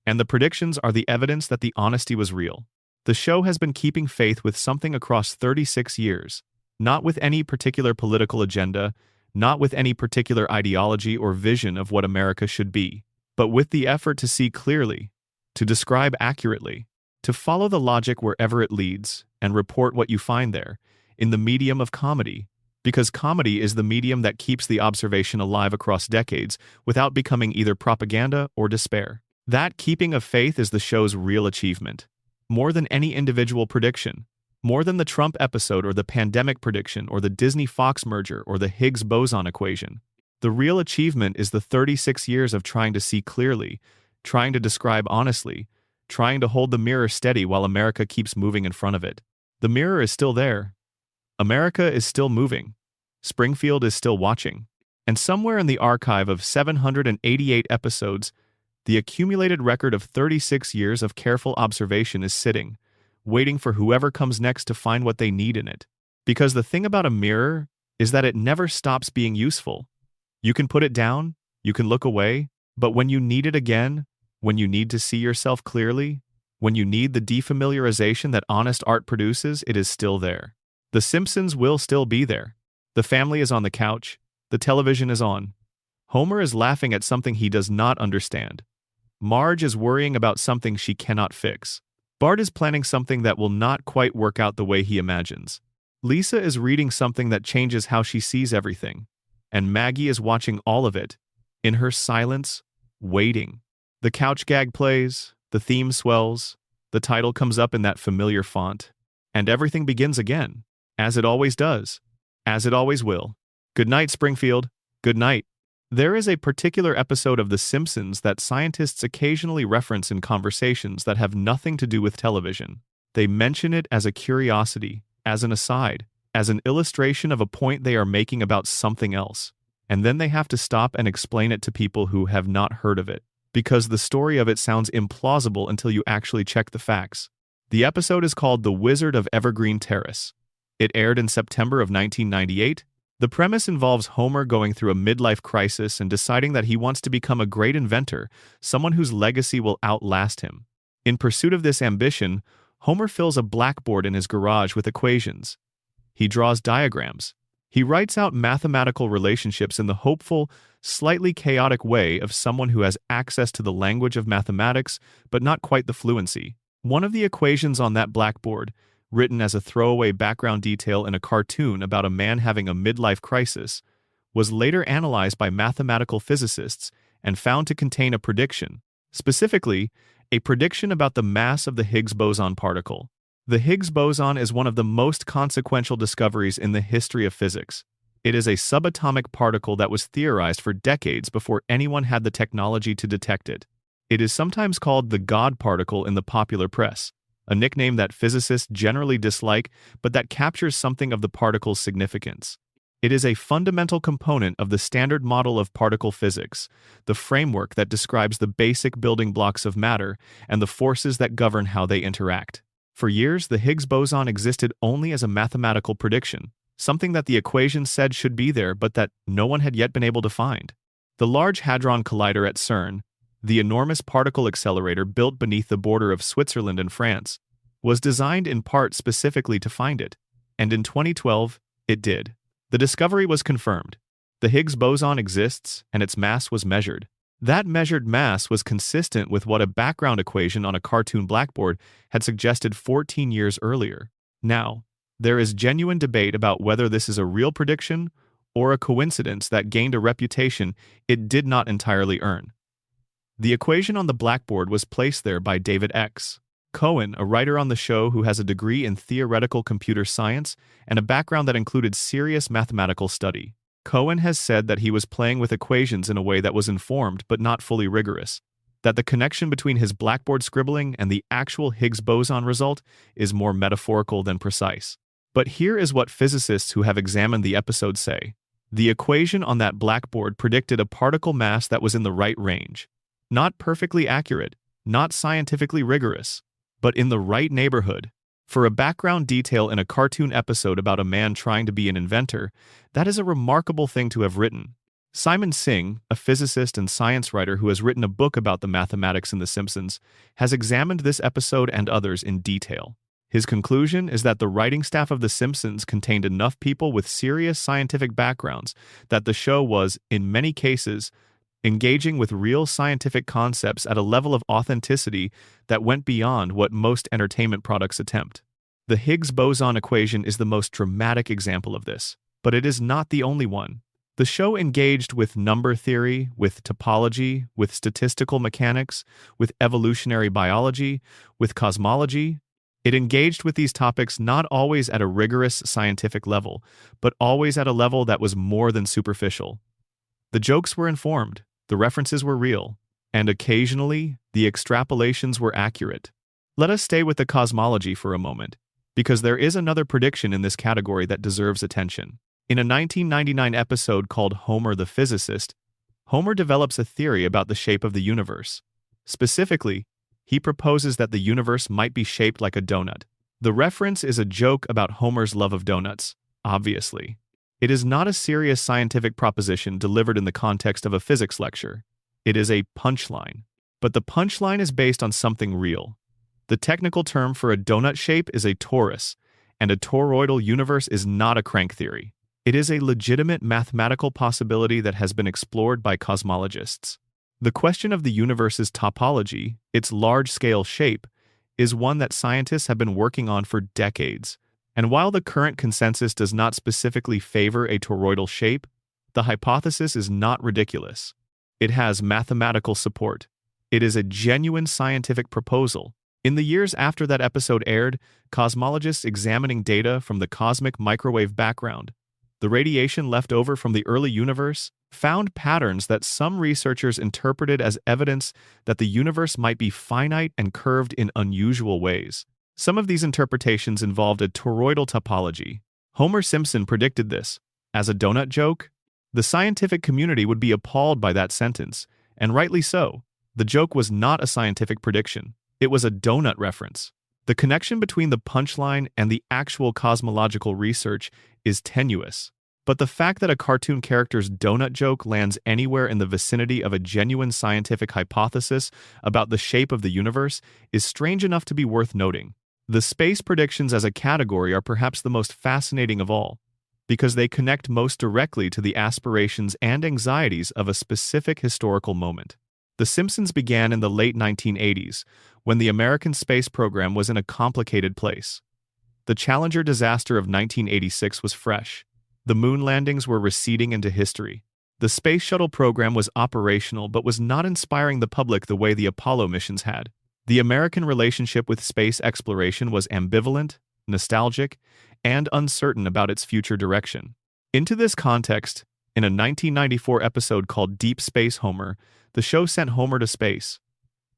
And the predictions are the evidence that the honesty was real. The show has been keeping faith with something across 36 years, not with any particular political agenda, not with any particular ideology or vision of what America should be, but with the effort to see clearly, to describe accurately, to follow the logic wherever it leads, and report what you find there, in the medium of comedy. Because comedy is the medium that keeps the observation alive across decades without becoming either propaganda or despair. That keeping of faith is the show's real achievement. More than any individual prediction, more than the Trump episode or the pandemic prediction or the Disney-Fox merger or the Higgs-boson equation. The real achievement is the 36 years of trying to see clearly, trying to describe honestly, trying to hold the mirror steady while America keeps moving in front of it. The mirror is still there. America is still moving. Springfield is still watching. And somewhere in the archive of 788 episodes, the accumulated record of 36 years of careful observation is sitting, waiting for whoever comes next to find what they need in it. Because the thing about a mirror is that it never stops being useful. You can put it down, you can look away, but when you need it again, when you need to see yourself clearly, when you need the defamiliarization that honest art produces, it is still there. The Simpsons will still be there. The family is on the couch. The television is on. Homer is laughing at something he does not understand. Marge is worrying about something she cannot fix. Bart is planning something that will not quite work out the way he imagines. Lisa is reading something that changes how she sees everything. And Maggie is watching all of it, in her silence, waiting. The couch gag plays, the theme swells, the title comes up in that familiar font, and everything begins again, as it always does, as it always will. Good night, Springfield. Good night. There is a particular episode of The Simpsons that scientists occasionally reference in conversations that have nothing to do with television. They mention it as a curiosity, as an aside, as an illustration of a point they are making about something else. And then they have to stop and explain it to people who have not heard of it, because the story of it sounds implausible until you actually check the facts. The episode is called The Wizard of Evergreen Terrace. It aired in September of 1998. The premise involves Homer going through a midlife crisis and deciding that he wants to become a great inventor, someone whose legacy will outlast him. In pursuit of this ambition, Homer fills a blackboard in his garage with equations. He draws diagrams. He writes out mathematical relationships in the hopeful, slightly chaotic way of someone who has access to the language of mathematics, but not quite the fluency. One of the equations on that blackboard, written as a throwaway background detail in a cartoon about a man having a midlife crisis, was later analyzed by mathematical physicists and found to contain a prediction, specifically, a prediction about the mass of the Higgs boson particle. The Higgs boson is one of the most consequential discoveries in the history of physics. It is a subatomic particle that was theorized for decades before anyone had the technology to detect it. It is sometimes called the God particle in the popular press, a nickname that physicists generally dislike, but that captures something of the particle's significance. It is a fundamental component of the standard model of particle physics, the framework that describes the basic building blocks of matter and the forces that govern how they interact. For years, the Higgs boson existed only as a mathematical prediction, something that the equations said should be there but that no one had yet been able to find. The Large Hadron Collider at CERN, the enormous particle accelerator built beneath the border of Switzerland and France, was designed in part specifically to find it, and in 2012, it did. The discovery was confirmed. The Higgs boson exists, and its mass was measured. That measured mass was consistent with what a background equation on a cartoon blackboard had suggested 14 years earlier. Now, there is genuine debate about whether this is a real prediction or a coincidence that gained a reputation it did not entirely earn. The equation on the blackboard was placed there by David X. Cohen, a writer on the show who has a degree in theoretical computer science and a background that included serious mathematical study. Cohen has said that he was playing with equations in a way that was informed but not fully rigorous, that the connection between his blackboard scribbling and the actual Higgs boson result is more metaphorical than precise. But here is what physicists who have examined the episode say. The equation on that blackboard predicted a particle mass that was in the right range. Not perfectly accurate, not scientifically rigorous, but in the right neighborhood. For a background detail in a cartoon episode about a man trying to be an inventor, that is a remarkable thing to have written. Simon Singh, a physicist and science writer who has written a book about the mathematics in The Simpsons, has examined this episode and others in detail. His conclusion is that the writing staff of The Simpsons contained enough people with serious scientific backgrounds that the show was, in many cases, engaging with real scientific concepts at a level of authenticity that went beyond what most entertainment products attempt. The Higgs boson equation is the most dramatic example of this, but it is not the only one. The show engaged with number theory, with topology, with statistical mechanics, with evolutionary biology, with cosmology. It engaged with these topics not always at a rigorous scientific level, but always at a level that was more than superficial. The jokes were informed, the references were real, and occasionally, the extrapolations were accurate. Let us stay with the cosmology for a moment, because there is another prediction in this category that deserves attention. In a 1999 episode called Homer the Physicist, Homer develops a theory about the shape of the universe. Specifically, he proposes that the universe might be shaped like a donut. The reference is a joke about Homer's love of donuts, obviously. It is not a serious scientific proposition delivered in the context of a physics lecture. It is a punchline. But the punchline is based on something real. The technical term for a donut shape is a torus, and a toroidal universe is not a crank theory. It is a legitimate mathematical possibility that has been explored by cosmologists. The question of the universe's topology, its large-scale shape, is one that scientists have been working on for decades. And while the current consensus does not specifically favor a toroidal shape, the hypothesis is not ridiculous. It has mathematical support. It is a genuine scientific proposal. In the years after that episode aired, cosmologists examining data from the cosmic microwave background, the radiation left over from the early universe, found patterns that some researchers interpreted as evidence that the universe might be finite and curved in unusual ways. Some of these interpretations involved a toroidal topology. Homer Simpson predicted this. As a donut joke, the scientific community would be appalled by that sentence, and rightly so. The joke was not a scientific prediction. It was a donut reference. The connection between the punchline and the actual cosmological research is tenuous. But the fact that a cartoon character's donut joke lands anywhere in the vicinity of a genuine scientific hypothesis about the shape of the universe is strange enough to be worth noting. The space predictions as a category are perhaps the most fascinating of all, because they connect most directly to the aspirations and anxieties of a specific historical moment. The Simpsons began in the late 1980s, when the American space program was in a complicated place. The Challenger disaster of 1986 was fresh. The moon landings were receding into history. The space shuttle program was operational but was not inspiring the public the way the Apollo missions had. The American relationship with space exploration was ambivalent, nostalgic, and uncertain about its future direction. Into this context, in a 1994 episode called Deep Space Homer, the show sent Homer to space.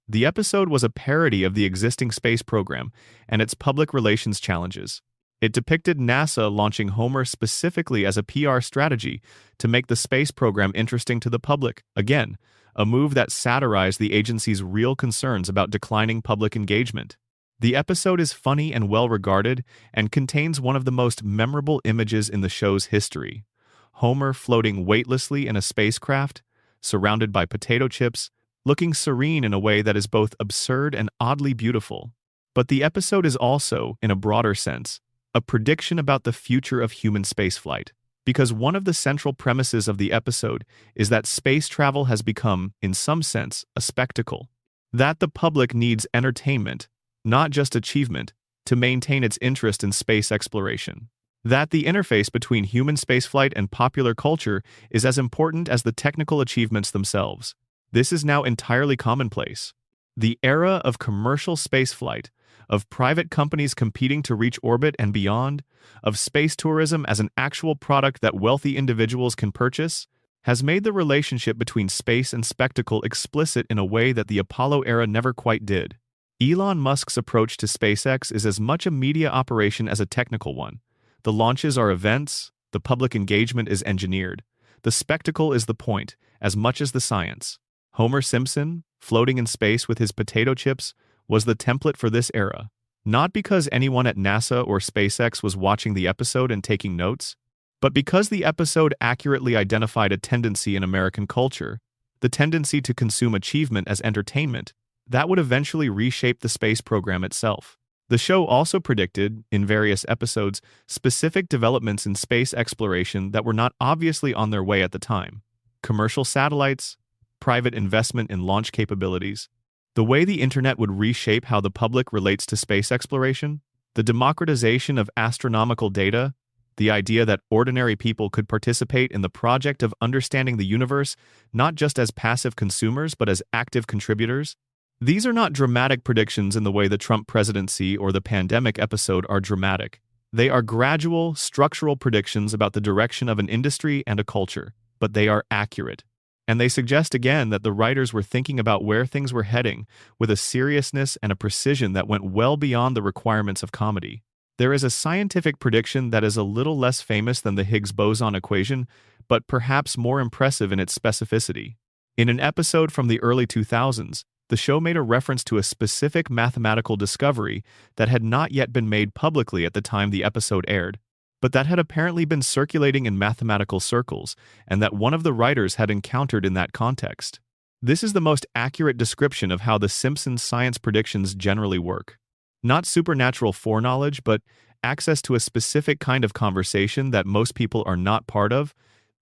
The episode was a parody of the existing space program and its public relations challenges. It depicted NASA launching Homer specifically as a PR strategy to make the space program interesting to the public. Again, a move that satirized the agency's real concerns about declining public engagement. The episode is funny and well-regarded and contains one of the most memorable images in the show's history. Homer floating weightlessly in a spacecraft, surrounded by potato chips, looking serene in a way that is both absurd and oddly beautiful. But the episode is also, in a broader sense, a prediction about the future of human spaceflight. Because one of the central premises of the episode is that space travel has become, in some sense, a spectacle. That the public needs entertainment, not just achievement, to maintain its interest in space exploration. That the interface between human spaceflight and popular culture is as important as the technical achievements themselves. This is now entirely commonplace. The era of commercial spaceflight, of private companies competing to reach orbit and beyond, of space tourism as an actual product that wealthy individuals can purchase, has made the relationship between space and spectacle explicit in a way that the Apollo era never quite did. Elon Musk's approach to SpaceX is as much a media operation as a technical one. The launches are events, the public engagement is engineered. The spectacle is the point, as much as the science. Homer Simpson, floating in space with his potato chips, was the template for this era. Not because anyone at NASA or SpaceX was watching the episode and taking notes, but because the episode accurately identified a tendency in American culture, the tendency to consume achievement as entertainment, that would eventually reshape the space program itself. The show also predicted, in various episodes, specific developments in space exploration that were not obviously on their way at the time. Commercial satellites, private investment in launch capabilities, the way the internet would reshape how the public relates to space exploration, the democratization of astronomical data, the idea that ordinary people could participate in the project of understanding the universe not just as passive consumers but as active contributors. These are not dramatic predictions in the way the Trump presidency or the pandemic episode are dramatic. They are gradual, structural predictions about the direction of an industry and a culture, but they are accurate. And they suggest again that the writers were thinking about where things were heading with a seriousness and a precision that went well beyond the requirements of comedy. There is a scientific prediction that is a little less famous than the Higgs boson equation, but perhaps more impressive in its specificity. In an episode from the early 2000s, the show made a reference to a specific mathematical discovery that had not yet been made publicly at the time the episode aired, but that had apparently been circulating in mathematical circles and that one of the writers had encountered in that context. This is the most accurate description of how the Simpsons science predictions generally work. Not supernatural foreknowledge, but access to a specific kind of conversation that most people are not part of.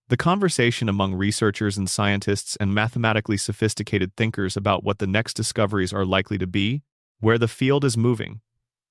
The conversation among researchers and scientists and mathematically sophisticated thinkers about what the next discoveries are likely to be, where the field is moving,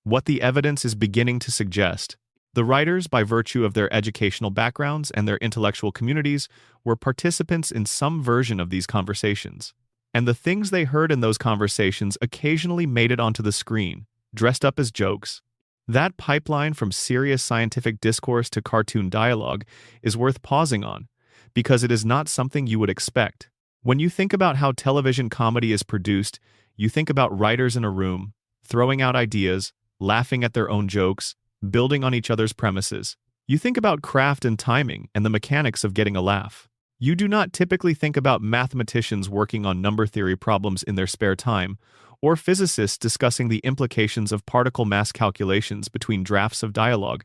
what the evidence is beginning to suggest. The writers, by virtue of their educational backgrounds and their intellectual communities, were participants in some version of these conversations. And the things they heard in those conversations occasionally made it onto the screen, dressed up as jokes. That pipeline from serious scientific discourse to cartoon dialogue is worth pausing on, because it is not something you would expect. When you think about how television comedy is produced, you think about writers in a room, throwing out ideas, laughing at their own jokes, building on each other's premises. You think about craft and timing and the mechanics of getting a laugh. You do not typically think about mathematicians working on number theory problems in their spare time, or physicists discussing the implications of particle mass calculations between drafts of dialogue,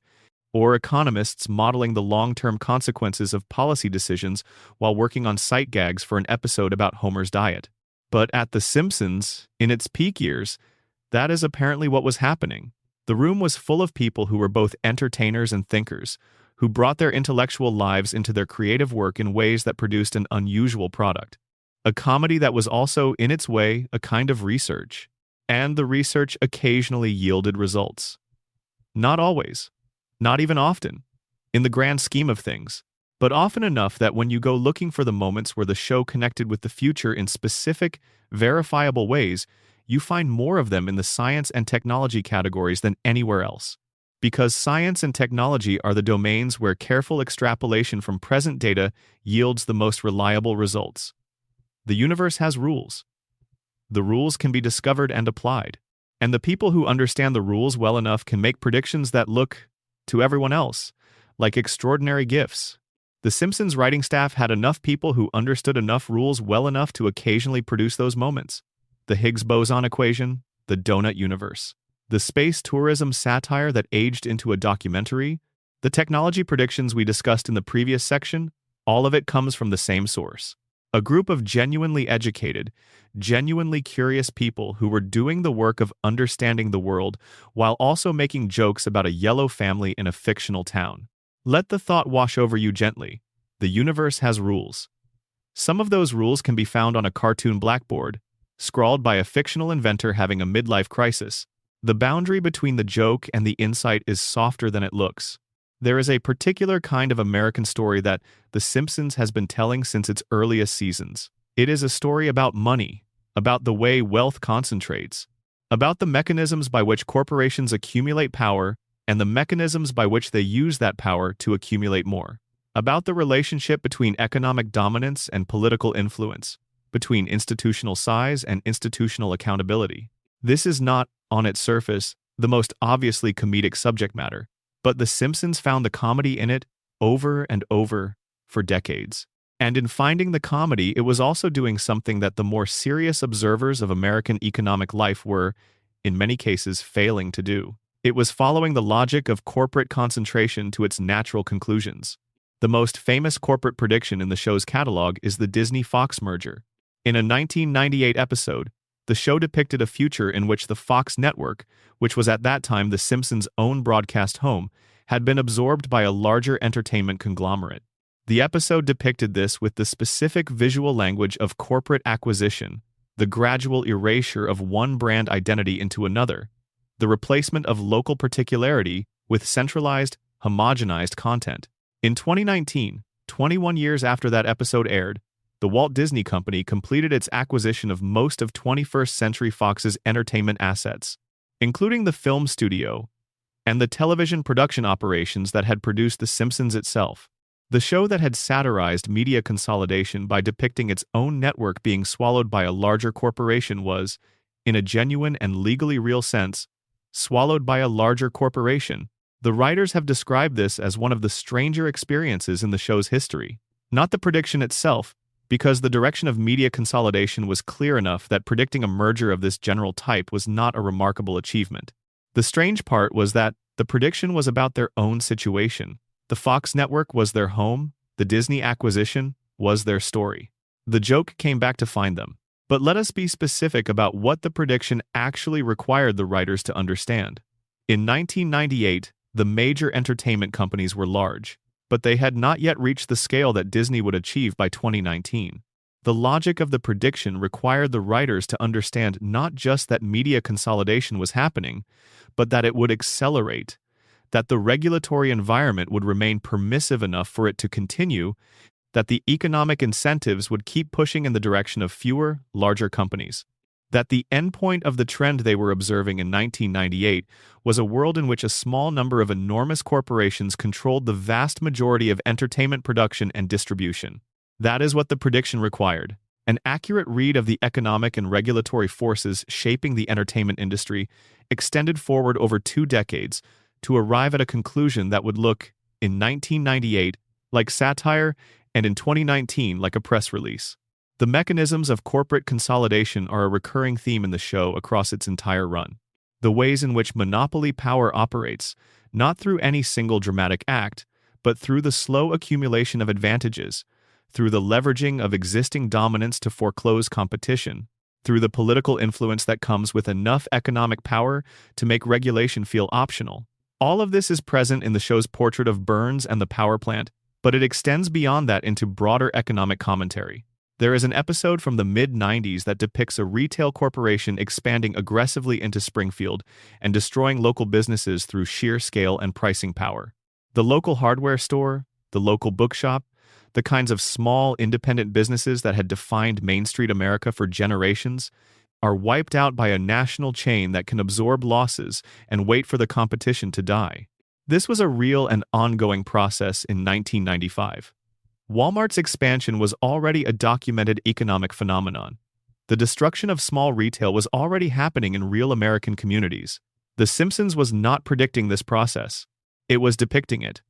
or economists modeling the long-term consequences of policy decisions while working on sight gags for an episode about Homer's diet. But at The Simpsons, in its peak years, that is apparently what was happening. The room was full of people who were both entertainers and thinkers, who brought their intellectual lives into their creative work in ways that produced an unusual product. A comedy that was also, in its way, a kind of research. And the research occasionally yielded results. Not always. Not even often, in the grand scheme of things, but often enough that when you go looking for the moments where the show connected with the future in specific, verifiable ways, you find more of them in the science and technology categories than anywhere else. Because science and technology are the domains where careful extrapolation from present data yields the most reliable results. The universe has rules. The rules can be discovered and applied. And the people who understand the rules well enough can make predictions that look, to everyone else, like extraordinary gifts. The Simpsons writing staff had enough people who understood enough rules well enough to occasionally produce those moments. The Higgs boson equation, the donut universe, the space tourism satire that aged into a documentary, the technology predictions we discussed in the previous section, all of it comes from the same source. A group of genuinely educated, genuinely curious people who were doing the work of understanding the world while also making jokes about a yellow family in a fictional town. Let the thought wash over you gently. The universe has rules. Some of those rules can be found on a cartoon blackboard, scrawled by a fictional inventor having a midlife crisis. The boundary between the joke and the insight is softer than it looks. There is a particular kind of American story that The Simpsons has been telling since its earliest seasons. It is a story about money, about the way wealth concentrates, about the mechanisms by which corporations accumulate power and the mechanisms by which they use that power to accumulate more, about the relationship between economic dominance and political influence, between institutional size and institutional accountability. This is not, on its surface, the most obviously comedic subject matter, but The Simpsons found the comedy in it over and over for decades. And in finding the comedy, it was also doing something that the more serious observers of American economic life were, in many cases, failing to do. It was following the logic of corporate concentration to its natural conclusions. The most famous corporate prediction in the show's catalog is the Disney-Fox merger. In a 1998 episode, the show depicted a future in which the Fox network, which was at that time The Simpsons' own broadcast home, had been absorbed by a larger entertainment conglomerate. The episode depicted this with the specific visual language of corporate acquisition, the gradual erasure of one brand identity into another, the replacement of local particularity with centralized, homogenized content. In 2019, 21 years after that episode aired, the Walt Disney Company completed its acquisition of most of 21st Century Fox's entertainment assets, including the film studio and the television production operations that had produced The Simpsons itself. The show that had satirized media consolidation by depicting its own network being swallowed by a larger corporation was, in a genuine and legally real sense, swallowed by a larger corporation. The writers have described this as one of the stranger experiences in the show's history. Not the prediction itself, because the direction of media consolidation was clear enough that predicting a merger of this general type was not a remarkable achievement. The strange part was that the prediction was about their own situation. The Fox network was their home, the Disney acquisition was their story. The joke came back to find them. But let us be specific about what the prediction actually required the writers to understand. In 1998, the major entertainment companies were large, but they had not yet reached the scale that Disney would achieve by 2019. The logic of the prediction required the writers to understand not just that media consolidation was happening, but that it would accelerate, that the regulatory environment would remain permissive enough for it to continue, that the economic incentives would keep pushing in the direction of fewer, larger companies. That the endpoint of the trend they were observing in 1998 was a world in which a small number of enormous corporations controlled the vast majority of entertainment production and distribution. That is what the prediction required. An accurate read of the economic and regulatory forces shaping the entertainment industry extended forward over 2 decades to arrive at a conclusion that would look, in 1998, like satire, and in 2019 like a press release. The mechanisms of corporate consolidation are a recurring theme in the show across its entire run. The ways in which monopoly power operates, not through any single dramatic act, but through the slow accumulation of advantages, through the leveraging of existing dominance to foreclose competition, through the political influence that comes with enough economic power to make regulation feel optional. All of this is present in the show's portrait of Burns and the power plant, but it extends beyond that into broader economic commentary. There is an episode from the mid-90s that depicts a retail corporation expanding aggressively into Springfield and destroying local businesses through sheer scale and pricing power. The local hardware store, the local bookshop, the kinds of small, independent businesses that had defined Main Street America for generations, are wiped out by a national chain that can absorb losses and wait for the competition to die. This was a real and ongoing process in 1995. Walmart's expansion was already a documented economic phenomenon. The destruction of small retail was already happening in real American communities. The Simpsons was not predicting this process. It was depicting it.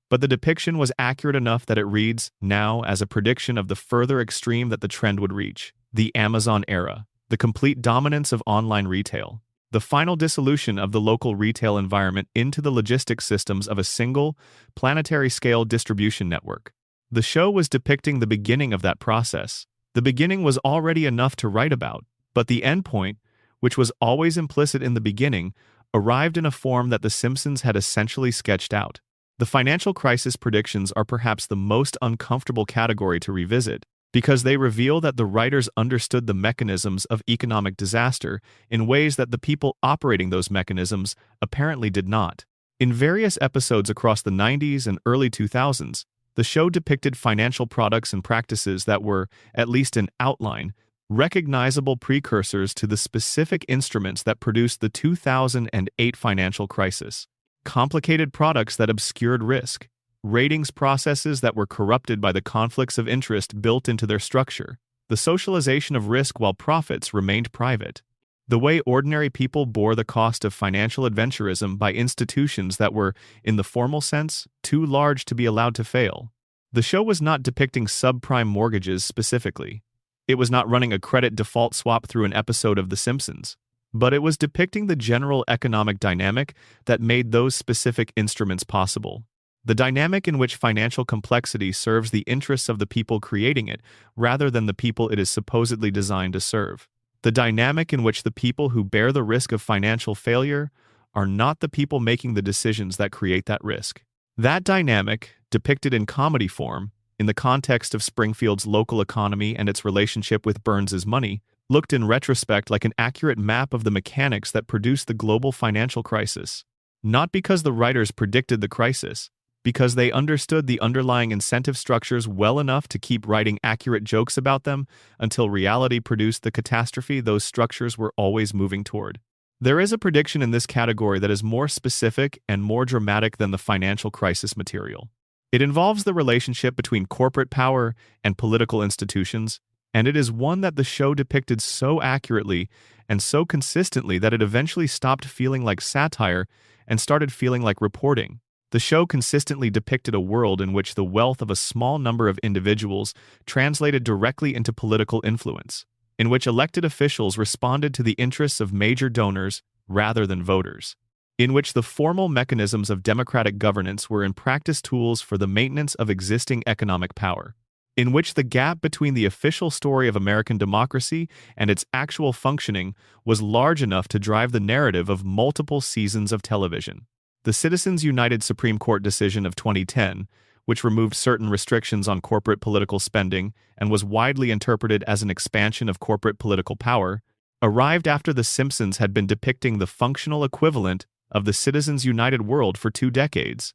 But the depiction was accurate enough that it reads now as a prediction of the further extreme that the trend would reach: the Amazon era, the complete dominance of online retail, the final dissolution of the local retail environment into the logistics systems of a single, planetary-scale distribution network. The show was depicting the beginning of that process. The beginning was already enough to write about, but the endpoint, which was always implicit in the beginning, arrived in a form that The Simpsons had essentially sketched out. The financial crisis predictions are perhaps the most uncomfortable category to revisit, because they reveal that the writers understood the mechanisms of economic disaster in ways that the people operating those mechanisms apparently did not. In various episodes across the 90s and early 2000s, the show depicted financial products and practices that were, at least in outline, recognizable precursors to the specific instruments that produced the 2008 financial crisis. Complicated products that obscured risk, ratings processes that were corrupted by the conflicts of interest built into their structure, the socialization of risk while profits remained private, the way ordinary people bore the cost of financial adventurism by institutions that were, in the formal sense, too large to be allowed to fail. The show was not depicting subprime mortgages specifically. It was not running a credit default swap through an episode of The Simpsons. But it was depicting the general economic dynamic that made those specific instruments possible. The dynamic in which financial complexity serves the interests of the people creating it rather than the people it is supposedly designed to serve. The dynamic in which the people who bear the risk of financial failure are not the people making the decisions that create that risk. That dynamic, depicted in comedy form, in the context of Springfield's local economy and its relationship with Burns's money, looked in retrospect like an accurate map of the mechanics that produced the global financial crisis. Not because the writers predicted the crisis, because they understood the underlying incentive structures well enough to keep writing accurate jokes about them until reality produced the catastrophe those structures were always moving toward. There is a prediction in this category that is more specific and more dramatic than the financial crisis material. It involves the relationship between corporate power and political institutions, And it is one that the show depicted so accurately and so consistently that it eventually stopped feeling like satire and started feeling like reporting. The show consistently depicted a world in which the wealth of a small number of individuals translated directly into political influence, in which elected officials responded to the interests of major donors rather than voters, in which the formal mechanisms of democratic governance were in practice tools for the maintenance of existing economic power, in which the gap between the official story of American democracy and its actual functioning was large enough to drive the narrative of multiple seasons of television. The Citizens United Supreme Court decision of 2010, which removed certain restrictions on corporate political spending and was widely interpreted as an expansion of corporate political power, arrived after The Simpsons had been depicting the functional equivalent of the Citizens United world for 2 decades.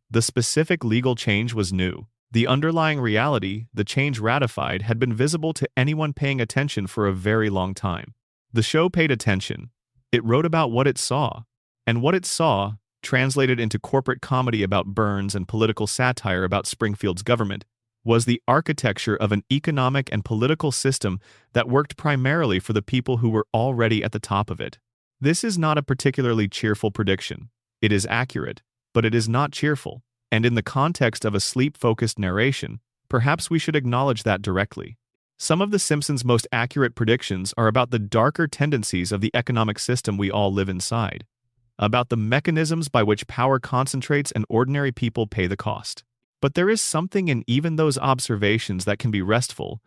The specific legal change was new. The underlying reality, the change ratified, had been visible to anyone paying attention for a very long time. The show paid attention. It wrote about what it saw. And what it saw, translated into corporate comedy about Burns and political satire about Springfield's government, was the architecture of an economic and political system that worked primarily for the people who were already at the top of it. This is not a particularly cheerful prediction. It is accurate, but it is not cheerful. And in the context of a sleep-focused narration, perhaps we should acknowledge that directly. Some of The Simpsons' most accurate predictions are about the darker tendencies of the economic system we all live inside, about the mechanisms by which power concentrates and ordinary people pay the cost. But there is something in even those observations that can be restful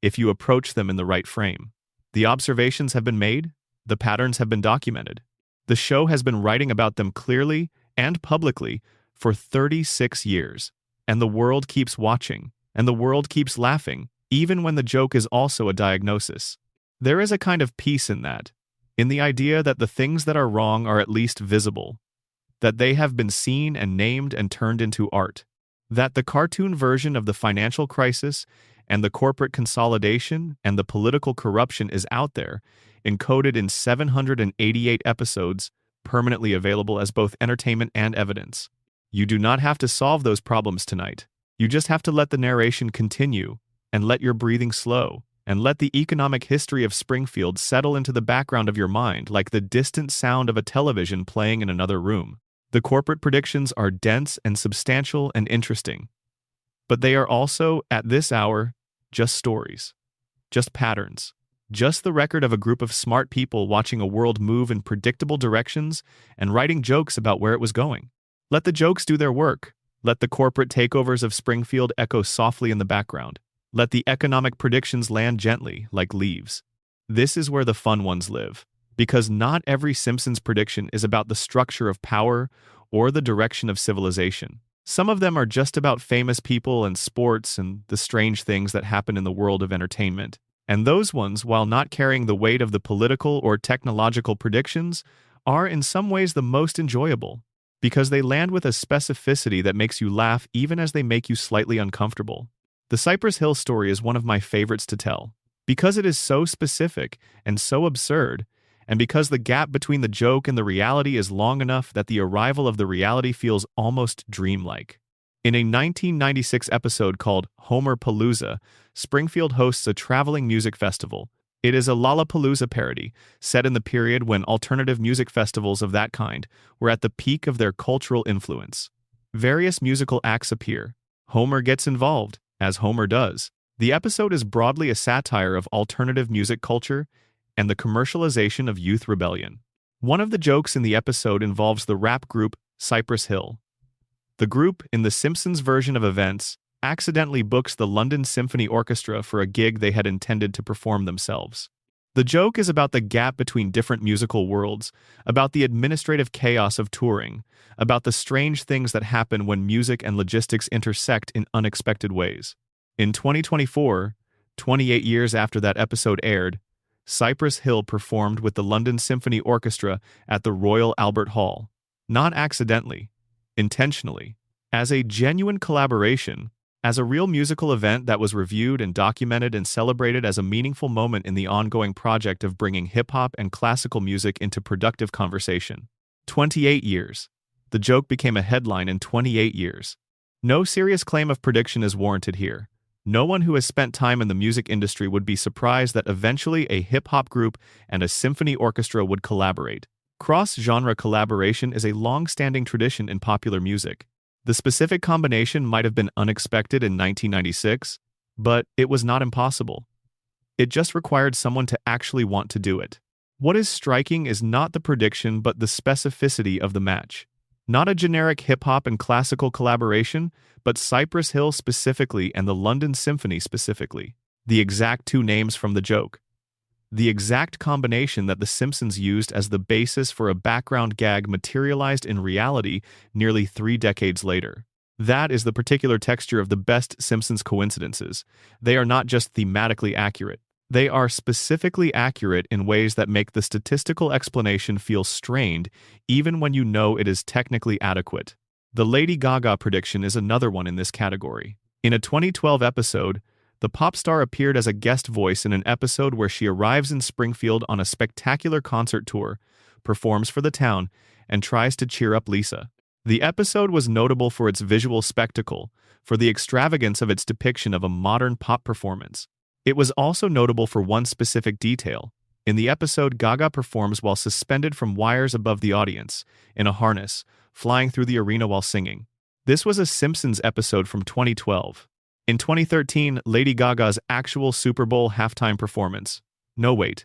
if you approach them in the right frame. The observations have been made, the patterns have been documented. The show has been writing about them clearly and publicly for 36 years, and the world keeps watching, and the world keeps laughing, even when the joke is also a diagnosis. There is a kind of peace in that, in the idea that the things that are wrong are at least visible, that they have been seen and named and turned into art, that the cartoon version of the financial crisis and the corporate consolidation and the political corruption is out there, encoded in 788 episodes, permanently available as both entertainment and evidence. You do not have to solve those problems tonight. You just have to let the narration continue, and let your breathing slow, and let the economic history of Springfield settle into the background of your mind like the distant sound of a television playing in another room. The corporate predictions are dense and substantial and interesting, but they are also, at this hour, just stories, just patterns, just the record of a group of smart people watching a world move in predictable directions and writing jokes about where it was going. Let the jokes do their work. Let the corporate takeovers of Springfield echo softly in the background. Let the economic predictions land gently, like leaves. This is where the fun ones live, because not every Simpsons prediction is about the structure of power or the direction of civilization. Some of them are just about famous people and sports and the strange things that happen in the world of entertainment. And those ones, while not carrying the weight of the political or technological predictions, are in some ways the most enjoyable, because they land with a specificity that makes you laugh even as they make you slightly uncomfortable. The Cypress Hill story is one of my favorites to tell, because it is so specific and so absurd, and because the gap between the joke and the reality is long enough that the arrival of the reality feels almost dreamlike. In a 1996 episode called Homer Palooza, Springfield hosts a traveling music festival. It is a Lollapalooza parody, set in the period when alternative music festivals of that kind were at the peak of their cultural influence. Various musical acts appear. Homer gets involved, as Homer does. The episode is broadly a satire of alternative music culture and the commercialization of youth rebellion. One of the jokes in the episode involves the rap group Cypress Hill. The group, in the Simpsons version of events, accidentally books the London Symphony Orchestra for a gig they had intended to perform themselves. The joke is about the gap between different musical worlds, about the administrative chaos of touring, about the strange things that happen when music and logistics intersect in unexpected ways. In 2024, 28 years after that episode aired, Cypress Hill performed with the London Symphony Orchestra at the Royal Albert Hall, not accidentally, intentionally, as a genuine collaboration, as a real musical event that was reviewed and documented and celebrated as a meaningful moment in the ongoing project of bringing hip-hop and classical music into productive conversation. 28 years. The joke became a headline in 28 years. No serious claim of prediction is warranted here. No one who has spent time in the music industry would be surprised that eventually a hip-hop group and a symphony orchestra would collaborate. Cross-genre collaboration is a long-standing tradition in popular music. The specific combination might have been unexpected in 1996, but it was not impossible. It just required someone to actually want to do it. What is striking is not the prediction but the specificity of the match. Not a generic hip-hop and classical collaboration, but Cypress Hill specifically and the London Symphony specifically. The exact two names from the joke. The exact combination that The Simpsons used as the basis for a background gag materialized in reality nearly 3 decades later. That is the particular texture of the best Simpsons coincidences. They are not just thematically accurate. They are specifically accurate in ways that make the statistical explanation feel strained, even when you know it is technically adequate. The Lady Gaga prediction is another one in this category. In a 2012 episode, the pop star appeared as a guest voice in an episode where she arrives in Springfield on a spectacular concert tour, performs for the town, and tries to cheer up Lisa. The episode was notable for its visual spectacle, for the extravagance of its depiction of a modern pop performance. It was also notable for one specific detail. In the episode, Gaga performs while suspended from wires above the audience, in a harness, flying through the arena while singing. This was a Simpsons episode from 2012. In 2013, Lady Gaga's actual Super Bowl halftime performance. No, wait.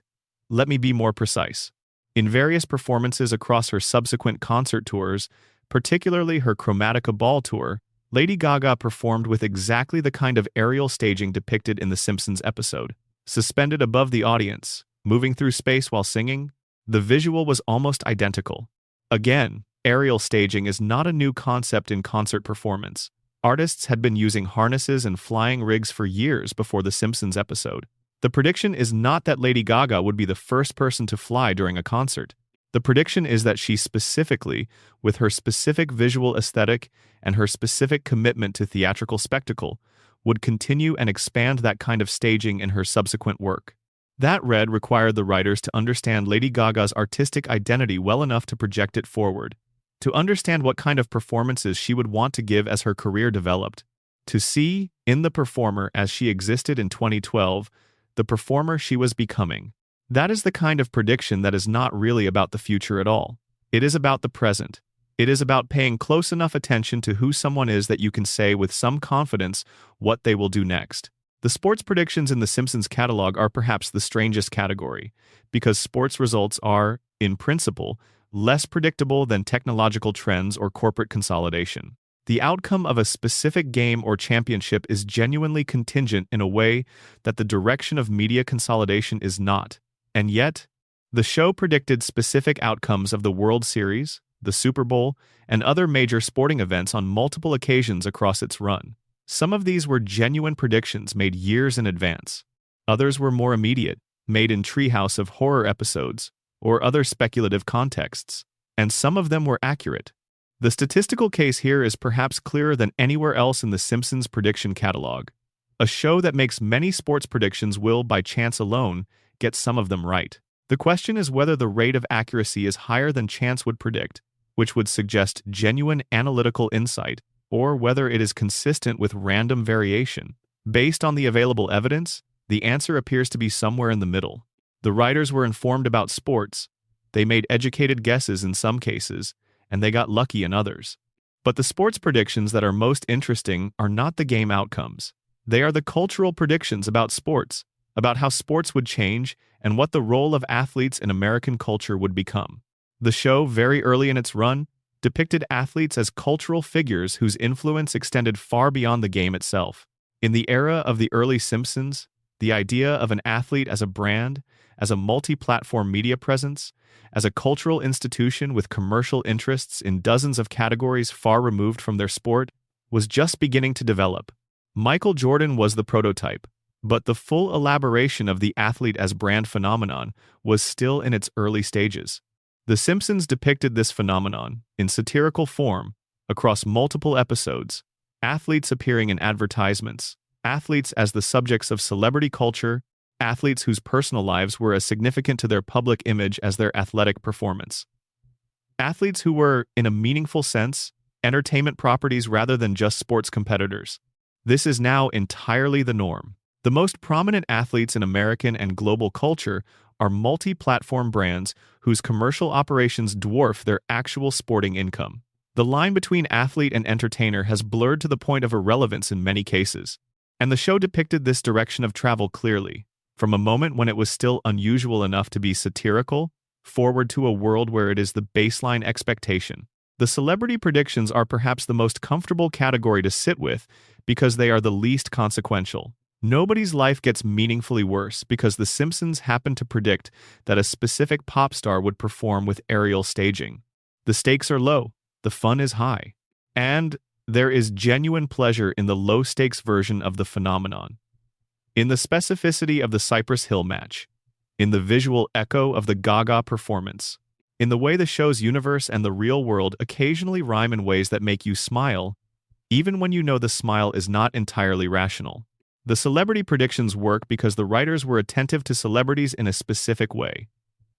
Let me be more precise. In various performances across her subsequent concert tours, particularly her Chromatica Ball tour, Lady Gaga performed with exactly the kind of aerial staging depicted in the Simpsons episode. Suspended above the audience, moving through space while singing, the visual was almost identical. Again, aerial staging is not a new concept in concert performance. Artists had been using harnesses and flying rigs for years before the Simpsons episode. The prediction is not that Lady Gaga would be the first person to fly during a concert. The prediction is that she specifically, with her specific visual aesthetic and her specific commitment to theatrical spectacle, would continue and expand that kind of staging in her subsequent work. That required the writers to understand Lady Gaga's artistic identity well enough to project it forward, to understand what kind of performances she would want to give as her career developed, to see, in the performer as she existed in 2012, the performer she was becoming. That is the kind of prediction that is not really about the future at all. It is about the present. It is about paying close enough attention to who someone is that you can say with some confidence what they will do next. The sports predictions in The Simpsons catalog are perhaps the strangest category, because sports results are, in principle, less predictable than technological trends or corporate consolidation. The outcome of a specific game or championship is genuinely contingent in a way that the direction of media consolidation is not. And yet, the show predicted specific outcomes of the World Series, the Super Bowl, and other major sporting events on multiple occasions across its run. Some of these were genuine predictions made years in advance. Others were more immediate, made in treehouse of horror episodes, or other speculative contexts. And some of them were accurate. The statistical case here is perhaps clearer than anywhere else in the Simpsons prediction catalog. A show that makes many sports predictions will, by chance alone, get some of them right. The question is whether the rate of accuracy is higher than chance would predict, which would suggest genuine analytical insight, or whether it is consistent with random variation. Based on the available evidence, the answer appears to be somewhere in the middle. The writers were informed about sports, they made educated guesses in some cases, and they got lucky in others. But the sports predictions that are most interesting are not the game outcomes. They are the cultural predictions about sports, about how sports would change and what the role of athletes in American culture would become. The show, very early in its run, depicted athletes as cultural figures whose influence extended far beyond the game itself. In the era of the early Simpsons, the idea of an athlete as a brand, as a multi-platform media presence, as a cultural institution with commercial interests in dozens of categories far removed from their sport, was just beginning to develop. Michael Jordan was the prototype, but the full elaboration of the athlete as brand phenomenon was still in its early stages. The Simpsons depicted this phenomenon, in satirical form, across multiple episodes, athletes appearing in advertisements, athletes as the subjects of celebrity culture, athletes whose personal lives were as significant to their public image as their athletic performance. Athletes who were, in a meaningful sense, entertainment properties rather than just sports competitors. This is now entirely the norm. The most prominent athletes in American and global culture are multi-platform brands whose commercial operations dwarf their actual sporting income. The line between athlete and entertainer has blurred to the point of irrelevance in many cases, and the show depicted this direction of travel clearly, from a moment when it was still unusual enough to be satirical, forward to a world where it is the baseline expectation. The celebrity predictions are perhaps the most comfortable category to sit with because they are the least consequential. Nobody's life gets meaningfully worse because The Simpsons happened to predict that a specific pop star would perform with aerial staging. The stakes are low, the fun is high, and there is genuine pleasure in the low-stakes version of the phenomenon. In the specificity of the Cypress Hill match, in the visual echo of the Gaga performance, in the way the show's universe and the real world occasionally rhyme in ways that make you smile, even when you know the smile is not entirely rational. The celebrity predictions work because the writers were attentive to celebrities in a specific way.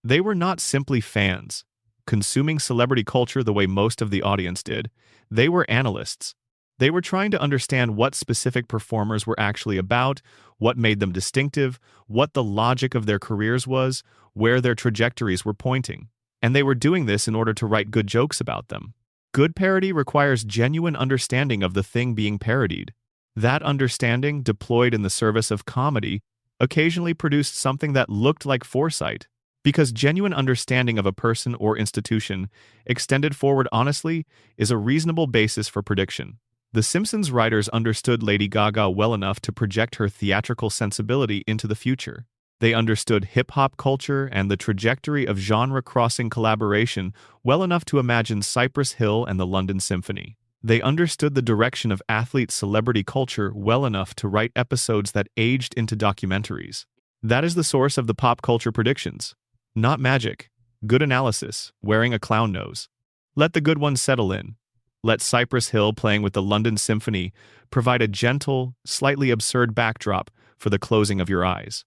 They were not simply fans, consuming celebrity culture the way most of the audience did. They were analysts. They were trying to understand what specific performers were actually about, what made them distinctive, what the logic of their careers was, where their trajectories were pointing. And they were doing this in order to write good jokes about them. Good parody requires genuine understanding of the thing being parodied. That understanding, deployed in the service of comedy, occasionally produced something that looked like foresight, because genuine understanding of a person or institution, extended forward honestly, is a reasonable basis for prediction. The Simpsons writers understood Lady Gaga well enough to project her theatrical sensibility into the future. They understood hip-hop culture and the trajectory of genre-crossing collaboration well enough to imagine Cypress Hill and the London Symphony. They understood the direction of athlete-celebrity culture well enough to write episodes that aged into documentaries. That is the source of the pop culture predictions. Not magic. Good analysis, wearing a clown nose. Let the good ones settle in. Let Cypress Hill playing with the London Symphony provide a gentle, slightly absurd backdrop for the closing of your eyes.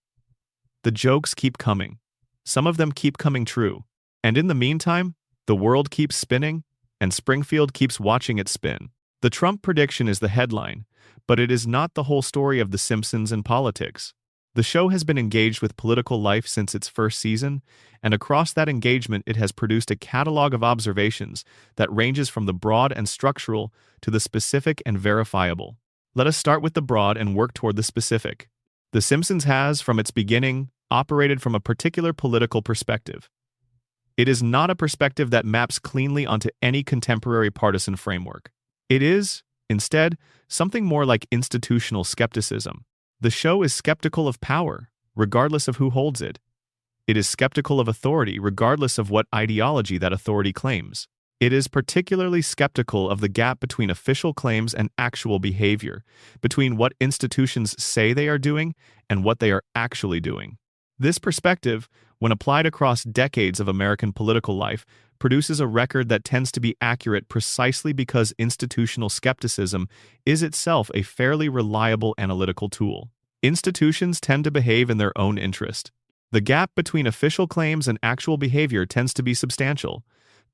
The jokes keep coming. Some of them keep coming true. And in the meantime, the world keeps spinning, and Springfield keeps watching it spin. The Trump prediction is the headline, but it is not the whole story of The Simpsons and politics. The show has been engaged with political life since its first season, and across that engagement it has produced a catalog of observations that ranges from the broad and structural to the specific and verifiable. Let us start with the broad and work toward the specific. The Simpsons has, from its beginning, operated from a particular political perspective. It is not a perspective that maps cleanly onto any contemporary partisan framework. It is, instead, something more like institutional skepticism. The show is skeptical of power, regardless of who holds it. It is skeptical of authority, regardless of what ideology that authority claims. It is particularly skeptical of the gap between official claims and actual behavior, between what institutions say they are doing and what they are actually doing. This perspective, when applied across decades of American political life, produces a record that tends to be accurate precisely because institutional skepticism is itself a fairly reliable analytical tool. Institutions tend to behave in their own interest. The gap between official claims and actual behavior tends to be substantial.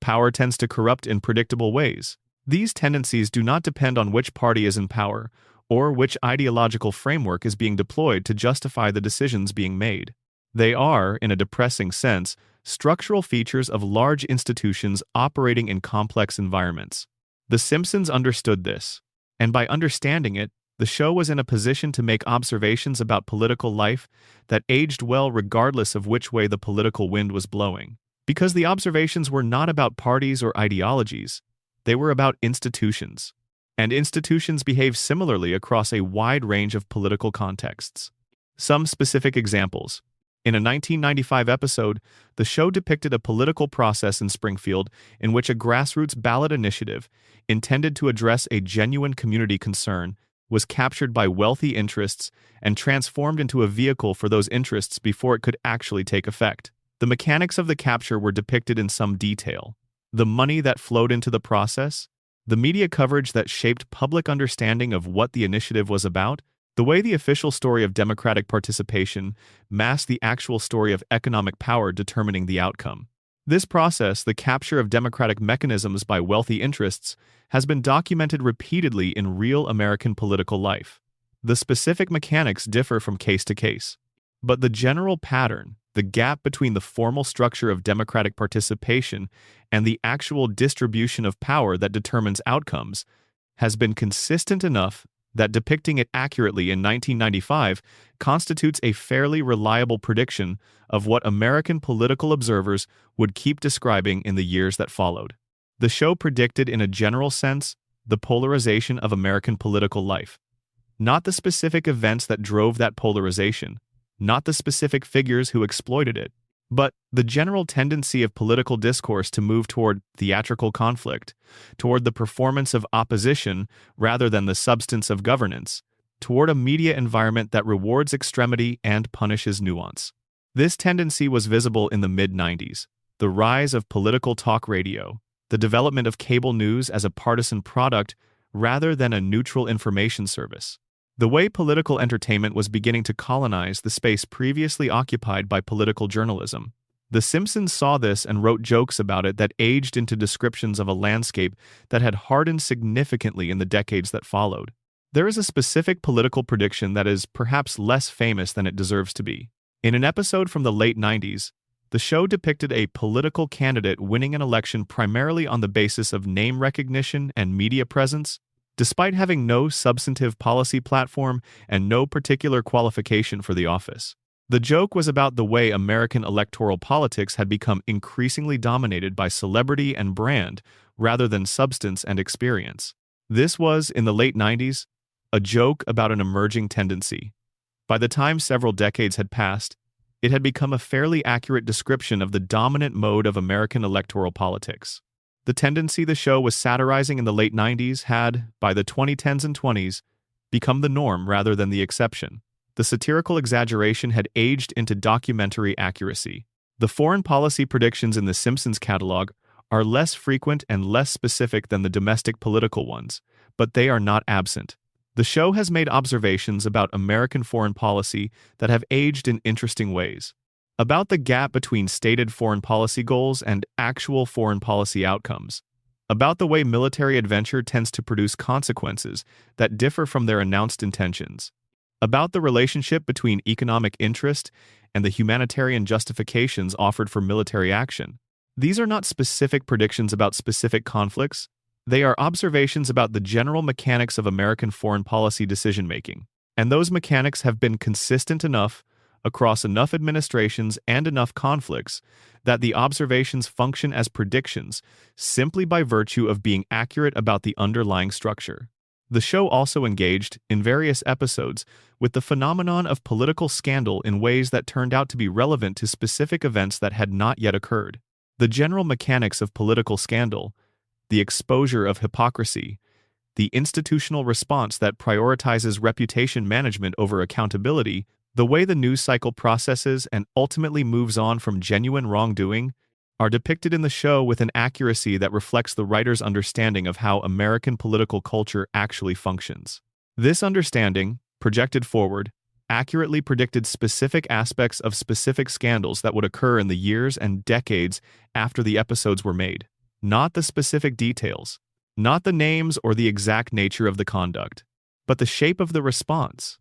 Power tends to corrupt in predictable ways. These tendencies do not depend on which party is in power or which ideological framework is being deployed to justify the decisions being made. They are, in a depressing sense, structural features of large institutions operating in complex environments. The Simpsons understood this, and by understanding it, the show was in a position to make observations about political life that aged well regardless of which way the political wind was blowing. Because the observations were not about parties or ideologies, they were about institutions. And institutions behave similarly across a wide range of political contexts. Some specific examples. In a 1995 episode, the show depicted a political process in Springfield in which a grassroots ballot initiative, intended to address a genuine community concern, was captured by wealthy interests and transformed into a vehicle for those interests before it could actually take effect. The mechanics of the capture were depicted in some detail. The money that flowed into the process, the media coverage that shaped public understanding of what the initiative was about, the way the official story of democratic participation masked the actual story of economic power determining the outcome. This process, the capture of democratic mechanisms by wealthy interests, has been documented repeatedly in real American political life. The specific mechanics differ from case to case, but the general pattern, the gap between the formal structure of democratic participation and the actual distribution of power that determines outcomes, has been consistent enough that depicting it accurately in 1995 constitutes a fairly reliable prediction of what American political observers would keep describing in the years that followed. The show predicted, in a general sense, the polarization of American political life. Not the specific events that drove that polarization, not the specific figures who exploited it, but the general tendency of political discourse to move toward theatrical conflict, toward the performance of opposition rather than the substance of governance, toward a media environment that rewards extremity and punishes nuance. This tendency was visible in the mid-90s, the rise of political talk radio, the development of cable news as a partisan product rather than a neutral information service. The way political entertainment was beginning to colonize the space previously occupied by political journalism. The Simpsons saw this and wrote jokes about it that aged into descriptions of a landscape that had hardened significantly in the decades that followed. There is a specific political prediction that is perhaps less famous than it deserves to be. In an episode from the late 90s, the show depicted a political candidate winning an election primarily on the basis of name recognition and media presence, despite having no substantive policy platform and no particular qualification for the office. The joke was about the way American electoral politics had become increasingly dominated by celebrity and brand rather than substance and experience. This was, in the late 90s, a joke about an emerging tendency. By the time several decades had passed, it had become a fairly accurate description of the dominant mode of American electoral politics. The tendency the show was satirizing in the late 90s had, by the 2010s and 20s, become the norm rather than the exception. The satirical exaggeration had aged into documentary accuracy. The foreign policy predictions in The Simpsons catalog are less frequent and less specific than the domestic political ones, but they are not absent. The show has made observations about American foreign policy that have aged in interesting ways. About the gap between stated foreign policy goals and actual foreign policy outcomes. About the way military adventure tends to produce consequences that differ from their announced intentions. About the relationship between economic interest and the humanitarian justifications offered for military action. These are not specific predictions about specific conflicts. They are observations about the general mechanics of American foreign policy decision-making. And those mechanics have been consistent enough across enough administrations and enough conflicts that the observations function as predictions simply by virtue of being accurate about the underlying structure. The show also engaged, in various episodes, with the phenomenon of political scandal in ways that turned out to be relevant to specific events that had not yet occurred. The general mechanics of political scandal, the exposure of hypocrisy, the institutional response that prioritizes reputation management over accountability, the way the news cycle processes and ultimately moves on from genuine wrongdoing, are depicted in the show with an accuracy that reflects the writer's understanding of how American political culture actually functions. This understanding, projected forward, accurately predicted specific aspects of specific scandals that would occur in the years and decades after the episodes were made. Not the specific details, not the names or the exact nature of the conduct, but the shape of the response.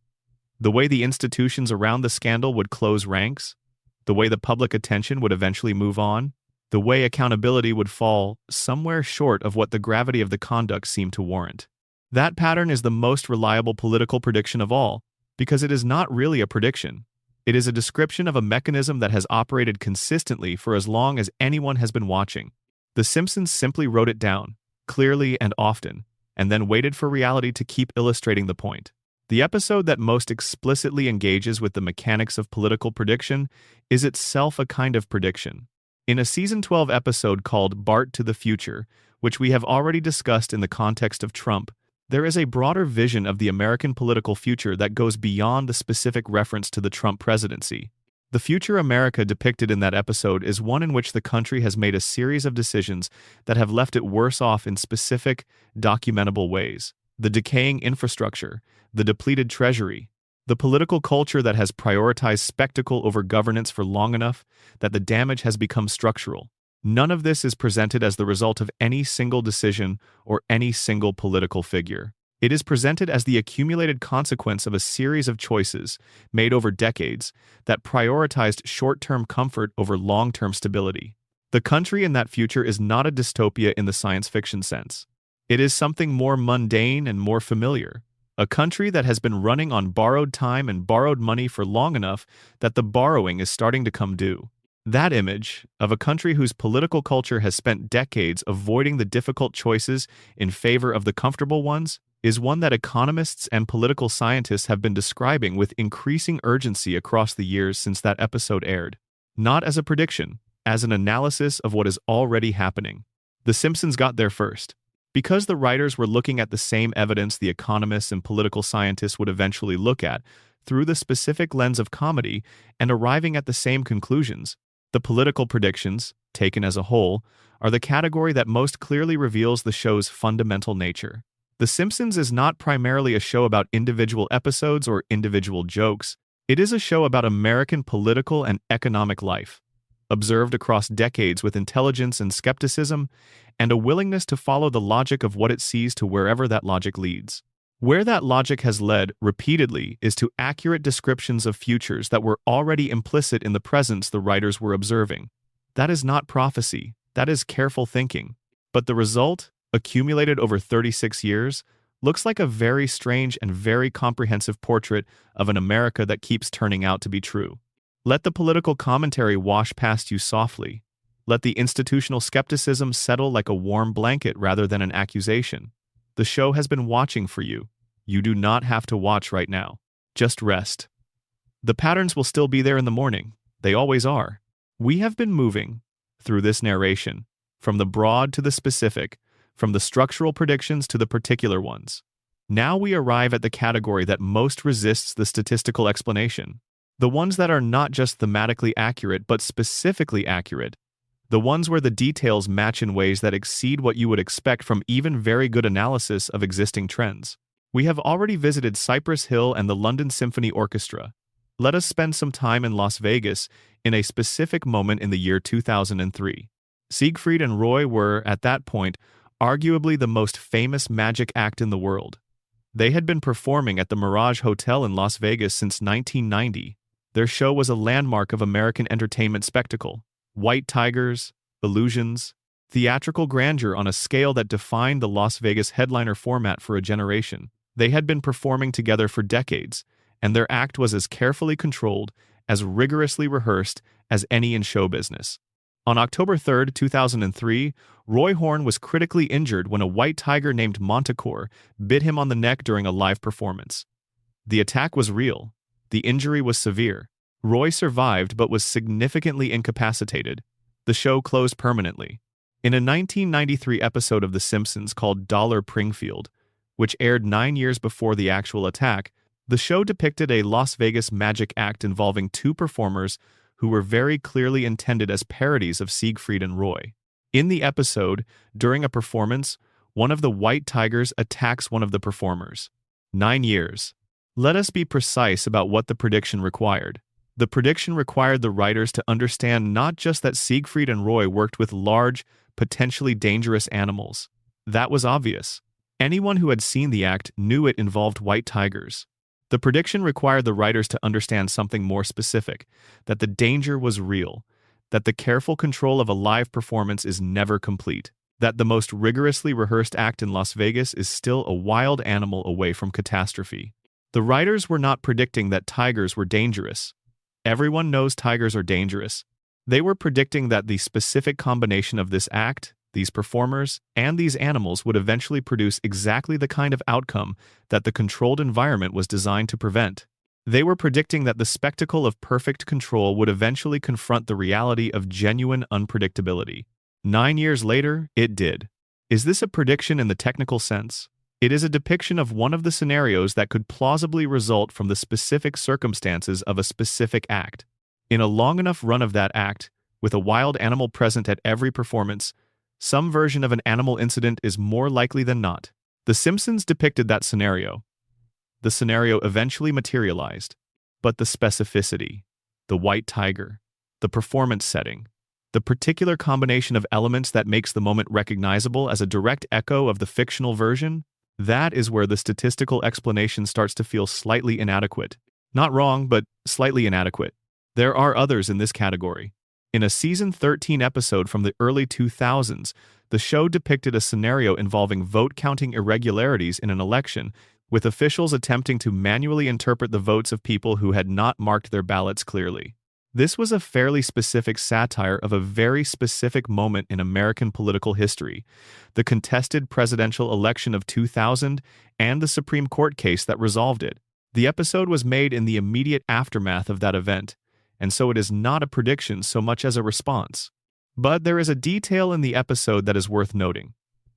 The way the institutions around the scandal would close ranks, the way the public attention would eventually move on, the way accountability would fall somewhere short of what the gravity of the conduct seemed to warrant. That pattern is the most reliable political prediction of all, because it is not really a prediction. It is a description of a mechanism that has operated consistently for as long as anyone has been watching. The Simpsons simply wrote it down, clearly and often, and then waited for reality to keep illustrating the point. The episode that most explicitly engages with the mechanics of political prediction is itself a kind of prediction. In a Season 12 episode called Bart to the Future, which we have already discussed in the context of Trump, there is a broader vision of the American political future that goes beyond the specific reference to the Trump presidency. The future America depicted in that episode is one in which the country has made a series of decisions that have left it worse off in specific, documentable ways. The decaying infrastructure, the depleted treasury, the political culture that has prioritized spectacle over governance for long enough that the damage has become structural. None of this is presented as the result of any single decision or any single political figure. It is presented as the accumulated consequence of a series of choices made over decades that prioritized short-term comfort over long-term stability. The country in that future is not a dystopia in the science fiction sense. It is something more mundane and more familiar. A country that has been running on borrowed time and borrowed money for long enough that the borrowing is starting to come due. That image of a country whose political culture has spent decades avoiding the difficult choices in favor of the comfortable ones is one that economists and political scientists have been describing with increasing urgency across the years since that episode aired. Not as a prediction, as an analysis of what is already happening. The Simpsons got there first. Because the writers were looking at the same evidence the economists and political scientists would eventually look at, through the specific lens of comedy, and arriving at the same conclusions, the political predictions, taken as a whole, are the category that most clearly reveals the show's fundamental nature. The Simpsons is not primarily a show about individual episodes or individual jokes. It is a show about American political and economic life, observed across decades with intelligence and skepticism, and a willingness to follow the logic of what it sees to wherever that logic leads. Where that logic has led, repeatedly, is to accurate descriptions of futures that were already implicit in the presents the writers were observing. That is not prophecy, that is careful thinking. But the result, accumulated over 36 years, looks like a very strange and very comprehensive portrait of an America that keeps turning out to be true. Let the political commentary wash past you softly. Let the institutional skepticism settle like a warm blanket rather than an accusation. The show has been watching for you. You do not have to watch right now. Just rest. The patterns will still be there in the morning. They always are. We have been moving, through this narration, from the broad to the specific, from the structural predictions to the particular ones. Now we arrive at the category that most resists the statistical explanation. The ones that are not just thematically accurate but specifically accurate. The ones where the details match in ways that exceed what you would expect from even very good analysis of existing trends. We have already visited Cypress Hill and the London Symphony Orchestra. Let us spend some time in Las Vegas in a specific moment in the year 2003. Siegfried and Roy were, at that point, arguably the most famous magic act in the world. They had been performing at the Mirage Hotel in Las Vegas since 1990. Their show was a landmark of American entertainment spectacle. White tigers, illusions, theatrical grandeur on a scale that defined the Las Vegas headliner format for a generation. They had been performing together for decades, and their act was as carefully controlled, as rigorously rehearsed as any in show business. On October 3, 2003, Roy Horn was critically injured when a white tiger named Montecore bit him on the neck during a live performance. The attack was real. The injury was severe. Roy survived but was significantly incapacitated. The show closed permanently. In a 1993 episode of The Simpsons called Springfield, which aired 9 years before the actual attack, the show depicted a Las Vegas magic act involving two performers who were very clearly intended as parodies of Siegfried and Roy. In the episode, during a performance, one of the white tigers attacks one of the performers. 9 years. Let us be precise about what the prediction required. The prediction required the writers to understand not just that Siegfried and Roy worked with large, potentially dangerous animals. That was obvious. Anyone who had seen the act knew it involved white tigers. The prediction required the writers to understand something more specific, that the danger was real, that the careful control of a live performance is never complete, that the most rigorously rehearsed act in Las Vegas is still a wild animal away from catastrophe. The writers were not predicting that tigers were dangerous. Everyone knows tigers are dangerous. They were predicting that the specific combination of this act, these performers, and these animals would eventually produce exactly the kind of outcome that the controlled environment was designed to prevent. They were predicting that the spectacle of perfect control would eventually confront the reality of genuine unpredictability. 9 years later, it did. Is this a prediction in the technical sense? It is a depiction of one of the scenarios that could plausibly result from the specific circumstances of a specific act. In a long enough run of that act, with a wild animal present at every performance, some version of an animal incident is more likely than not. The Simpsons depicted that scenario. The scenario eventually materialized, but the specificity, the white tiger, the performance setting, The particular combination of elements that makes the moment recognizable as a direct echo of the fictional version, that is where the statistical explanation starts to feel slightly inadequate. Not wrong, but slightly inadequate. There are others in this category. In a season 13 episode from the early 2000s, the show depicted a scenario involving vote-counting irregularities in an election, with officials attempting to manually interpret the votes of people who had not marked their ballots clearly. This was a fairly specific satire of a very specific moment in American political history, the contested presidential election of 2000 and the Supreme Court case that resolved it. The episode was made in the immediate aftermath of that event, and so it is not a prediction so much as a response. But there is a detail in the episode that is worth noting.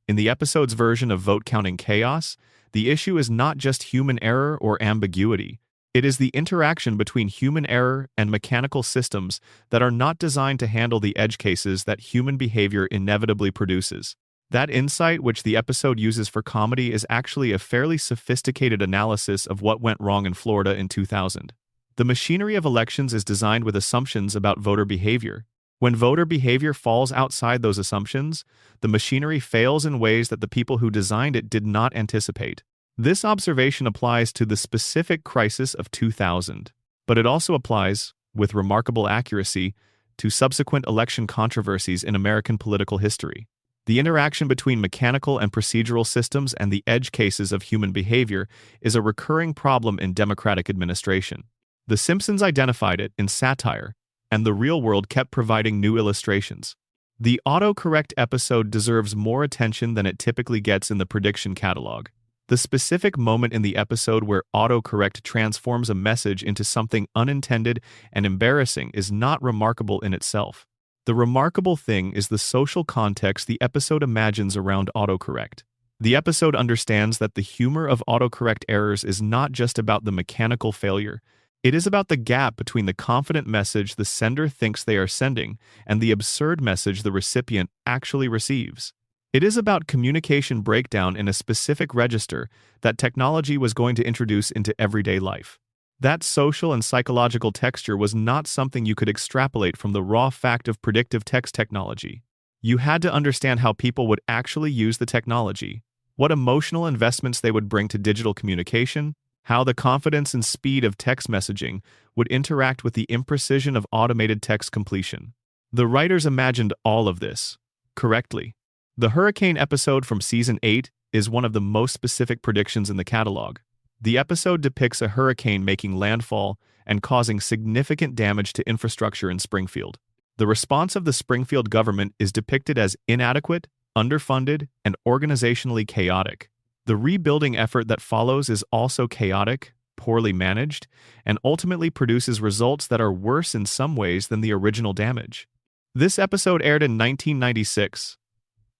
In the episode's version of vote-counting chaos, the issue is not just human error or ambiguity. It is the interaction between human error and mechanical systems that are not designed to handle the edge cases that human behavior inevitably produces. That insight which the episode uses for comedy is actually a fairly sophisticated analysis of what went wrong in Florida in 2000. The machinery of elections is designed with assumptions about voter behavior. When voter behavior falls outside those assumptions, the machinery fails in ways that the people who designed it did not anticipate. This observation applies to the specific crisis of 2000, but it also applies, with remarkable accuracy, to subsequent election controversies in American political history. The interaction between mechanical and procedural systems and the edge cases of human behavior is a recurring problem in democratic administration. The Simpsons identified it in satire, and the real world kept providing new illustrations. The autocorrect episode deserves more attention than it typically gets in the prediction catalog. The specific moment in the episode where autocorrect transforms a message into something unintended and embarrassing is not remarkable in itself. The remarkable thing is the social context the episode imagines around autocorrect. The episode understands that the humor of autocorrect errors is not just about the mechanical failure. It is about the gap between the confident message the sender thinks they are sending and the absurd message the recipient actually receives. It is about communication breakdown in a specific register that technology was going to introduce into everyday life. That social and psychological texture was not something you could extrapolate from the raw fact of predictive text technology. You had to understand how people would actually use the technology, what emotional investments they would bring to digital communication, how the confidence and speed of text messaging would interact with the imprecision of automated text completion. The writers imagined all of this correctly. The hurricane episode from Season 8 is one of the most specific predictions in the catalog. The episode depicts a hurricane making landfall and causing significant damage to infrastructure in Springfield. The response of the Springfield government is depicted as inadequate, underfunded, and organizationally chaotic. The rebuilding effort that follows is also chaotic, poorly managed, and ultimately produces results that are worse in some ways than the original damage. This episode aired in 1996.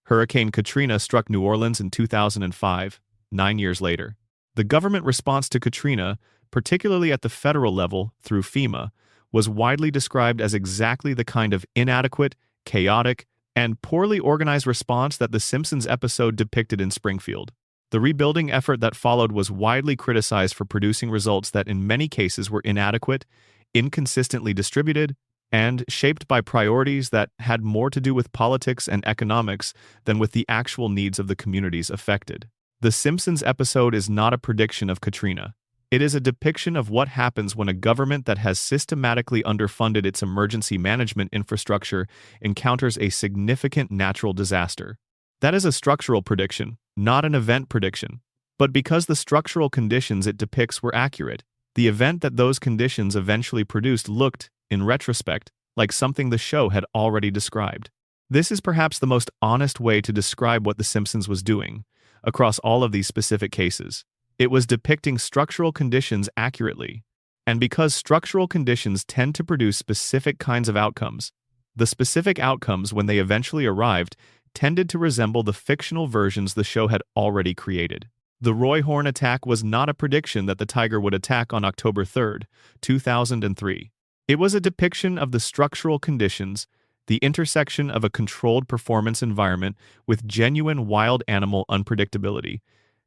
Hurricane Katrina struck New Orleans in 2005, 9 years later. The government response to Katrina, particularly at the federal level through FEMA, was widely described as exactly the kind of inadequate, chaotic, and poorly organized response that the Simpsons episode depicted in Springfield. The rebuilding effort that followed was widely criticized for producing results that in many cases were inadequate, inconsistently distributed, and shaped by priorities that had more to do with politics and economics than with the actual needs of the communities affected. The Simpsons episode is not a prediction of Katrina. It is a depiction of what happens when a government that has systematically underfunded its emergency management infrastructure encounters a significant natural disaster. That is a structural prediction, not an event prediction. But because the structural conditions it depicts were accurate, the event that those conditions eventually produced looked, in retrospect, like something the show had already described. This is perhaps the most honest way to describe what The Simpsons was doing, across all of these specific cases. It was depicting structural conditions accurately. And because structural conditions tend to produce specific kinds of outcomes, the specific outcomes, when they eventually arrived, tended to resemble the fictional versions the show had already created. The Roy Horn attack was not a prediction that the tiger would attack on October 3, 2003. It was a depiction of the structural conditions, the intersection of a controlled performance environment with genuine wild animal unpredictability,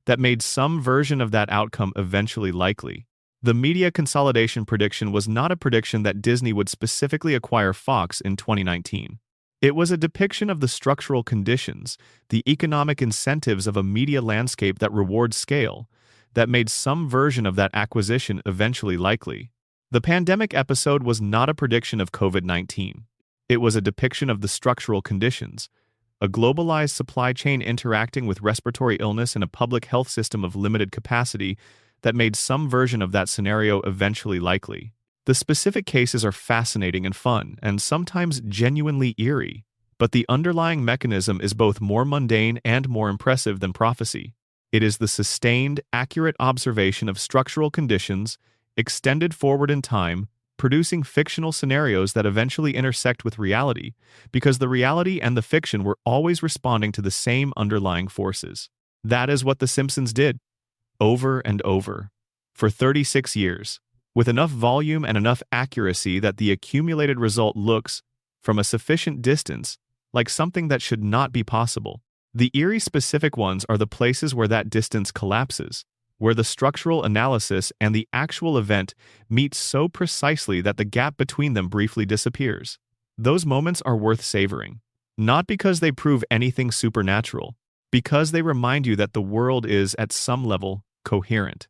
that made some version of that outcome eventually likely. The media consolidation prediction was not a prediction that Disney would specifically acquire Fox in 2019. It was a depiction of the structural conditions, the economic incentives of a media landscape that rewards scale, that made some version of that acquisition eventually likely. The pandemic episode was not a prediction of COVID-19. It was a depiction of the structural conditions, a globalized supply chain interacting with respiratory illness in a public health system of limited capacity that made some version of that scenario eventually likely. The specific cases are fascinating and fun, and sometimes genuinely eerie, but the underlying mechanism is both more mundane and more impressive than prophecy. It is the sustained, accurate observation of structural conditions, extended forward in time, producing fictional scenarios that eventually intersect with reality, because the reality and the fiction were always responding to the same underlying forces. That is what The Simpsons did, over and over, for 36 years. With enough volume and enough accuracy that the accumulated result looks, from a sufficient distance, like something that should not be possible. The eerie specific ones are the places where that distance collapses, where the structural analysis and the actual event meet so precisely that the gap between them briefly disappears. Those moments are worth savoring, not because they prove anything supernatural, because they remind you that the world is, at some level, coherent.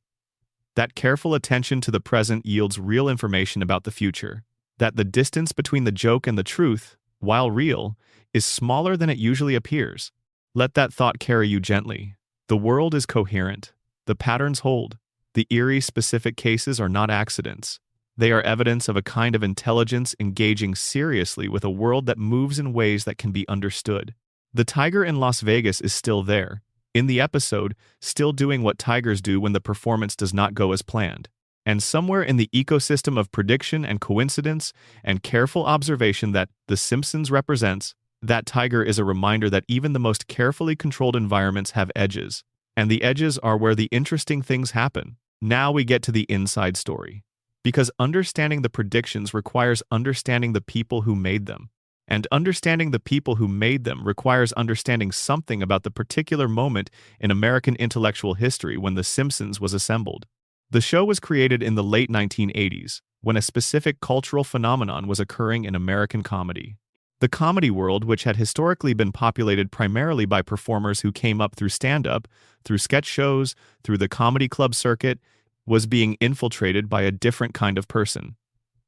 That careful attention to the present yields real information about the future. That the distance between the joke and the truth, while real, is smaller than it usually appears. Let that thought carry you gently. The world is coherent. The patterns hold. The eerie specific cases are not accidents. They are evidence of a kind of intelligence engaging seriously with a world that moves in ways that can be understood. The tiger in Las Vegas is still there, in the episode, still doing what tigers do when the performance does not go as planned. And somewhere in the ecosystem of prediction and coincidence and careful observation that The Simpsons represents, that tiger is a reminder that even the most carefully controlled environments have edges. And the edges are where the interesting things happen. Now we get to the inside story. Because understanding the predictions requires understanding the people who made them. And understanding the people who made them requires understanding something about the particular moment in American intellectual history when The Simpsons was assembled. The show was created in the late 1980s, when a specific cultural phenomenon was occurring in American comedy. The comedy world, which had historically been populated primarily by performers who came up through stand-up, through sketch shows, through the comedy club circuit, was being infiltrated by a different kind of person.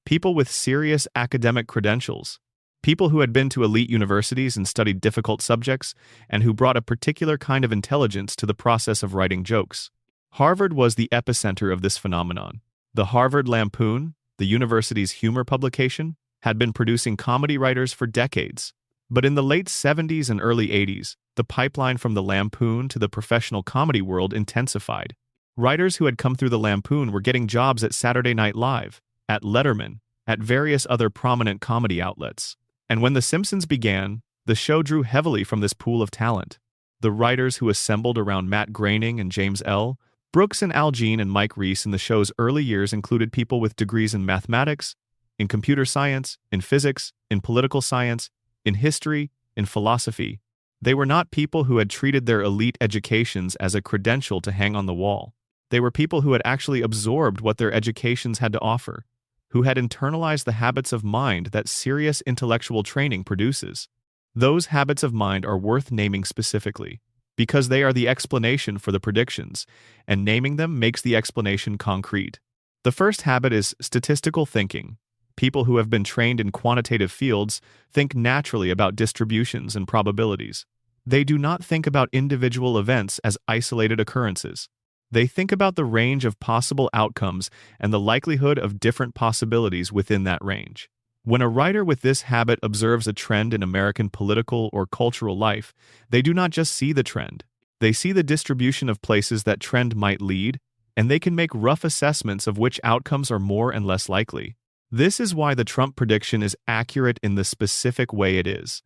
People with serious academic credentials. People who had been to elite universities and studied difficult subjects, and who brought a particular kind of intelligence to the process of writing jokes. Harvard was the epicenter of this phenomenon. The Harvard Lampoon, the university's humor publication, had been producing comedy writers for decades. But in the late 70s and early 80s, the pipeline from the Lampoon to the professional comedy world intensified. Writers who had come through the Lampoon were getting jobs at Saturday Night Live, at Letterman, at various other prominent comedy outlets. And when The Simpsons began, the show drew heavily from this pool of talent. The writers who assembled around Matt Groening and James L. Brooks and Al Jean and Mike Reiss in the show's early years included people with degrees in mathematics, in computer science, in physics, in political science, in history, in philosophy. They were not people who had treated their elite educations as a credential to hang on the wall. They were people who had actually absorbed what their educations had to offer, who had internalized the habits of mind that serious intellectual training produces. Those habits of mind are worth naming specifically, because they are the explanation for the predictions, and naming them makes the explanation concrete. The first habit is statistical thinking. People who have been trained in quantitative fields think naturally about distributions and probabilities. They do not think about individual events as isolated occurrences. They think about the range of possible outcomes and the likelihood of different possibilities within that range. When a writer with this habit observes a trend in American political or cultural life, they do not just see the trend. They see the distribution of places that trend might lead, and they can make rough assessments of which outcomes are more and less likely. This is why the Trump prediction is accurate in the specific way it is.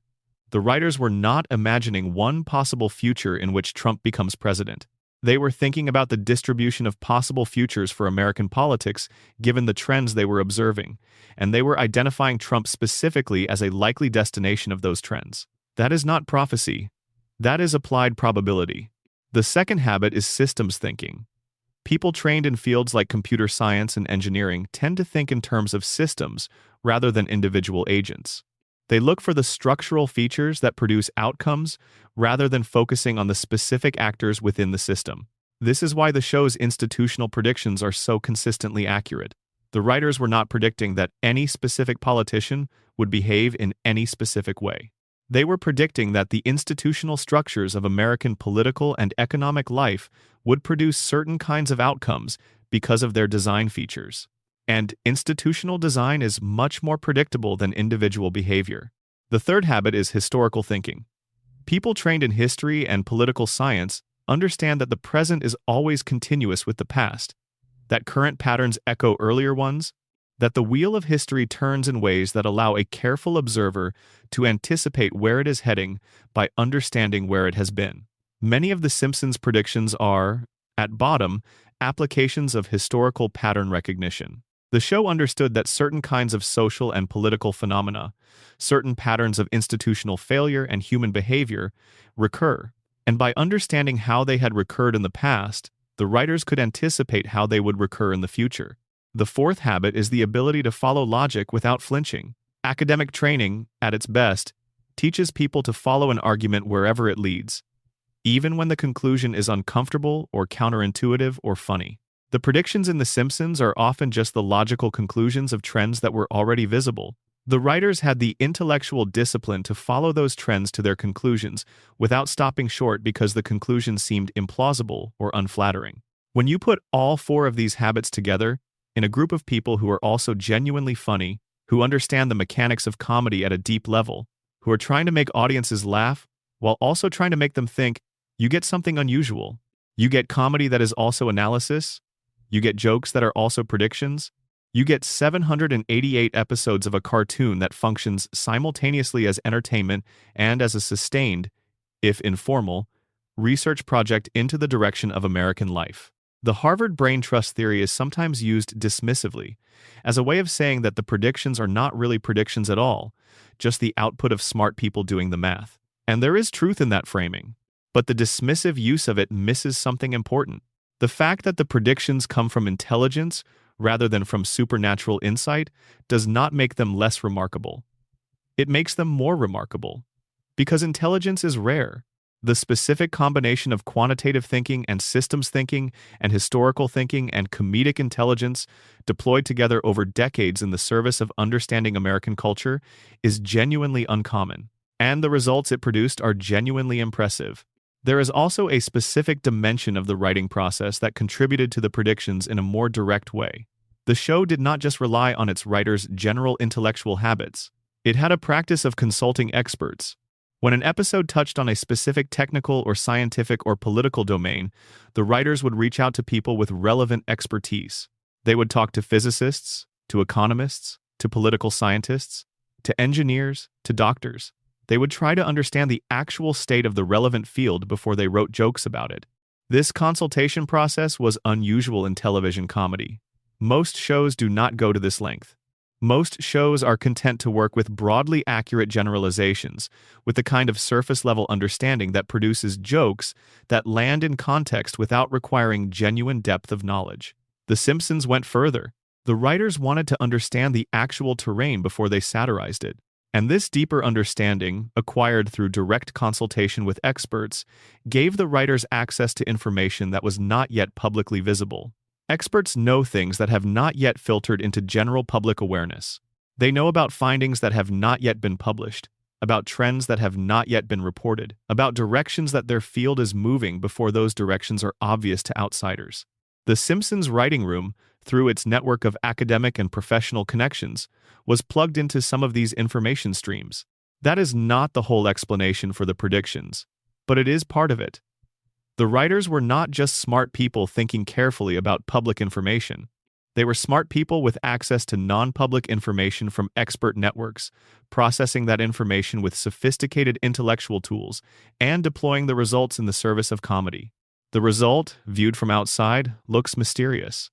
The writers were not imagining one possible future in which Trump becomes president. They were thinking about the distribution of possible futures for American politics given the trends they were observing, and they were identifying Trump specifically as a likely destination of those trends. That is not prophecy. That is applied probability. The second habit is systems thinking. People trained in fields like computer science and engineering tend to think in terms of systems rather than individual agents. They look for the structural features that produce outcomes rather than focusing on the specific actors within the system. This is why the show's institutional predictions are so consistently accurate. The writers were not predicting that any specific politician would behave in any specific way. They were predicting that the institutional structures of American political and economic life would produce certain kinds of outcomes because of their design features. And institutional design is much more predictable than individual behavior. The third habit is historical thinking. People trained in history and political science understand that the present is always continuous with the past, that current patterns echo earlier ones, that the wheel of history turns in ways that allow a careful observer to anticipate where it is heading by understanding where it has been. Many of the Simpsons' predictions are, at bottom, applications of historical pattern recognition. The show understood that certain kinds of social and political phenomena, certain patterns of institutional failure and human behavior, recur, and by understanding how they had recurred in the past, the writers could anticipate how they would recur in the future. The fourth habit is the ability to follow logic without flinching. Academic training, at its best, teaches people to follow an argument wherever it leads, even when the conclusion is uncomfortable or counterintuitive or funny. The predictions in The Simpsons are often just the logical conclusions of trends that were already visible. The writers had the intellectual discipline to follow those trends to their conclusions without stopping short because the conclusion seemed implausible or unflattering. When you put all four of these habits together, in a group of people who are also genuinely funny, who understand the mechanics of comedy at a deep level, who are trying to make audiences laugh while also trying to make them think, you get something unusual. You get comedy that is also analysis. You get jokes that are also predictions. You get 788 episodes of a cartoon that functions simultaneously as entertainment and as a sustained, if informal, research project into the direction of American life. The Harvard brain trust theory is sometimes used dismissively, as a way of saying that the predictions are not really predictions at all, just the output of smart people doing the math. And there is truth in that framing, but the dismissive use of it misses something important. The fact that the predictions come from intelligence rather than from supernatural insight does not make them less remarkable. It makes them more remarkable, because intelligence is rare. The specific combination of quantitative thinking and systems thinking and historical thinking and comedic intelligence deployed together over decades in the service of understanding American culture is genuinely uncommon, and the results it produced are genuinely impressive. There is also a specific dimension of the writing process that contributed to the predictions in a more direct way. The show did not just rely on its writers' general intellectual habits. It had a practice of consulting experts. When an episode touched on a specific technical or scientific or political domain, the writers would reach out to people with relevant expertise. They would talk to physicists, to economists, to political scientists, to engineers, to doctors. They would try to understand the actual state of the relevant field before they wrote jokes about it. This consultation process was unusual in television comedy. Most shows do not go to this length. Most shows are content to work with broadly accurate generalizations, with the kind of surface-level understanding that produces jokes that land in context without requiring genuine depth of knowledge. The Simpsons went further. The writers wanted to understand the actual terrain before they satirized it. And this deeper understanding, acquired through direct consultation with experts, gave the writers access to information that was not yet publicly visible. Experts know things that have not yet filtered into general public awareness. They know about findings that have not yet been published, about trends that have not yet been reported, about directions that their field is moving before those directions are obvious to outsiders. The Simpsons writing room, through its network of academic and professional connections, was plugged into some of these information streams. That is not the whole explanation for the predictions, but it is part of it. The writers were not just smart people thinking carefully about public information. They were smart people with access to non-public information from expert networks, processing that information with sophisticated intellectual tools, and deploying the results in the service of comedy. The result, viewed from outside, looks mysterious.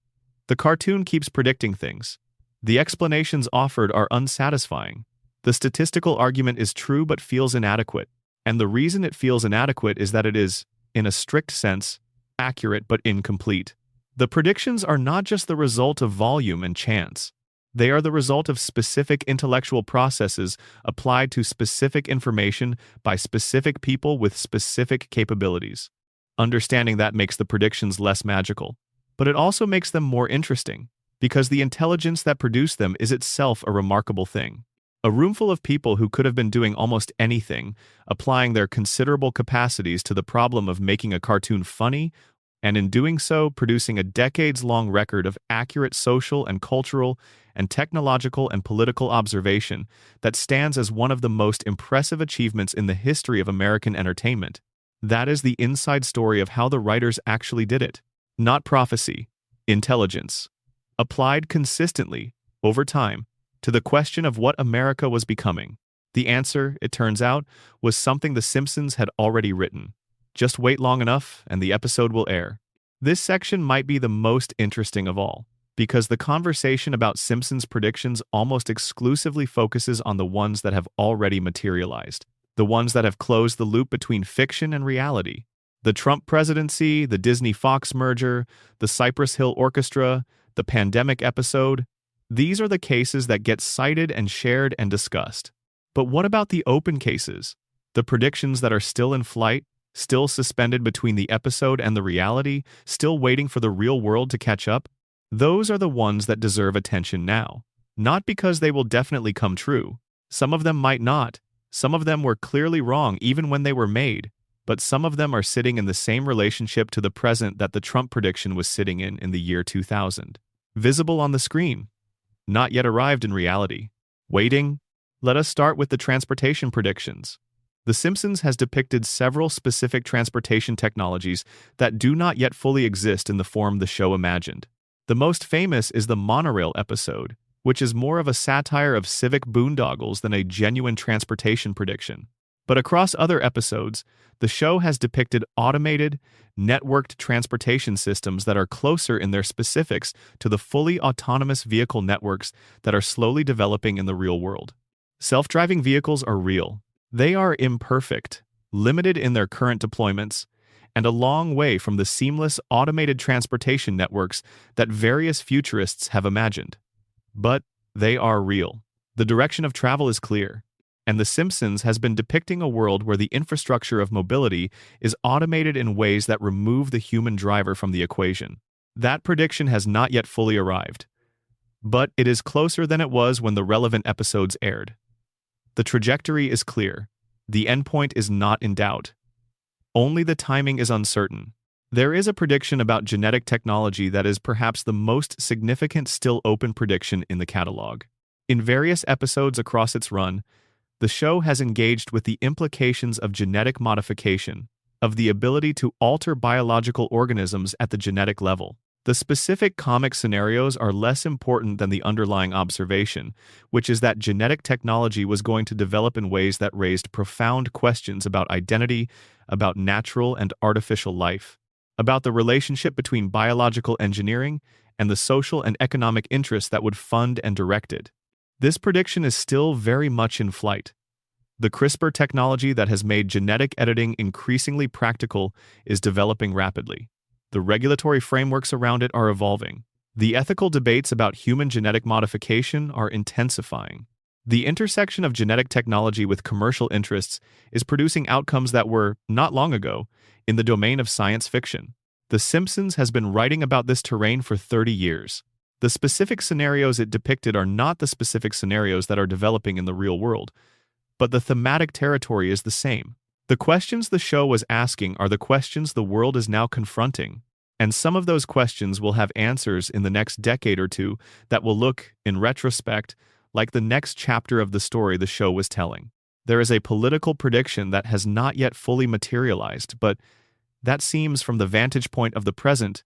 The cartoon keeps predicting things. The explanations offered are unsatisfying. The statistical argument is true but feels inadequate, and the reason it feels inadequate is that it is, in a strict sense, accurate but incomplete. The predictions are not just the result of volume and chance. They are the result of specific intellectual processes applied to specific information by specific people with specific capabilities. Understanding that makes the predictions less magical, but it also makes them more interesting, because the intelligence that produced them is itself a remarkable thing. A roomful of people who could have been doing almost anything, applying their considerable capacities to the problem of making a cartoon funny, and in doing so producing a decades-long record of accurate social and cultural and technological and political observation that stands as one of the most impressive achievements in the history of American entertainment. That is the inside story of how the writers actually did it. Not prophecy, intelligence. Applied consistently, over time, to the question of what America was becoming. The answer, it turns out, was something the Simpsons had already written. Just wait long enough, and the episode will air. This section might be the most interesting of all, because the conversation about Simpsons predictions almost exclusively focuses on the ones that have already materialized, the ones that have closed the loop between fiction and reality. The Trump presidency, the Disney-Fox merger, the Cypress Hill Orchestra, the pandemic episode. These are the cases that get cited and shared and discussed. But what about the open cases? The predictions that are still in flight, still suspended between the episode and the reality, still waiting for the real world to catch up? Those are the ones that deserve attention now. Not because they will definitely come true. Some of them might not. Some of them were clearly wrong even when they were made. But some of them are sitting in the same relationship to the present that the Trump prediction was sitting in the year 2000. Visible on the screen. Not yet arrived in reality. Waiting. Let us start with the transportation predictions. The Simpsons has depicted several specific transportation technologies that do not yet fully exist in the form the show imagined. The most famous is the monorail episode, which is more of a satire of civic boondoggles than a genuine transportation prediction. But across other episodes, the show has depicted automated, networked transportation systems that are closer in their specifics to the fully autonomous vehicle networks that are slowly developing in the real world. Self-driving vehicles are real. They are imperfect, limited in their current deployments, and a long way from the seamless automated transportation networks that various futurists have imagined. But they are real. The direction of travel is clear. And The Simpsons has been depicting a world where the infrastructure of mobility is automated in ways that remove the human driver from the equation. That prediction has not yet fully arrived. But it is closer than it was when the relevant episodes aired. The trajectory is clear. The endpoint is not in doubt. Only the timing is uncertain. There is a prediction about genetic technology that is perhaps the most significant still open prediction in the catalog. In various episodes across its run, the show has engaged with the implications of genetic modification, of the ability to alter biological organisms at the genetic level. The specific comic scenarios are less important than the underlying observation, which is that genetic technology was going to develop in ways that raised profound questions about identity, about natural and artificial life, about the relationship between biological engineering and the social and economic interests that would fund and direct it. This prediction is still very much in flight. The CRISPR technology that has made genetic editing increasingly practical is developing rapidly. The regulatory frameworks around it are evolving. The ethical debates about human genetic modification are intensifying. The intersection of genetic technology with commercial interests is producing outcomes that were, not long ago, in the domain of science fiction. The Simpsons has been writing about this terrain for 30 years. The specific scenarios it depicted are not the specific scenarios that are developing in the real world, but the thematic territory is the same. The questions the show was asking are the questions the world is now confronting, and some of those questions will have answers in the next decade or two that will look, in retrospect, like the next chapter of the story the show was telling. There is a political prediction that has not yet fully materialized, but that seems, from the vantage point of the present,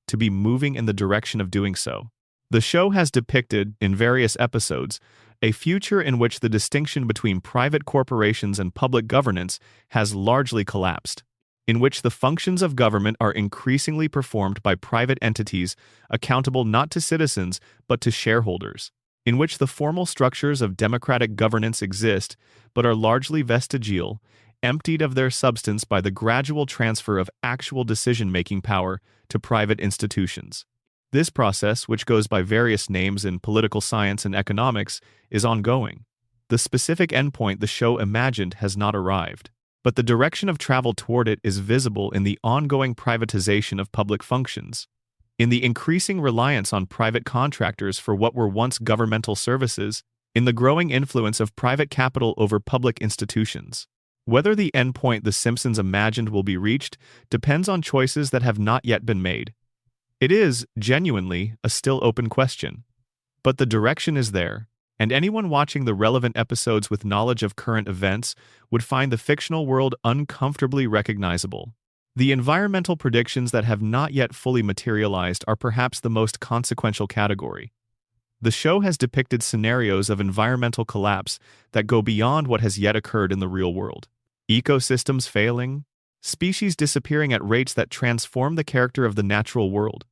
to be moving in the direction of doing so. The show has depicted, in various episodes, a future in which the distinction between private corporations and public governance has largely collapsed, in which the functions of government are increasingly performed by private entities accountable not to citizens but to shareholders, in which the formal structures of democratic governance exist but are largely vestigial, emptied of their substance by the gradual transfer of actual decision-making power to private institutions. This process, which goes by various names in political science and economics, is ongoing. The specific endpoint the show imagined has not arrived, but the direction of travel toward it is visible in the ongoing privatization of public functions, in the increasing reliance on private contractors for what were once governmental services, in the growing influence of private capital over public institutions. Whether the endpoint the Simpsons imagined will be reached depends on choices that have not yet been made. It is, genuinely, a still open question. But the direction is there, and anyone watching the relevant episodes with knowledge of current events would find the fictional world uncomfortably recognizable. The environmental predictions that have not yet fully materialized are perhaps the most consequential category. The show has depicted scenarios of environmental collapse that go beyond what has yet occurred in the real world. Ecosystems failing, species disappearing at rates that transform the character of the natural world,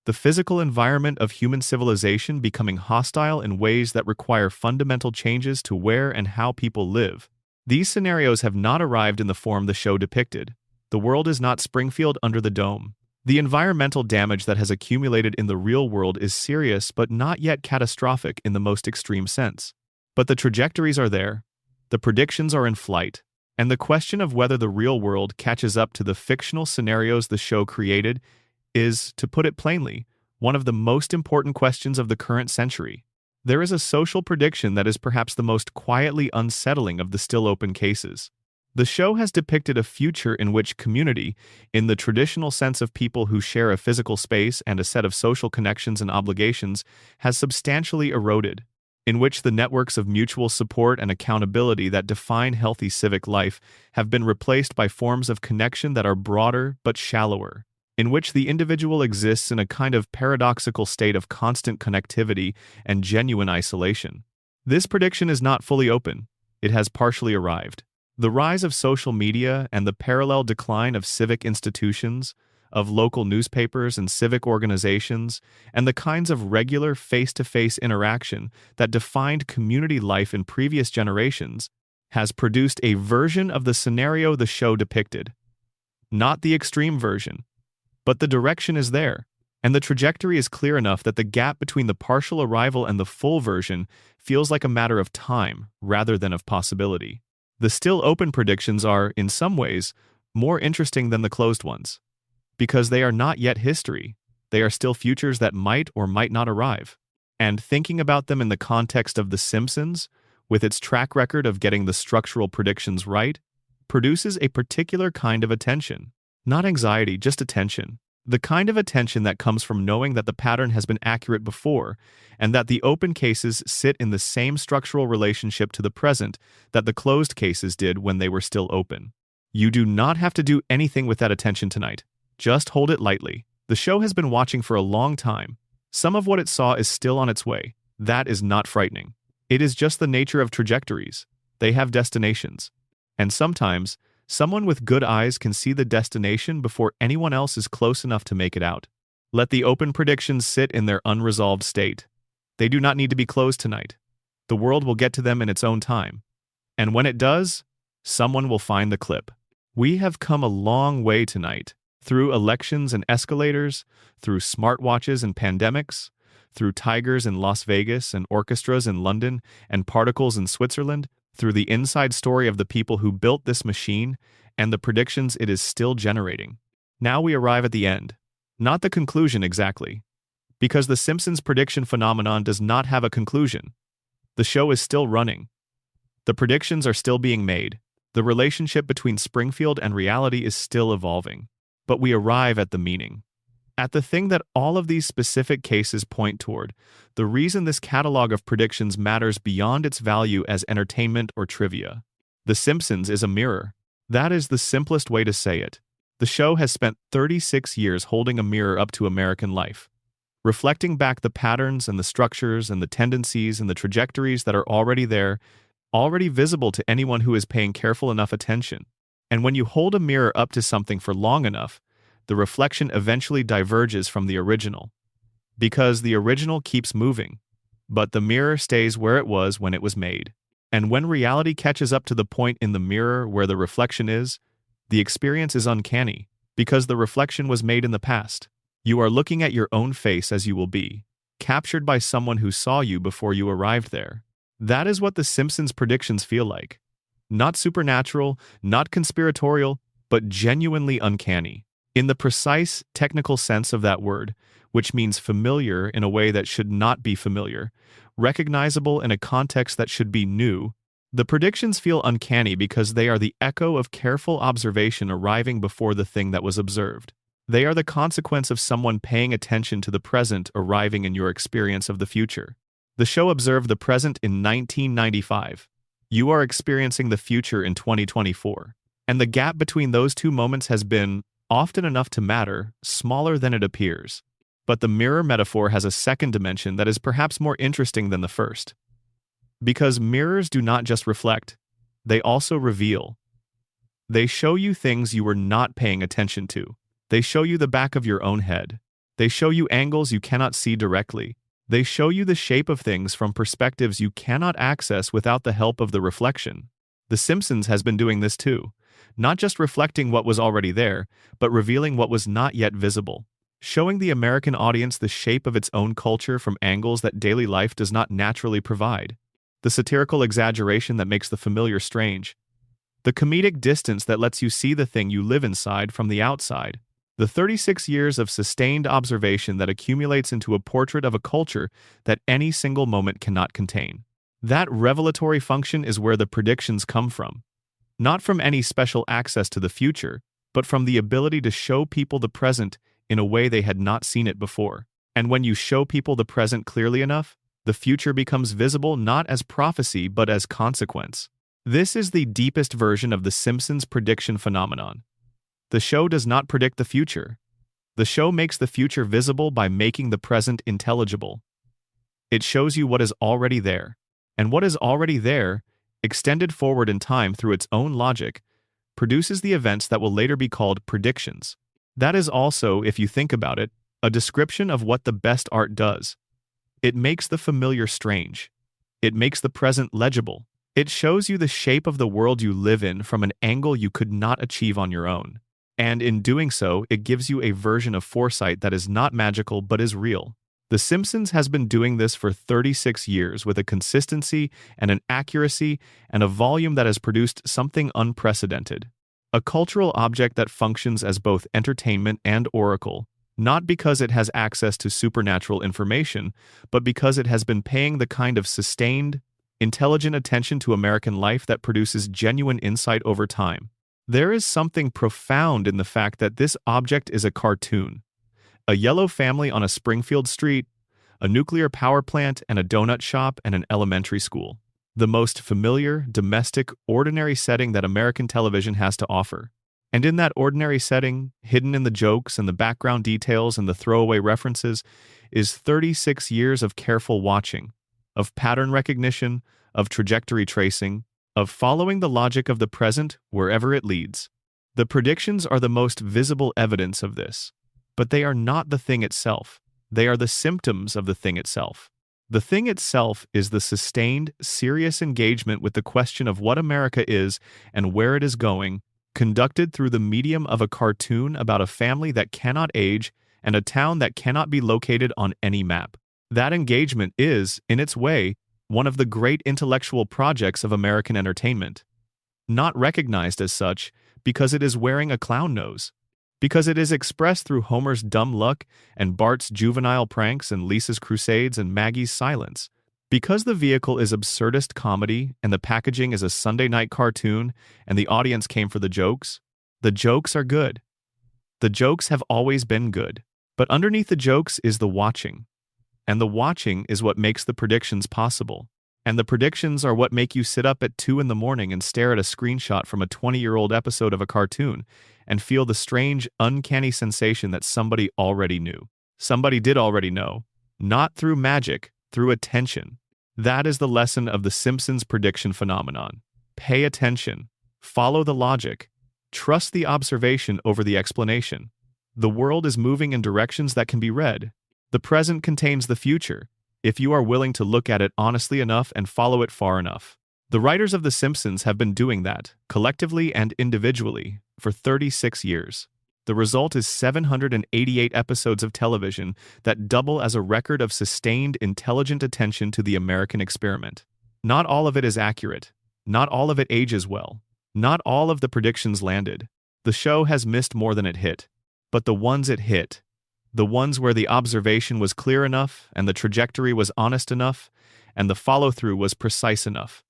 the physical environment of human civilization becoming hostile in ways that require fundamental changes to where and how people live. These scenarios have not arrived in the form the show depicted. The world is not Springfield under the dome. The environmental damage that has accumulated in the real world is serious but not yet catastrophic in the most extreme sense. But the trajectories are there, the predictions are in flight, and the question of whether the real world catches up to the fictional scenarios the show created is, to put it plainly, one of the most important questions of the current century. There is a social prediction that is perhaps the most quietly unsettling of the still open cases. The show has depicted a future in which community, in the traditional sense of people who share a physical space and a set of social connections and obligations, has substantially eroded, in which the networks of mutual support and accountability that define healthy civic life have been replaced by forms of connection that are broader but shallower, in which the individual exists in a kind of paradoxical state of constant connectivity and genuine isolation. This prediction is not fully open. It has partially arrived. The rise of social media and the parallel decline of civic institutions, of local newspapers and civic organizations, and the kinds of regular face-to-face interaction that defined community life in previous generations, has produced a version of the scenario the show depicted. Not the extreme version, but the direction is there, and the trajectory is clear enough that the gap between the partial arrival and the full version feels like a matter of time rather than of possibility. The still open predictions are, in some ways, more interesting than the closed ones. Because they are not yet history, they are still futures that might or might not arrive. And thinking about them in the context of The Simpsons, with its track record of getting the structural predictions right, produces a particular kind of attention. Not anxiety, just attention. The kind of attention that comes from knowing that the pattern has been accurate before, and that the open cases sit in the same structural relationship to the present that the closed cases did when they were still open. You do not have to do anything with that attention tonight. Just hold it lightly. The show has been watching for a long time. Some of what it saw is still on its way. That is not frightening. It is just the nature of trajectories. They have destinations. And sometimes, someone with good eyes can see the destination before anyone else is close enough to make it out. Let the open predictions sit in their unresolved state. They do not need to be closed tonight. The world will get to them in its own time. And when it does, someone will find the clip. We have come a long way tonight. Through elections and escalators, through smartwatches and pandemics, through tigers in Las Vegas and orchestras in London and particles in Switzerland, through the inside story of the people who built this machine and the predictions it is still generating. Now we arrive at the end. Not the conclusion exactly. Because the Simpsons prediction phenomenon does not have a conclusion. The show is still running. The predictions are still being made. The relationship between Springfield and reality is still evolving. But we arrive at the meaning. At the thing that all of these specific cases point toward, the reason this catalog of predictions matters beyond its value as entertainment or trivia. The Simpsons is a mirror. That is the simplest way to say it. The show has spent 36 years holding a mirror up to American life, reflecting back the patterns and the structures and the tendencies and the trajectories that are already there, already visible to anyone who is paying careful enough attention. And when you hold a mirror up to something for long enough, the reflection eventually diverges from the original. Because the original keeps moving, but the mirror stays where it was when it was made. And when reality catches up to the point in the mirror where the reflection is, the experience is uncanny, because the reflection was made in the past. You are looking at your own face as you will be, captured by someone who saw you before you arrived there. That is what the Simpsons predictions feel like. Not supernatural, not conspiratorial, but genuinely uncanny. In the precise, technical sense of that word, which means familiar in a way that should not be familiar, recognizable in a context that should be new, the predictions feel uncanny because they are the echo of careful observation arriving before the thing that was observed. They are the consequence of someone paying attention to the present arriving in your experience of the future. The show observed the present in 1995. You are experiencing the future in 2024. And the gap between those two moments has been, often enough to matter, smaller than it appears. But the mirror metaphor has a second dimension that is perhaps more interesting than the first. Because mirrors do not just reflect, they also reveal. They show you things you were not paying attention to. They show you the back of your own head. They show you angles you cannot see directly. They show you the shape of things from perspectives you cannot access without the help of the reflection. The Simpsons has been doing this too, not just reflecting what was already there, but revealing what was not yet visible, showing the American audience the shape of its own culture from angles that daily life does not naturally provide. The satirical exaggeration that makes the familiar strange. The comedic distance that lets you see the thing you live inside from the outside. The 36 years of sustained observation that accumulates into a portrait of a culture that any single moment cannot contain. That revelatory function is where the predictions come from. Not from any special access to the future, but from the ability to show people the present in a way they had not seen it before. And when you show people the present clearly enough, the future becomes visible not as prophecy but as consequence. This is the deepest version of the Simpsons prediction phenomenon. The show does not predict the future. The show makes the future visible by making the present intelligible. It shows you what is already there. And what is already there, extended forward in time through its own logic, produces the events that will later be called predictions. That is also, if you think about it, a description of what the best art does. It makes the familiar strange. It makes the present legible. It shows you the shape of the world you live in from an angle you could not achieve on your own. And in doing so, it gives you a version of foresight that is not magical but is real. The Simpsons has been doing this for 36 years with a consistency and an accuracy and a volume that has produced something unprecedented. A cultural object that functions as both entertainment and oracle, not because it has access to supernatural information, but because it has been paying the kind of sustained, intelligent attention to American life that produces genuine insight over time. There is something profound in the fact that this object is a cartoon. A yellow family on a Springfield street, a nuclear power plant and a donut shop and an elementary school. The most familiar, domestic, ordinary setting that American television has to offer. And in that ordinary setting, hidden in the jokes and the background details and the throwaway references, is 36 years of careful watching, of pattern recognition, of trajectory tracing, of following the logic of the present wherever it leads. The predictions are the most visible evidence of this. But they are not the thing itself. They are the symptoms of the thing itself. The thing itself is the sustained, serious engagement with the question of what America is and where it is going, conducted through the medium of a cartoon about a family that cannot age and a town that cannot be located on any map. That engagement is, in its way, one of the great intellectual projects of American entertainment. Not recognized as such because it is wearing a clown nose. Because it is expressed through Homer's dumb luck and Bart's juvenile pranks and Lisa's crusades and Maggie's silence. Because the vehicle is absurdist comedy and the packaging is a Sunday night cartoon and the audience came for the jokes are good. The jokes have always been good. But underneath the jokes is the watching. And the watching is what makes the predictions possible. And the predictions are what make you sit up at 2 in the morning and stare at a screenshot from a 20-year-old episode of a cartoon and feel the strange, uncanny sensation that somebody already knew. Somebody did already know. Not through magic, through attention. That is the lesson of the Simpsons prediction phenomenon. Pay attention. Follow the logic. Trust the observation over the explanation. The world is moving in directions that can be read. The present contains the future, if you are willing to look at it honestly enough and follow it far enough. The writers of The Simpsons have been doing that, collectively and individually, for 36 years. The result is 788 episodes of television that double as a record of sustained, intelligent attention to the American experiment. Not all of it is accurate. Not all of it ages well. Not all of the predictions landed. The show has missed more than it hit. But the ones it hit, the ones where the observation was clear enough, and the trajectory was honest enough, and the follow-through was precise enough,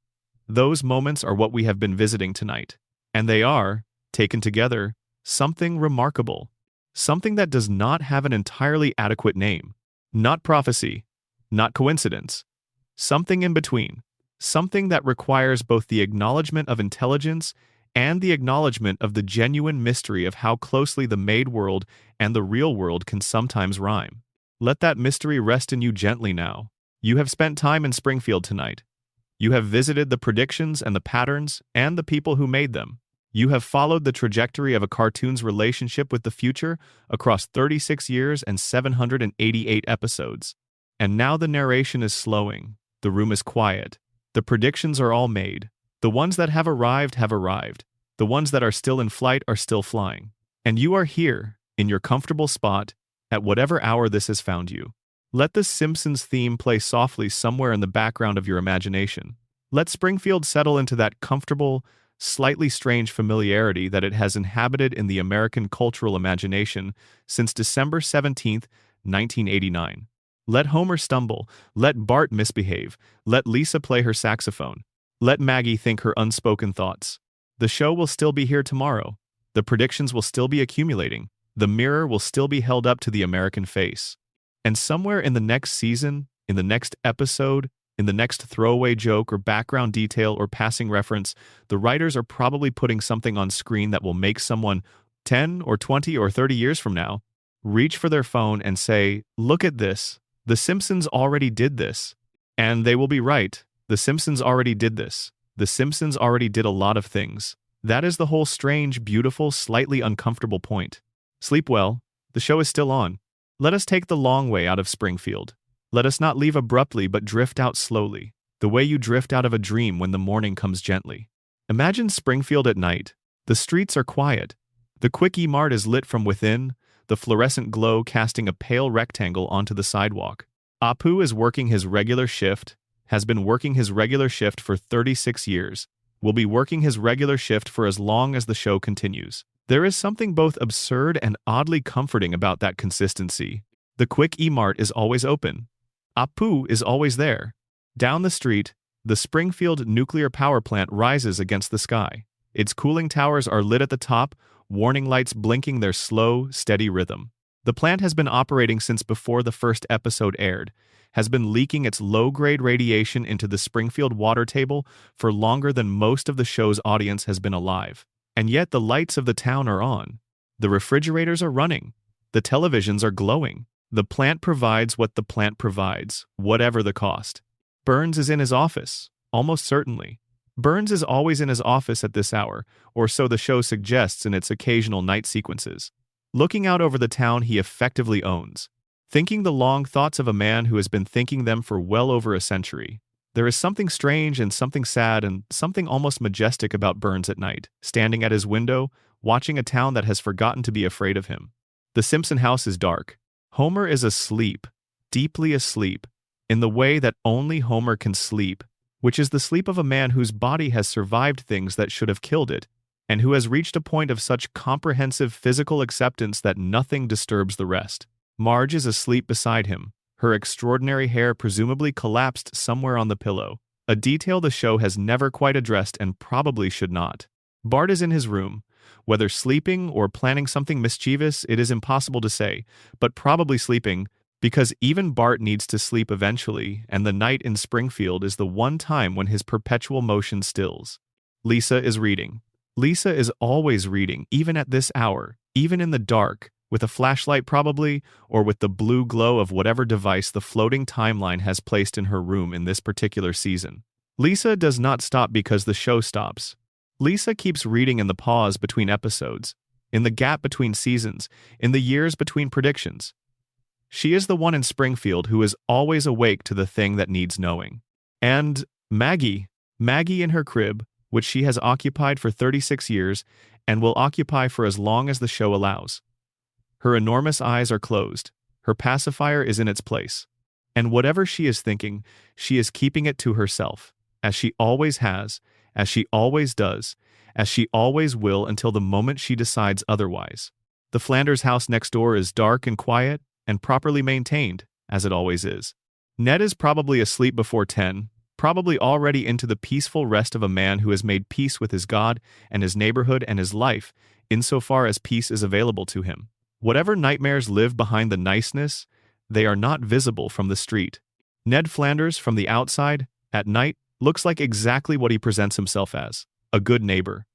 those moments are what we have been visiting tonight. And they are, taken together, something remarkable. Something that does not have an entirely adequate name. Not prophecy. Not coincidence. Something in between. Something that requires both the acknowledgement of intelligence and the acknowledgement of the genuine mystery of how closely the made world and the real world can sometimes rhyme. Let that mystery rest in you gently now. You have spent time in Springfield tonight. You have visited the predictions and the patterns and the people who made them. You have followed the trajectory of a cartoon's relationship with the future across 36 years and 788 episodes. And now the narration is slowing. The room is quiet. The predictions are all made. The ones that have arrived have arrived. The ones that are still in flight are still flying. And you are here, in your comfortable spot, at whatever hour this has found you. Let the Simpsons theme play softly somewhere in the background of your imagination. Let Springfield settle into that comfortable, slightly strange familiarity that it has inhabited in the American cultural imagination since December 17th, 1989. Let Homer stumble, let Bart misbehave, let Lisa play her saxophone, let Maggie think her unspoken thoughts. The show will still be here tomorrow. The predictions will still be accumulating. The mirror will still be held up to the American face. And somewhere in the next season, in the next episode, in the next throwaway joke or background detail or passing reference, the writers are probably putting something on screen that will make someone 10 or 20 or 30 years from now reach for their phone and say, "Look at this. The Simpsons already did this." And they will be right. The Simpsons already did this. The Simpsons already did a lot of things. That is the whole strange, beautiful, slightly uncomfortable point. Sleep well. The show is still on. Let us take the long way out of Springfield. Let us not leave abruptly but drift out slowly, the way you drift out of a dream when the morning comes gently. Imagine Springfield at night. The streets are quiet. The Quickie Mart is lit from within, the fluorescent glow casting a pale rectangle onto the sidewalk. Apu is working his regular shift, has been working his regular shift for 36 years, will be working his regular shift for as long as the show continues. There is something both absurd and oddly comforting about that consistency. The Quickie Mart is always open. Apu is always there. Down the street, the Springfield nuclear power plant rises against the sky. Its cooling towers are lit at the top, warning lights blinking their slow, steady rhythm. The plant has been operating since before the first episode aired, has been leaking its low-grade radiation into the Springfield water table for longer than most of the show's audience has been alive. And yet the lights of the town are on. The refrigerators are running. The televisions are glowing. The plant provides what the plant provides, whatever the cost. Burns is in his office, almost certainly. Burns is always in his office at this hour, or so the show suggests in its occasional night sequences. Looking out over the town he effectively owns. Thinking the long thoughts of a man who has been thinking them for well over a century. There is something strange and something sad and something almost majestic about Burns at night, standing at his window, watching a town that has forgotten to be afraid of him. The Simpson house is dark. Homer is asleep, deeply asleep, in the way that only Homer can sleep, which is the sleep of a man whose body has survived things that should have killed it, and who has reached a point of such comprehensive physical acceptance that nothing disturbs the rest. Marge is asleep beside him, her extraordinary hair presumably collapsed somewhere on the pillow, a detail the show has never quite addressed and probably should not. Bart is in his room. Whether sleeping or planning something mischievous, it is impossible to say, but probably sleeping, because even Bart needs to sleep eventually, and the night in Springfield is the one time when his perpetual motion stills. Lisa is reading. Lisa is always reading, even at this hour, even in the dark, with a flashlight probably, or with the blue glow of whatever device the floating timeline has placed in her room in this particular season. Lisa does not stop because the show stops. Lisa keeps reading in the pause between episodes, in the gap between seasons, in the years between predictions. She is the one in Springfield who is always awake to the thing that needs knowing. And Maggie in her crib, which she has occupied for 36 years, and will occupy for as long as the show allows. Her enormous eyes are closed. Her pacifier is in its place. And whatever she is thinking, she is keeping it to herself, as she always has, as she always does, as she always will until the moment she decides otherwise. The Flanders house next door is dark and quiet and properly maintained, as it always is. Ned is probably asleep before 10, probably already into the peaceful rest of a man who has made peace with his God and his neighborhood and his life, insofar as peace is available to him. Whatever nightmares live behind the niceness, they are not visible from the street. Ned Flanders, from the outside, at night, looks like exactly what he presents himself as: a good neighbor,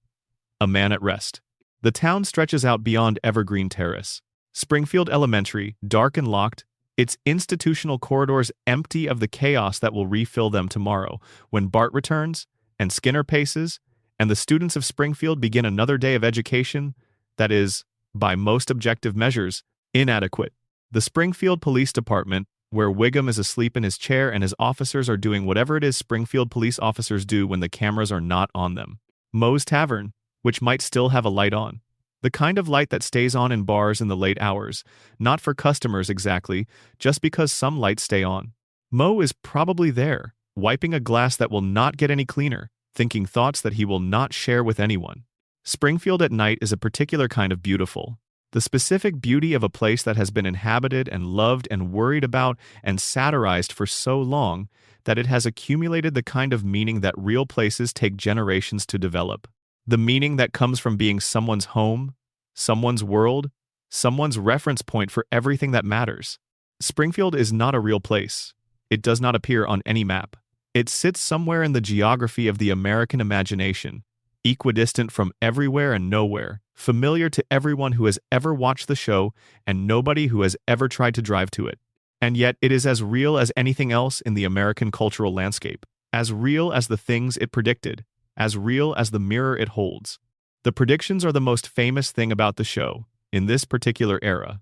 a man at rest. The town stretches out beyond Evergreen Terrace. Springfield Elementary, dark and locked, its institutional corridors empty of the chaos that will refill them tomorrow, when Bart returns, and Skinner paces, and the students of Springfield begin another day of education that is, by most objective measures, inadequate. The Springfield Police Department, where Wiggum is asleep in his chair and his officers are doing whatever it is Springfield police officers do when the cameras are not on them. Moe's Tavern, which might still have a light on. The kind of light that stays on in bars in the late hours, not for customers exactly, just because some lights stay on. Moe is probably there, wiping a glass that will not get any cleaner, thinking thoughts that he will not share with anyone. Springfield at night is a particular kind of beautiful. The specific beauty of a place that has been inhabited and loved and worried about and satirized for so long that it has accumulated the kind of meaning that real places take generations to develop. The meaning that comes from being someone's home, someone's world, someone's reference point for everything that matters. Springfield is not a real place. It does not appear on any map. It sits somewhere in the geography of the American imagination, equidistant from everywhere and nowhere, familiar to everyone who has ever watched the show and nobody who has ever tried to drive to it. And yet it is as real as anything else in the American cultural landscape, as real as the things it predicted, as real as the mirror it holds. The predictions are the most famous thing about the show, in this particular era.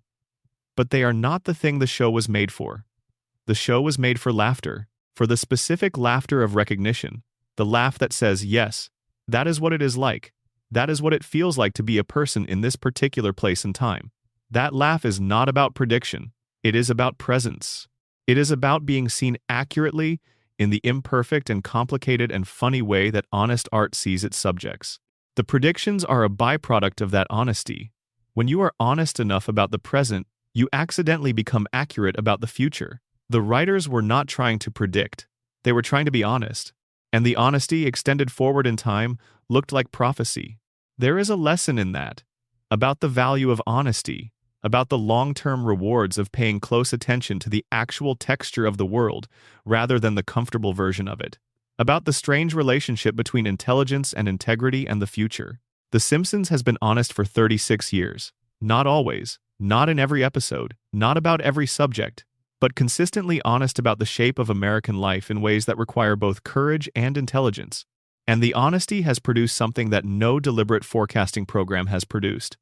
But they are not the thing the show was made for. The show was made for laughter, for the specific laughter of recognition, the laugh that says, yes, that is what it is like. That is what it feels like to be a person in this particular place and time. That laugh is not about prediction. It is about presence. It is about being seen accurately in the imperfect and complicated and funny way that honest art sees its subjects. The predictions are a byproduct of that honesty. When you are honest enough about the present, you accidentally become accurate about the future. The writers were not trying to predict. They were trying to be honest. And the honesty extended forward in time looked like prophecy. There is a lesson in that, about the value of honesty, about the long-term rewards of paying close attention to the actual texture of the world rather than the comfortable version of it, about the strange relationship between intelligence and integrity and the future. The Simpsons has been honest for 36 years. Not always, not in every episode, not about every subject, but consistently honest about the shape of American life in ways that require both courage and intelligence. And the honesty has produced something that no deliberate forecasting program has produced: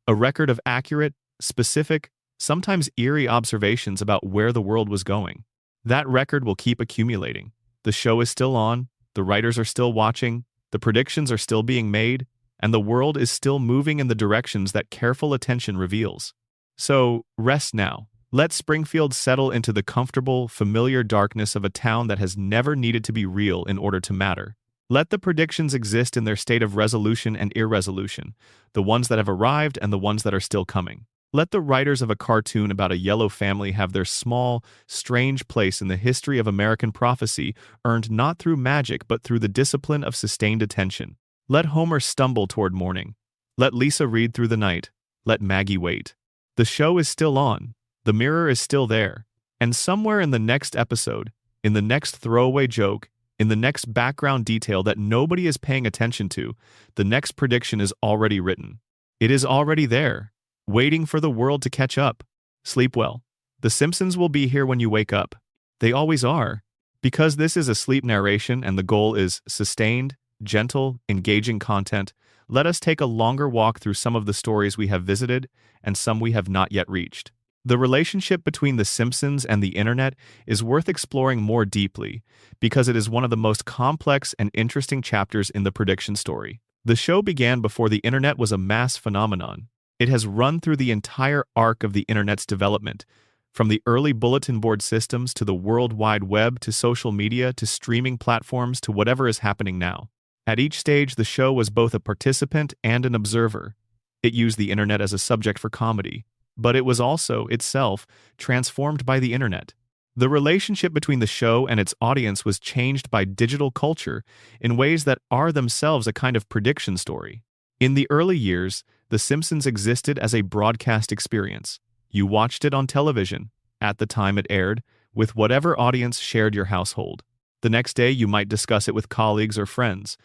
a record of accurate, specific, sometimes eerie observations about where the world was going. That record will keep accumulating. The show is still on, the writers are still watching, the predictions are still being made, and the world is still moving in the directions that careful attention reveals. So, rest now. Let Springfield settle into the comfortable, familiar darkness of a town that has never needed to be real in order to matter. Let the predictions exist in their state of resolution and irresolution, the ones that have arrived and the ones that are still coming. Let the writers of a cartoon about a yellow family have their small, strange place in the history of American prophecy earned not through magic but through the discipline of sustained attention. Let Homer stumble toward morning. Let Lisa read through the night. Let Maggie wait. The show is still on. The mirror is still there. And somewhere in the next episode, in the next throwaway joke, in the next background detail that nobody is paying attention to, the next prediction is already written. It is already there, waiting for the world to catch up. Sleep well. The Simpsons will be here when you wake up. They always are. Because this is a sleep narration and the goal is sustained, gentle, engaging content, let us take a longer walk through some of the stories we have visited and some we have not yet reached. The relationship between The Simpsons and the internet is worth exploring more deeply because it is one of the most complex and interesting chapters in the prediction story. The show began before the internet was a mass phenomenon. It has run through the entire arc of the internet's development, from the early bulletin board systems to the World Wide Web to social media to streaming platforms to whatever is happening now. At each stage, the show was both a participant and an observer. It used the internet as a subject for comedy, but it was also, itself, transformed by the internet. The relationship between the show and its audience was changed by digital culture in ways that are themselves a kind of prediction story. In the early years, The Simpsons existed as a broadcast experience. You watched it on television, at the time it aired, with whatever audience shared your household. The next day you might discuss it with colleagues or friends,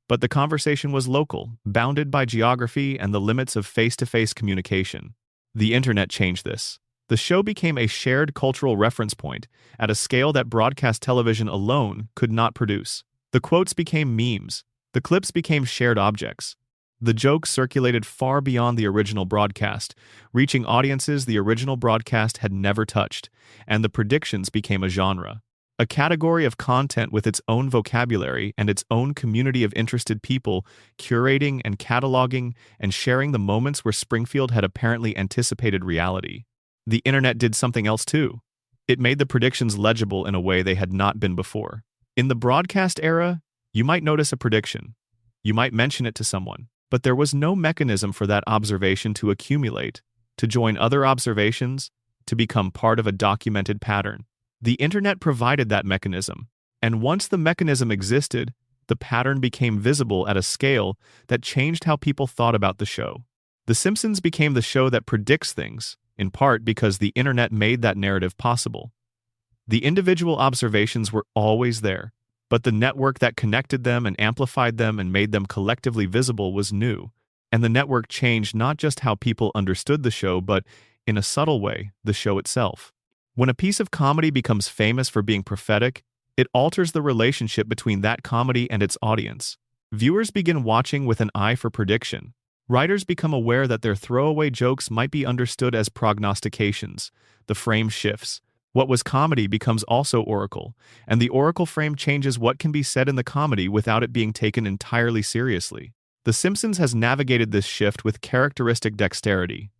but the conversation was local, bounded by geography and the limits of face-to-face communication. The internet changed this. The show became a shared cultural reference point at a scale that broadcast television alone could not produce. The quotes became memes. The clips became shared objects. The jokes circulated far beyond the original broadcast, reaching audiences the original broadcast had never touched, and the predictions became a genre. A category of content with its own vocabulary and its own community of interested people curating and cataloging and sharing the moments where Springfield had apparently anticipated reality. The internet did something else too. It made the predictions legible in a way they had not been before. In the broadcast era, you might notice a prediction. You might mention it to someone, but there was no mechanism for that observation to accumulate, to join other observations, to become part of a documented pattern. The internet provided that mechanism, and once the mechanism existed, the pattern became visible at a scale that changed how people thought about the show. The Simpsons became the show that predicts things, in part because the internet made that narrative possible. The individual observations were always there, but the network that connected them and amplified them and made them collectively visible was new, and the network changed not just how people understood the show, but, in a subtle way, the show itself. When a piece of comedy becomes famous for being prophetic, it alters the relationship between that comedy and its audience. Viewers begin watching with an eye for prediction. Writers become aware that their throwaway jokes might be understood as prognostications. The frame shifts. What was comedy becomes also oracle, and the oracle frame changes what can be said in the comedy without it being taken entirely seriously. The Simpsons has navigated this shift with characteristic dexterity.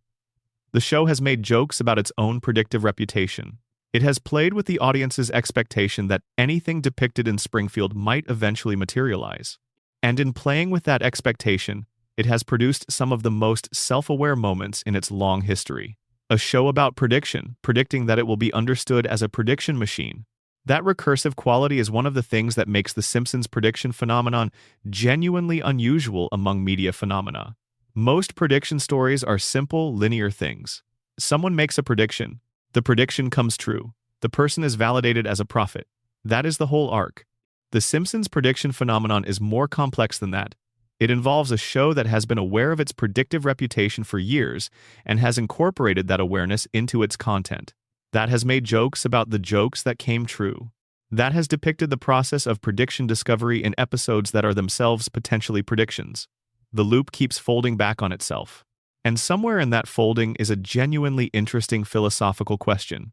The show has made jokes about its own predictive reputation. It has played with the audience's expectation that anything depicted in Springfield might eventually materialize. And in playing with that expectation, it has produced some of the most self-aware moments in its long history. A show about prediction, predicting that it will be understood as a prediction machine. That recursive quality is one of the things that makes the Simpsons prediction phenomenon genuinely unusual among media phenomena. Most prediction stories are simple, linear things. Someone makes a prediction. The prediction comes true. The person is validated as a prophet. That is the whole arc. The Simpsons prediction phenomenon is more complex than that. It involves a show that has been aware of its predictive reputation for years and has incorporated that awareness into its content. That has made jokes about the jokes that came true. That has depicted the process of prediction discovery in episodes that are themselves potentially predictions. The loop keeps folding back on itself. And somewhere in that folding is a genuinely interesting philosophical question.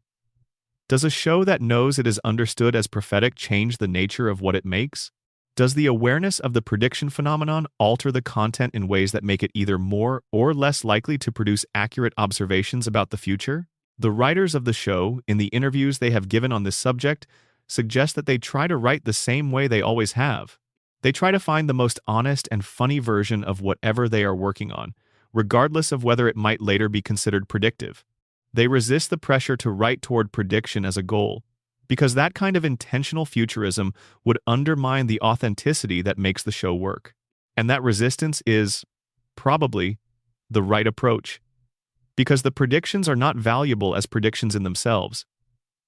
Does a show that knows it is understood as prophetic change the nature of what it makes? Does the awareness of the prediction phenomenon alter the content in ways that make it either more or less likely to produce accurate observations about the future? The writers of the show, in the interviews they have given on this subject, suggest that they try to write the same way they always have. They try to find the most honest and funny version of whatever they are working on, regardless of whether it might later be considered predictive. They resist the pressure to write toward prediction as a goal, because that kind of intentional futurism would undermine the authenticity that makes the show work. And that resistance is, probably, the right approach. Because the predictions are not valuable as predictions in themselves.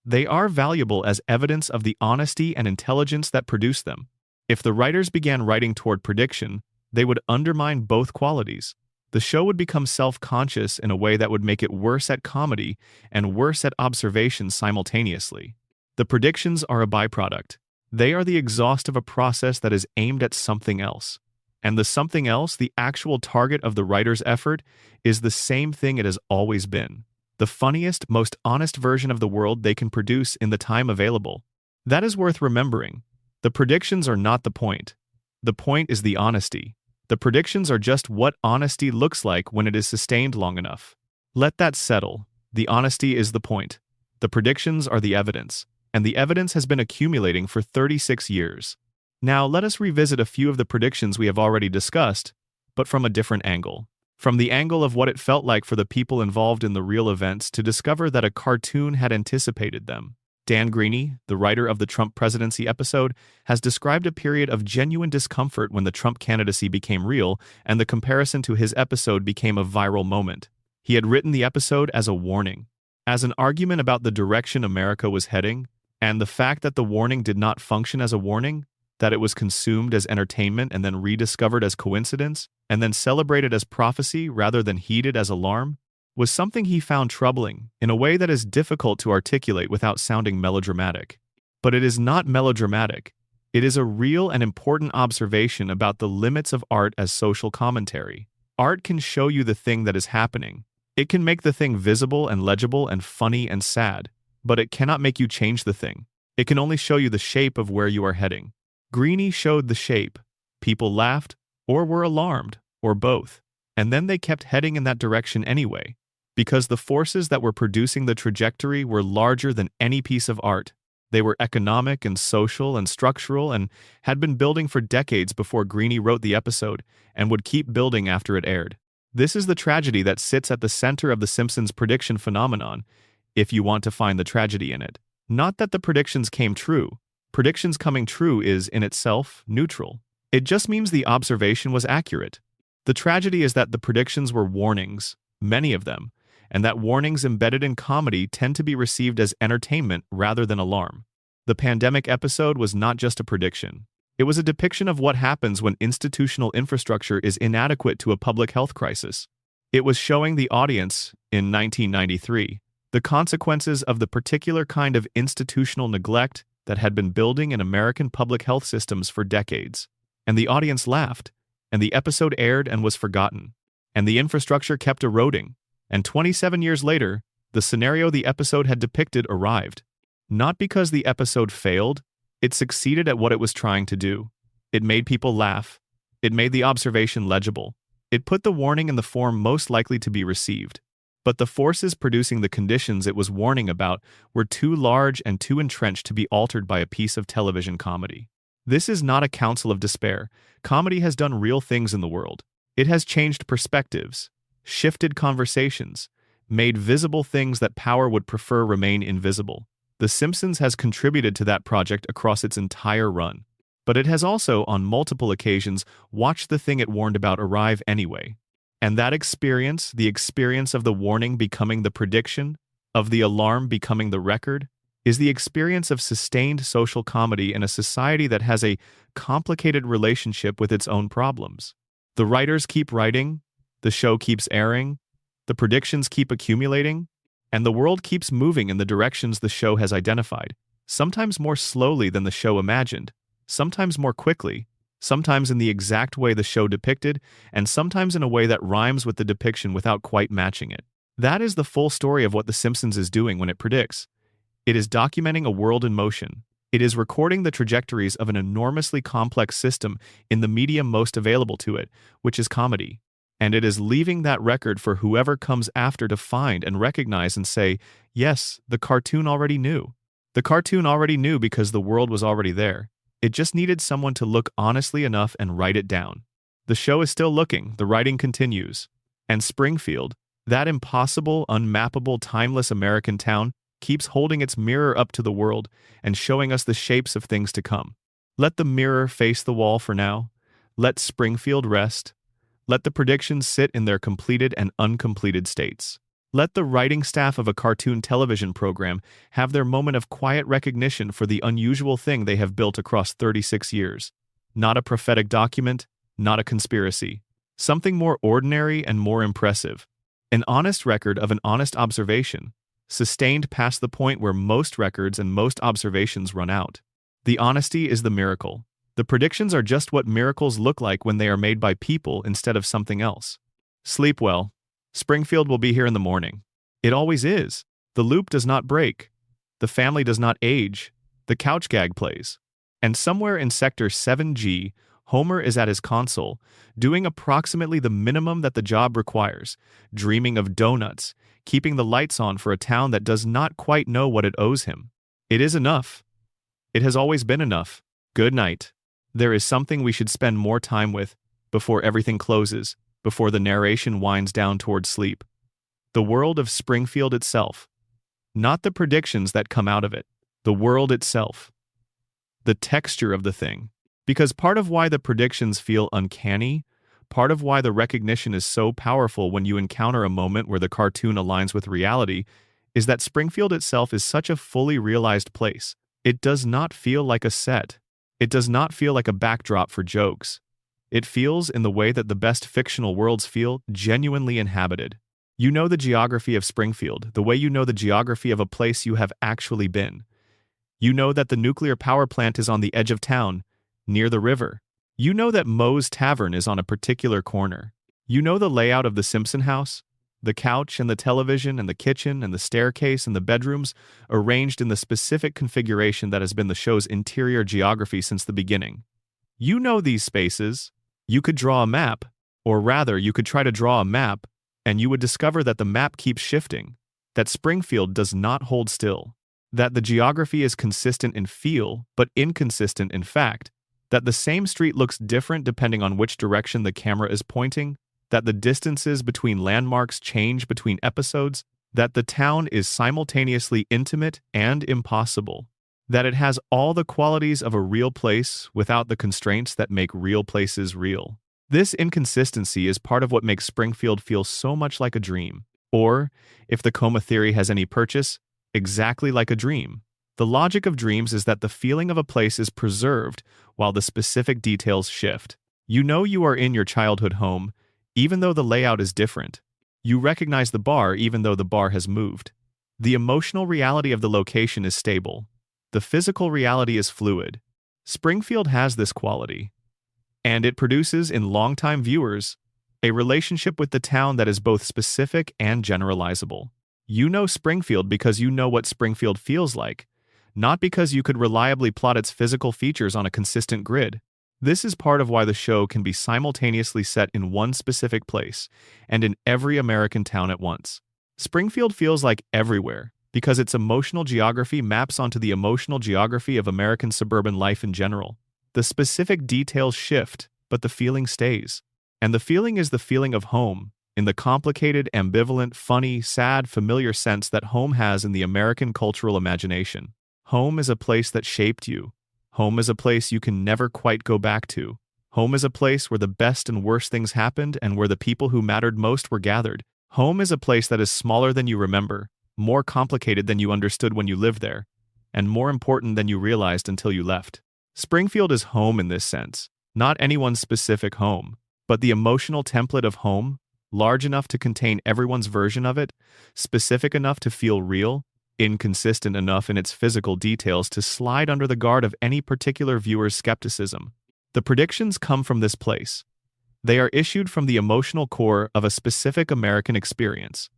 They are valuable as evidence of the honesty and intelligence that produced them. If the writers began writing toward prediction, they would undermine both qualities. The show would become self-conscious in a way that would make it worse at comedy and worse at observation simultaneously. The predictions are a byproduct. They are the exhaust of a process that is aimed at something else. And the something else, the actual target of the writer's effort, is the same thing it has always been. The funniest, most honest version of the world they can produce in the time available. That is worth remembering. The predictions are not the point. The point is the honesty. The predictions are just what honesty looks like when it is sustained long enough. Let that settle. The honesty is the point. The predictions are the evidence, and the evidence has been accumulating for 36 years. Now let us revisit a few of the predictions we have already discussed, but from a different angle. From the angle of what it felt like for the people involved in the real events to discover that a cartoon had anticipated them. Dan Greeny, the writer of the Trump presidency episode, has described a period of genuine discomfort when the Trump candidacy became real and the comparison to his episode became a viral moment. He had written the episode as a warning, as an argument about the direction America was heading, and the fact that the warning did not function as a warning, that it was consumed as entertainment and then rediscovered as coincidence, and then celebrated as prophecy rather than heeded as alarm, was something he found troubling in a way that is difficult to articulate without sounding melodramatic. But it is not melodramatic. It is a real and important observation about the limits of art as social commentary. Art can show you the thing that is happening. It can make the thing visible and legible and funny and sad, but it cannot make you change the thing. It can only show you the shape of where you are heading. Greeny showed the shape. People laughed, or were alarmed, or both. And then they kept heading in that direction anyway, because the forces that were producing the trajectory were larger than any piece of art. They were economic and social and structural and had been building for decades before Greeny wrote the episode and would keep building after it aired. This is the tragedy that sits at the center of the Simpsons prediction phenomenon, if you want to find the tragedy in it. Not that the predictions came true. Predictions coming true is, in itself, neutral. It just means the observation was accurate. The tragedy is that the predictions were warnings, many of them, and that warnings embedded in comedy tend to be received as entertainment rather than alarm. The pandemic episode was not just a prediction. It was a depiction of what happens when institutional infrastructure is inadequate to a public health crisis. It was showing the audience, in 1993, the consequences of the particular kind of institutional neglect that had been building in American public health systems for decades. And the audience laughed, and the episode aired and was forgotten, and the infrastructure kept eroding, and 27 years later, the scenario the episode had depicted arrived. Not because the episode failed, it succeeded at what it was trying to do. It made people laugh. It made the observation legible. It put the warning in the form most likely to be received. But the forces producing the conditions it was warning about were too large and too entrenched to be altered by a piece of television comedy. This is not a counsel of despair. Comedy has done real things in the world. It has changed perspectives, shifted conversations, made visible things that power would prefer remain invisible. The Simpsons has contributed to that project across its entire run. But it has also, on multiple occasions, watched the thing it warned about arrive anyway. And that experience, the experience of the warning becoming the prediction, of the alarm becoming the record, is the experience of sustained social comedy in a society that has a complicated relationship with its own problems. The writers keep writing, the show keeps airing, the predictions keep accumulating, and the world keeps moving in the directions the show has identified, sometimes more slowly than the show imagined, sometimes more quickly, sometimes in the exact way the show depicted, and sometimes in a way that rhymes with the depiction without quite matching it. That is the full story of what The Simpsons is doing when it predicts. It is documenting a world in motion. It is recording the trajectories of an enormously complex system in the medium most available to it, which is comedy. And it is leaving that record for whoever comes after to find and recognize and say, yes, the cartoon already knew. The cartoon already knew because the world was already there. It just needed someone to look honestly enough and write it down. The show is still looking, the writing continues. And Springfield, that impossible, unmappable, timeless American town, keeps holding its mirror up to the world and showing us the shapes of things to come. Let the mirror face the wall for now. Let Springfield rest. Let the predictions sit in their completed and uncompleted states. Let the writing staff of a cartoon television program have their moment of quiet recognition for the unusual thing they have built across 36 years. Not a prophetic document, not a conspiracy. Something more ordinary and more impressive. An honest record of an honest observation, sustained past the point where most records and most observations run out. The honesty is the miracle. The predictions are just what miracles look like when they are made by people instead of something else. Sleep well. Springfield will be here in the morning. It always is. The loop does not break. The family does not age. The couch gag plays. And somewhere in Sector 7G, Homer is at his console, doing approximately the minimum that the job requires, dreaming of donuts, keeping the lights on for a town that does not quite know what it owes him. It is enough. It has always been enough. Good night. There is something we should spend more time with, before everything closes, before the narration winds down toward sleep. The world of Springfield itself. Not the predictions that come out of it. The world itself. The texture of the thing. Because part of why the predictions feel uncanny, part of why the recognition is so powerful when you encounter a moment where the cartoon aligns with reality, is that Springfield itself is such a fully realized place. It does not feel like a set. It does not feel like a backdrop for jokes. It feels, in the way that the best fictional worlds feel, genuinely inhabited. You know the geography of Springfield, the way you know the geography of a place you have actually been. You know that the nuclear power plant is on the edge of town, near the river. You know that Moe's Tavern is on a particular corner. You know the layout of the Simpson house, the couch and the television and the kitchen and the staircase and the bedrooms arranged in the specific configuration that has been the show's interior geography since the beginning. You know these spaces. You could draw a map, or rather, you could try to draw a map, and you would discover that the map keeps shifting, that Springfield does not hold still, that the geography is consistent in feel, but inconsistent in fact, that the same street looks different depending on which direction the camera is pointing, that the distances between landmarks change between episodes, that the town is simultaneously intimate and impossible, that it has all the qualities of a real place without the constraints that make real places real. This inconsistency is part of what makes Springfield feel so much like a dream, or, if the coma theory has any purchase, exactly like a dream. The logic of dreams is that the feeling of a place is preserved while the specific details shift. You know you are in your childhood home, even though the layout is different. You recognize the bar even though the bar has moved. The emotional reality of the location is stable. The physical reality is fluid. Springfield has this quality, and it produces in longtime viewers a relationship with the town that is both specific and generalizable. You know Springfield because you know what Springfield feels like, not because you could reliably plot its physical features on a consistent grid. This is part of why the show can be simultaneously set in one specific place and in every American town at once. Springfield feels like everywhere because its emotional geography maps onto the emotional geography of American suburban life in general. The specific details shift, but the feeling stays. And the feeling is the feeling of home, in the complicated, ambivalent, funny, sad, familiar sense that home has in the American cultural imagination. Home is a place that shaped you. Home is a place you can never quite go back to. Home is a place where the best and worst things happened and where the people who mattered most were gathered. Home is a place that is smaller than you remember, more complicated than you understood when you lived there, and more important than you realized until you left. Springfield is home in this sense, not anyone's specific home, but the emotional template of home, large enough to contain everyone's version of it, specific enough to feel real, inconsistent enough in its physical details to slide under the guard of any particular viewer's skepticism. The predictions come from this place. They are issued from the emotional core of a specific American experience.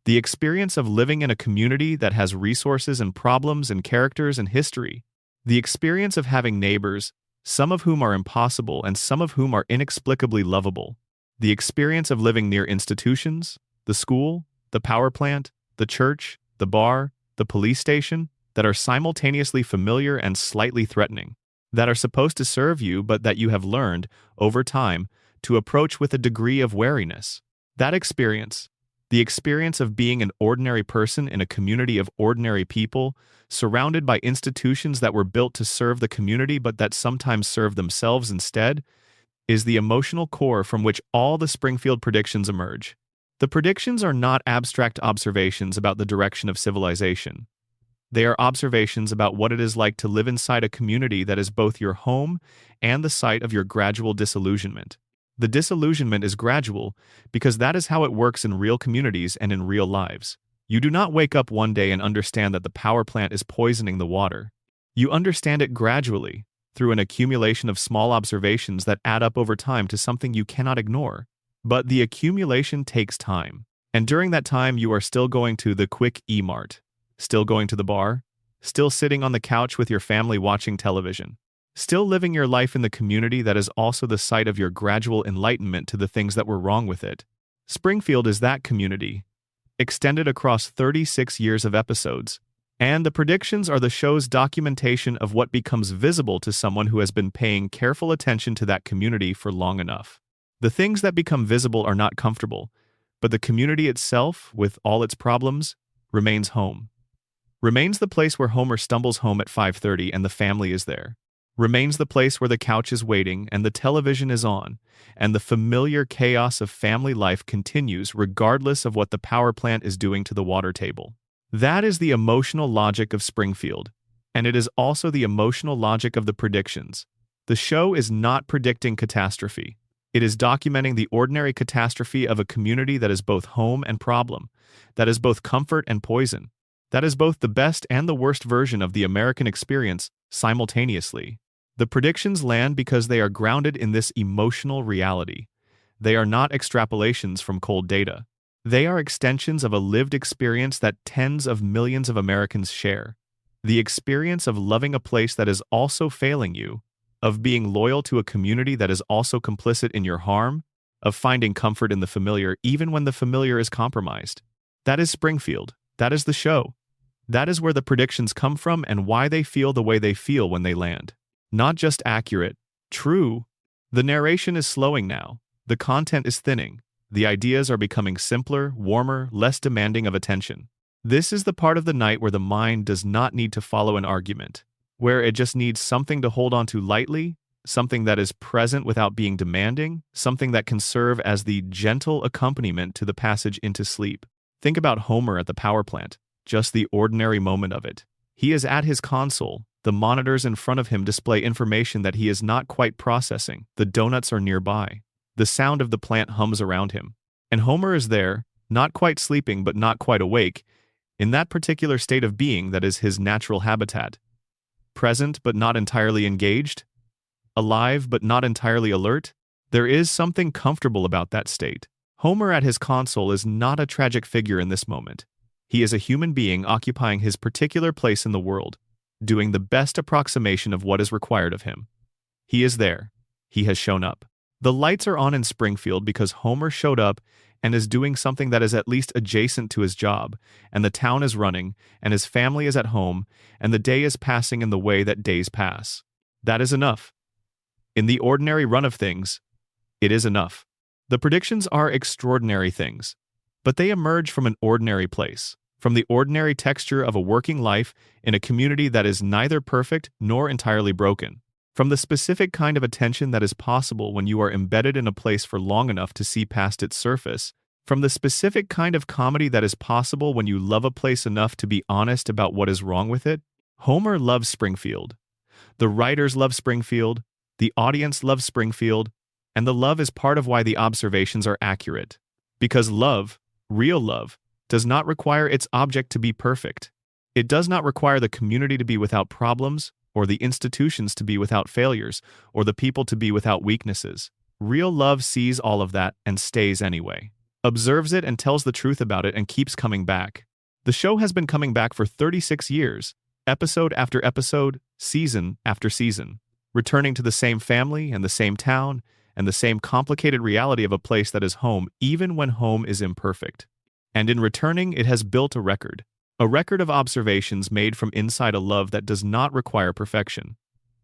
The experience of living in a community that has resources and problems and characters and history. The experience of having neighbors, some of whom are impossible and some of whom are inexplicably lovable. The experience of living near institutions, the school, the power plant, the church, the bar, the police station, that are simultaneously familiar and slightly threatening, that are supposed to serve you but that you have learned, over time, to approach with a degree of wariness. That experience, the experience of being an ordinary person in a community of ordinary people, surrounded by institutions that were built to serve the community but that sometimes serve themselves instead, is the emotional core from which all the Springfield predictions emerge. The predictions are not abstract observations about the direction of civilization. They are observations about what it is like to live inside a community that is both your home and the site of your gradual disillusionment. The disillusionment is gradual because that is how it works in real communities and in real lives. You do not wake up one day and understand that the power plant is poisoning the water. You understand it gradually, through an accumulation of small observations that add up over time to something you cannot ignore. But the accumulation takes time. And during that time, you are still going to the quick E-Mart, still going to the bar, still sitting on the couch with your family watching television. Still living your life in the community that is also the site of your gradual enlightenment to the things that were wrong with it. Springfield is that community, extended across 36 years of episodes. And the predictions are the show's documentation of what becomes visible to someone who has been paying careful attention to that community for long enough. The things that become visible are not comfortable, but the community itself, with all its problems, remains home. Remains the place where Homer stumbles home at 5:30 and the family is there. Remains the place where the couch is waiting and the television is on, and the familiar chaos of family life continues regardless of what the power plant is doing to the water table. That is the emotional logic of Springfield, and it is also the emotional logic of the predictions. The show is not predicting catastrophe. It is documenting the ordinary catastrophe of a community that is both home and problem, that is both comfort and poison, that is both the best and the worst version of the American experience simultaneously. The predictions land because they are grounded in this emotional reality. They are not extrapolations from cold data. They are extensions of a lived experience that tens of millions of Americans share. The experience of loving a place that is also failing you, of being loyal to a community that is also complicit in your harm, of finding comfort in the familiar even when the familiar is compromised. That is Springfield. That is the show. That is where the predictions come from and why they feel the way they feel when they land. Not just accurate, true. The narration is slowing now. The content is thinning. The ideas are becoming simpler, warmer, less demanding of attention. This is the part of the night where the mind does not need to follow an argument, where it just needs something to hold on to lightly, something that is present without being demanding, something that can serve as the gentle accompaniment to the passage into sleep. Think about Homer at the power plant, just the ordinary moment of it. He is at his console. The monitors in front of him display information that he is not quite processing. The donuts are nearby. The sound of the plant hums around him. And Homer is there, not quite sleeping but not quite awake, in that particular state of being that is his natural habitat. Present but not entirely engaged. Alive but not entirely alert. There is something comfortable about that state. Homer at his console is not a tragic figure in this moment. He is a human being occupying his particular place in the world, doing the best approximation of what is required of him. He is there. He has shown up. The lights are on in Springfield because Homer showed up and is doing something that is at least adjacent to his job, and the town is running, and his family is at home, and the day is passing in the way that days pass. That is enough. In the ordinary run of things, it is enough. The predictions are extraordinary things, but they emerge from an ordinary place, from the ordinary texture of a working life in a community that is neither perfect nor entirely broken. From the specific kind of attention that is possible when you are embedded in a place for long enough to see past its surface. From the specific kind of comedy that is possible when you love a place enough to be honest about what is wrong with it. Homer loves Springfield. The writers love Springfield. The audience loves Springfield. And the love is part of why the observations are accurate. Because love, real love, does not require its object to be perfect. It does not require the community to be without problems, or the institutions to be without failures, or the people to be without weaknesses. Real love sees all of that and stays anyway. Observes it and tells the truth about it and keeps coming back. The show has been coming back for 36 years, episode after episode, season after season, returning to the same family and the same town and the same complicated reality of a place that is home even when home is imperfect. And in returning, it has built a record of observations made from inside a love that does not require perfection.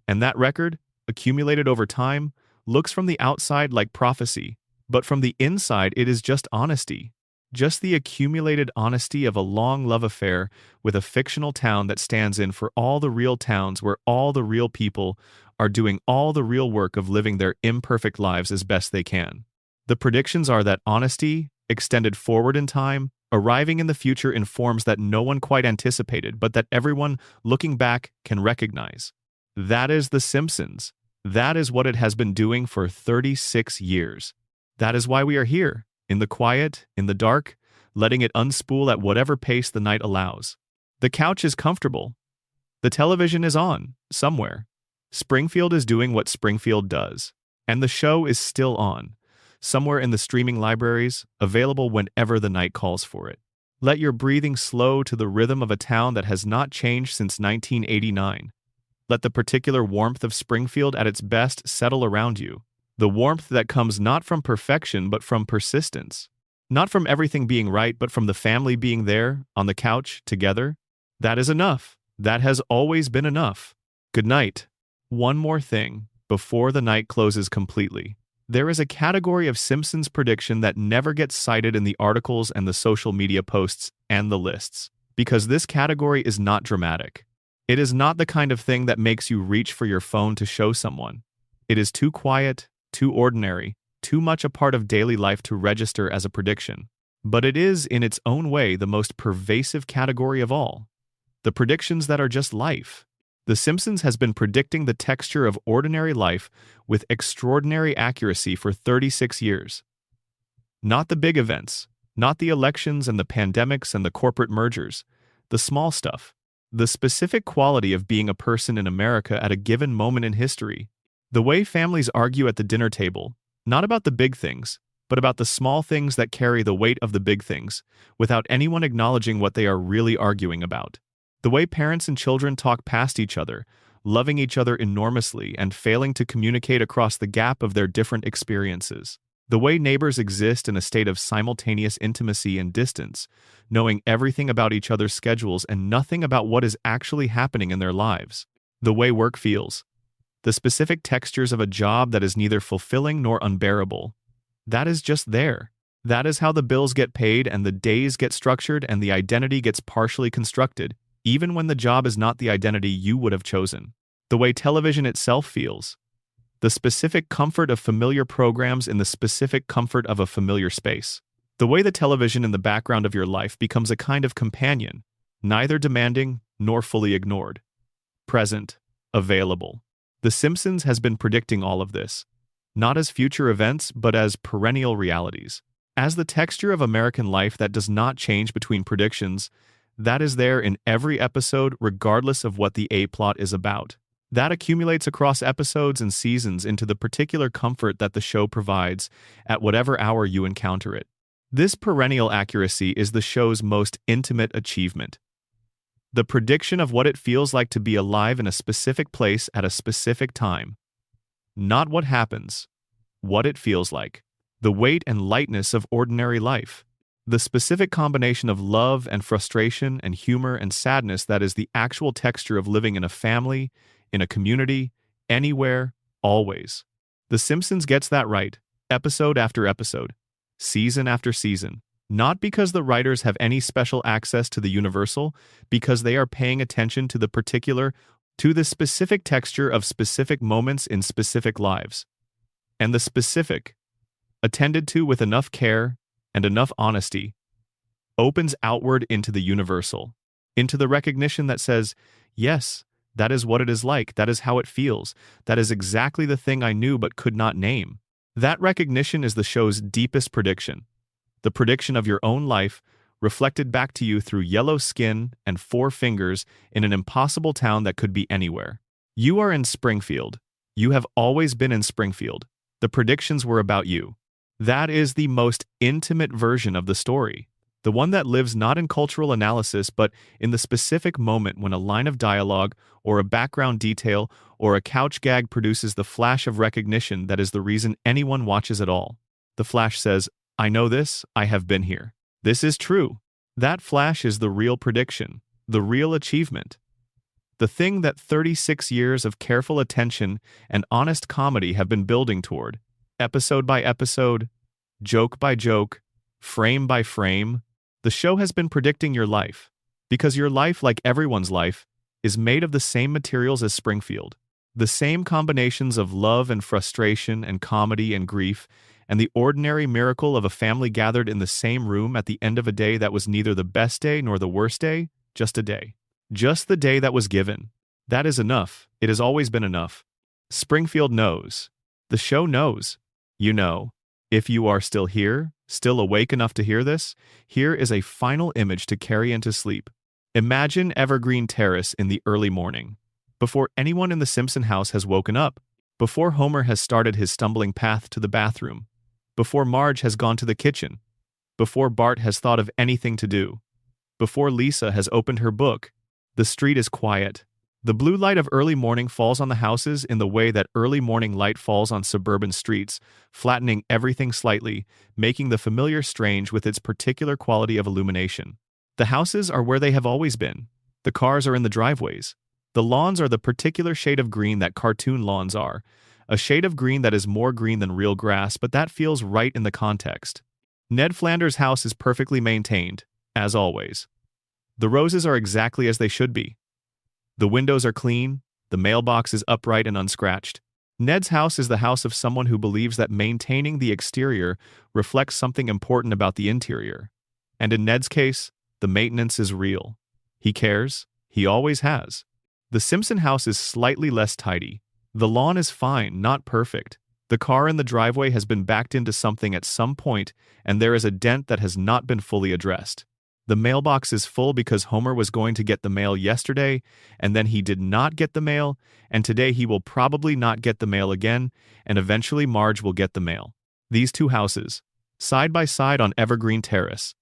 And that record, accumulated over time, looks from the outside like prophecy, but from the inside it is just honesty. Just the accumulated honesty of a long love affair with a fictional town that stands in for all the real towns where all the real people are doing all the real work of living their imperfect lives as best they can. The predictions are that honesty, extended forward in time, arriving in the future in forms that no one quite anticipated, but that everyone, looking back, can recognize. That is The Simpsons. That is what it has been doing for 36 years. That is why we are here, in the quiet, in the dark, letting it unspool at whatever pace the night allows. The couch is comfortable. The television is on, somewhere. Springfield is doing what Springfield does. And the show is still on, somewhere in the streaming libraries, available whenever the night calls for it. Let your breathing slow to the rhythm of a town that has not changed since 1989. Let the particular warmth of Springfield at its best settle around you. The warmth that comes not from perfection but from persistence. Not from everything being right but from the family being there, on the couch, together. That is enough. That has always been enough. Good night. One more thing, before the night closes completely. There is a category of Simpsons prediction that never gets cited in the articles and the social media posts and the lists. Because this category is not dramatic. It is not the kind of thing that makes you reach for your phone to show someone. It is too quiet, too ordinary, too much a part of daily life to register as a prediction. But it is, in its own way, the most pervasive category of all. The predictions that are just life. The Simpsons has been predicting the texture of ordinary life with extraordinary accuracy for 36 years. Not the big events, not the elections and the pandemics and the corporate mergers, the small stuff. The specific quality of being a person in America at a given moment in history. The way families argue at the dinner table, not about the big things, but about the small things that carry the weight of the big things, without anyone acknowledging what they are really arguing about. The way parents and children talk past each other, loving each other enormously and failing to communicate across the gap of their different experiences. The way neighbors exist in a state of simultaneous intimacy and distance, knowing everything about each other's schedules and nothing about what is actually happening in their lives. The way work feels. The specific textures of a job that is neither fulfilling nor unbearable. That is just there. That is how the bills get paid and the days get structured and the identity gets partially constructed, even when the job is not the identity you would have chosen. The way television itself feels. The specific comfort of familiar programs in the specific comfort of a familiar space. The way the television in the background of your life becomes a kind of companion, neither demanding nor fully ignored. Present, available. The Simpsons has been predicting all of this, not as future events but as perennial realities. As the texture of American life that does not change between predictions, that is there in every episode regardless of what the A-plot is about. That accumulates across episodes and seasons into the particular comfort that the show provides at whatever hour you encounter it. This perennial accuracy is the show's most intimate achievement. The prediction of what it feels like to be alive in a specific place at a specific time. Not what happens, what it feels like. The weight and lightness of ordinary life. The specific combination of love and frustration and humor and sadness that is the actual texture of living in a family, in a community, anywhere, always. The Simpsons gets that right, episode after episode, season after season. Not because the writers have any special access to the universal, because they are paying attention to the particular, to the specific texture of specific moments in specific lives. And the specific, attended to with enough care and enough honesty, opens outward into the universal, into the recognition that says, yes, that is what it is like, that is how it feels, that is exactly the thing I knew but could not name. That recognition is the show's deepest prediction. The prediction of your own life, reflected back to you through yellow skin and 4 fingers in an impossible town that could be anywhere. You are in Springfield. You have always been in Springfield. The predictions were about you. That is the most intimate version of the story. The one that lives not in cultural analysis but in the specific moment when a line of dialogue or a background detail or a couch gag produces the flash of recognition that is the reason anyone watches at all. The flash says, I know this, I have been here. This is true. That flash is the real prediction, the real achievement. The thing that 36 years of careful attention and honest comedy have been building toward, episode by episode, joke by joke, frame by frame. The show has been predicting your life, because your life, like everyone's life, is made of the same materials as Springfield. The same combinations of love and frustration and comedy and grief, and the ordinary miracle of a family gathered in the same room at the end of a day that was neither the best day nor the worst day, just a day. Just the day that was given. That is enough. It has always been enough. Springfield knows. The show knows. You know. If you are still here, still awake enough to hear this, here is a final image to carry into sleep. Imagine Evergreen Terrace in the early morning, before anyone in the Simpson house has woken up, before Homer has started his stumbling path to the bathroom, before Marge has gone to the kitchen, before Bart has thought of anything to do, before Lisa has opened her book. The street is quiet. The blue light of early morning falls on the houses in the way that early morning light falls on suburban streets, flattening everything slightly, making the familiar strange with its particular quality of illumination. The houses are where they have always been. The cars are in the driveways. The lawns are the particular shade of green that cartoon lawns are, a shade of green that is more green than real grass, but that feels right in the context. Ned Flanders' house is perfectly maintained, as always. The roses are exactly as they should be. The windows are clean, the mailbox is upright and unscratched. Ned's house is the house of someone who believes that maintaining the exterior reflects something important about the interior. And in Ned's case, the maintenance is real. He cares. He always has. The Simpson house is slightly less tidy. The lawn is fine, not perfect. The car in the driveway has been backed into something at some point, and there is a dent that has not been fully addressed. The mailbox is full because Homer was going to get the mail yesterday, and then he did not get the mail, and today he will probably not get the mail again, and eventually Marge will get the mail. These two houses, side by side on Evergreen Terrace,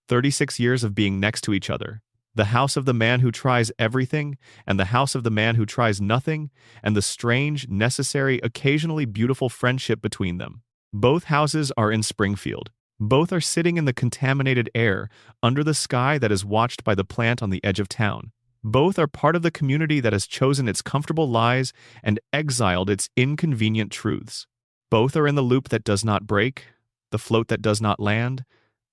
36 years of being next to each other. The house of the man who tries everything, and the house of the man who tries nothing, and the strange, necessary, occasionally beautiful friendship between them. Both houses are in Springfield. Both are sitting in the contaminated air, under the sky that is watched by the plant on the edge of town. Both are part of the community that has chosen its comfortable lies and exiled its inconvenient truths. Both are in the loop that does not break, the float that does not land,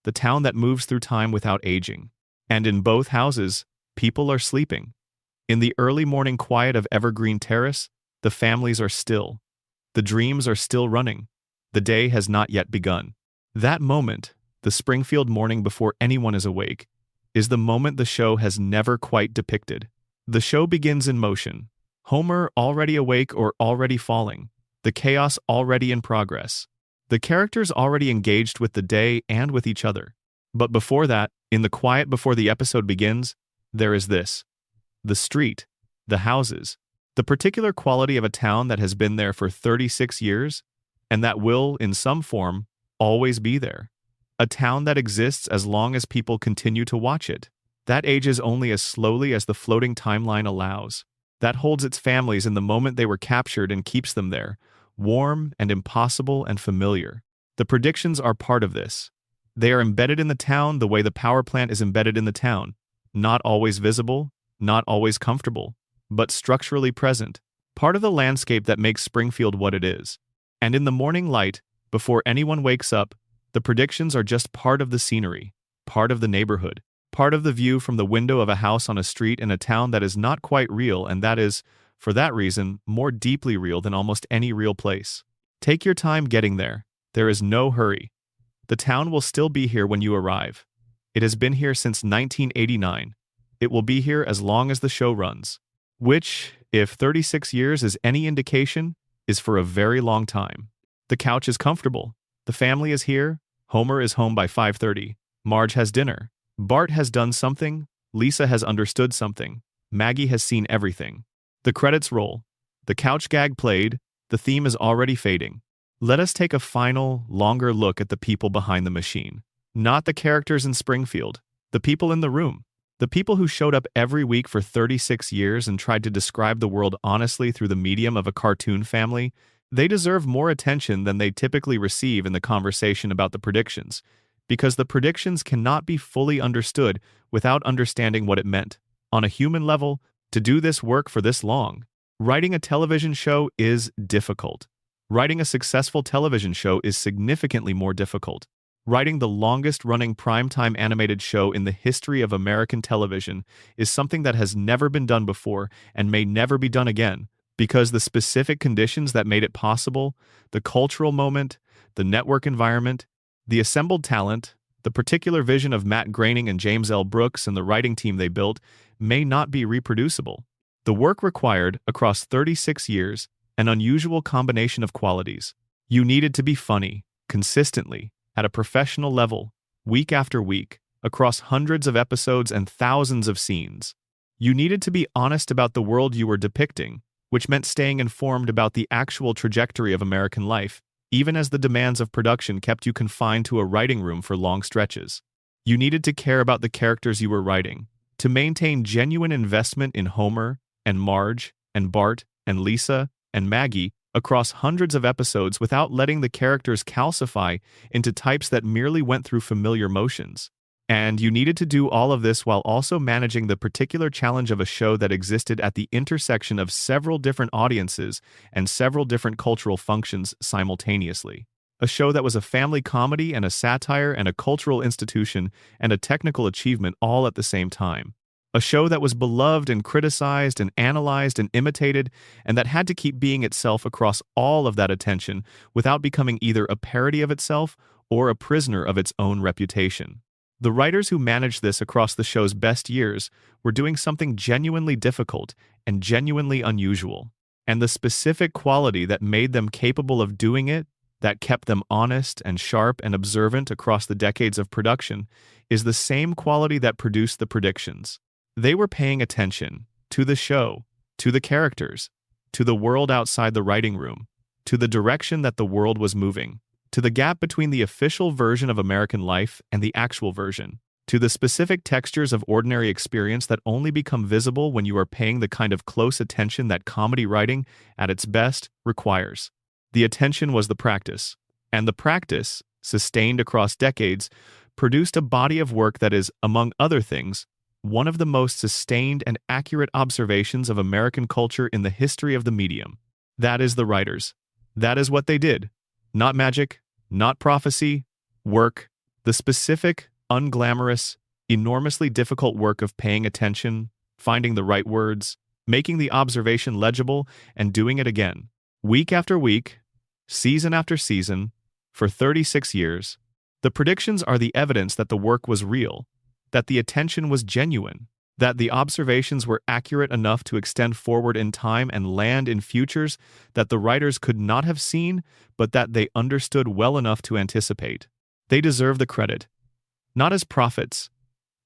the town that moves through time without aging. And in both houses, people are sleeping. In the early morning quiet of Evergreen Terrace, the families are still. The dreams are still running. The day has not yet begun. That moment, the Springfield morning before anyone is awake, is the moment the show has never quite depicted. The show begins in motion. Homer already awake or already falling. The chaos already in progress. The characters already engaged with the day and with each other. But before that, in the quiet before the episode begins, there is this. The street, the houses, the particular quality of a town that has been there for 36 years, and that will, in some form, always be there. A town that exists as long as people continue to watch it. That ages only as slowly as the floating timeline allows. That holds its families in the moment they were captured and keeps them there, warm and impossible and familiar. The predictions are part of this. They are embedded in the town the way the power plant is embedded in the town. Not always visible, not always comfortable, but structurally present. Part of the landscape that makes Springfield what it is. And in the morning light, before anyone wakes up, the predictions are just part of the scenery, part of the neighborhood, part of the view from the window of a house on a street in a town that is not quite real and that is, for that reason, more deeply real than almost any real place. Take your time getting there. There is no hurry. The town will still be here when you arrive. It has been here since 1989. It will be here as long as the show runs. Which, if 36 years is any indication, is for a very long time. The couch is comfortable. The family is here. Homer is home by 5:30. Marge has dinner. Bart has done something. Lisa has understood something. Maggie has seen everything. The credits roll. The couch gag played. The theme is already fading. Let us take a final, longer look at the people behind the machine. Not the characters in Springfield. The people in the room. The people who showed up every week for 36 years and tried to describe the world honestly through the medium of a cartoon family. They deserve more attention than they typically receive in the conversation about the predictions, because the predictions cannot be fully understood without understanding what it meant. On a human level, to do this work for this long, writing a television show is difficult. Writing a successful television show is significantly more difficult. Writing the longest-running primetime animated show in the history of American television is something that has never been done before and may never be done again, because the specific conditions that made it possible, the cultural moment, the network environment, the assembled talent, the particular vision of Matt Groening and James L. Brooks and the writing team they built, may not be reproducible. The work required, across 36 years, an unusual combination of qualities. You needed to be funny, consistently, at a professional level, week after week, across hundreds of episodes and thousands of scenes. You needed to be honest about the world you were depicting, which meant staying informed about the actual trajectory of American life, even as the demands of production kept you confined to a writing room for long stretches. You needed to care about the characters you were writing, to maintain genuine investment in Homer and Marge and Bart and Lisa and Maggie across hundreds of episodes without letting the characters calcify into types that merely went through familiar motions. And you needed to do all of this while also managing the particular challenge of a show that existed at the intersection of several different audiences and several different cultural functions simultaneously. A show that was a family comedy and a satire and a cultural institution and a technical achievement all at the same time. A show that was beloved and criticized and analyzed and imitated, and that had to keep being itself across all of that attention without becoming either a parody of itself or a prisoner of its own reputation. The writers who managed this across the show's best years were doing something genuinely difficult and genuinely unusual. And the specific quality that made them capable of doing it, that kept them honest and sharp and observant across the decades of production, is the same quality that produced the predictions. They were paying attention to the show, to the characters, to the world outside the writing room, to the direction that the world was moving, to the gap between the official version of American life and the actual version, to the specific textures of ordinary experience that only become visible when you are paying the kind of close attention that comedy writing, at its best, requires. The attention was the practice, and the practice, sustained across decades, produced a body of work that is, among other things, one of the most sustained and accurate observations of American culture in the history of the medium. That is the writers. That is what they did. Not magic, not prophecy, work, the specific, unglamorous, enormously difficult work of paying attention, finding the right words, making the observation legible, and doing it again. Week after week, season after season, for 36 years. The predictions are the evidence that the work was real, that the attention was genuine, that the observations were accurate enough to extend forward in time and land in futures that the writers could not have seen, but that they understood well enough to anticipate. They deserve the credit, not as prophets,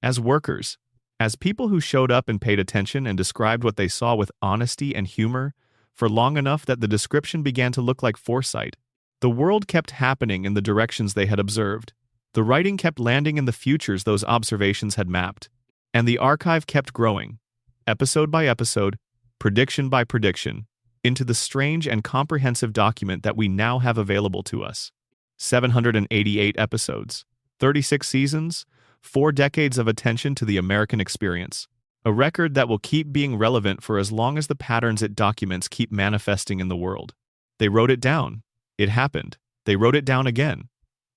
as workers, as people who showed up and paid attention and described what they saw with honesty and humor, for long enough that the description began to look like foresight. The world kept happening in the directions they had observed. The writing kept landing in the futures those observations had mapped. And the archive kept growing, episode by episode, prediction by prediction, into the strange and comprehensive document that we now have available to us. 788 episodes, 36 seasons, 4 decades of attention to the American experience. A record that will keep being relevant for as long as the patterns it documents keep manifesting in the world. They wrote it down. It happened. They wrote it down again.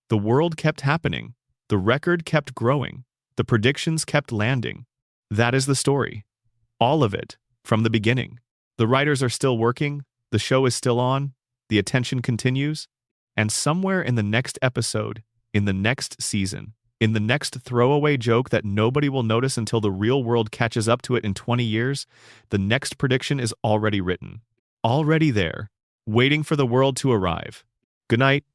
The world kept happening. The record kept growing. The predictions kept landing. That is the story. All of it, from the beginning. The writers are still working, the show is still on, the attention continues, and somewhere in the next episode, in the next season, in the next throwaway joke that nobody will notice until the real world catches up to it in 20 years, the next prediction is already written. Already there, waiting for the world to arrive. Good night.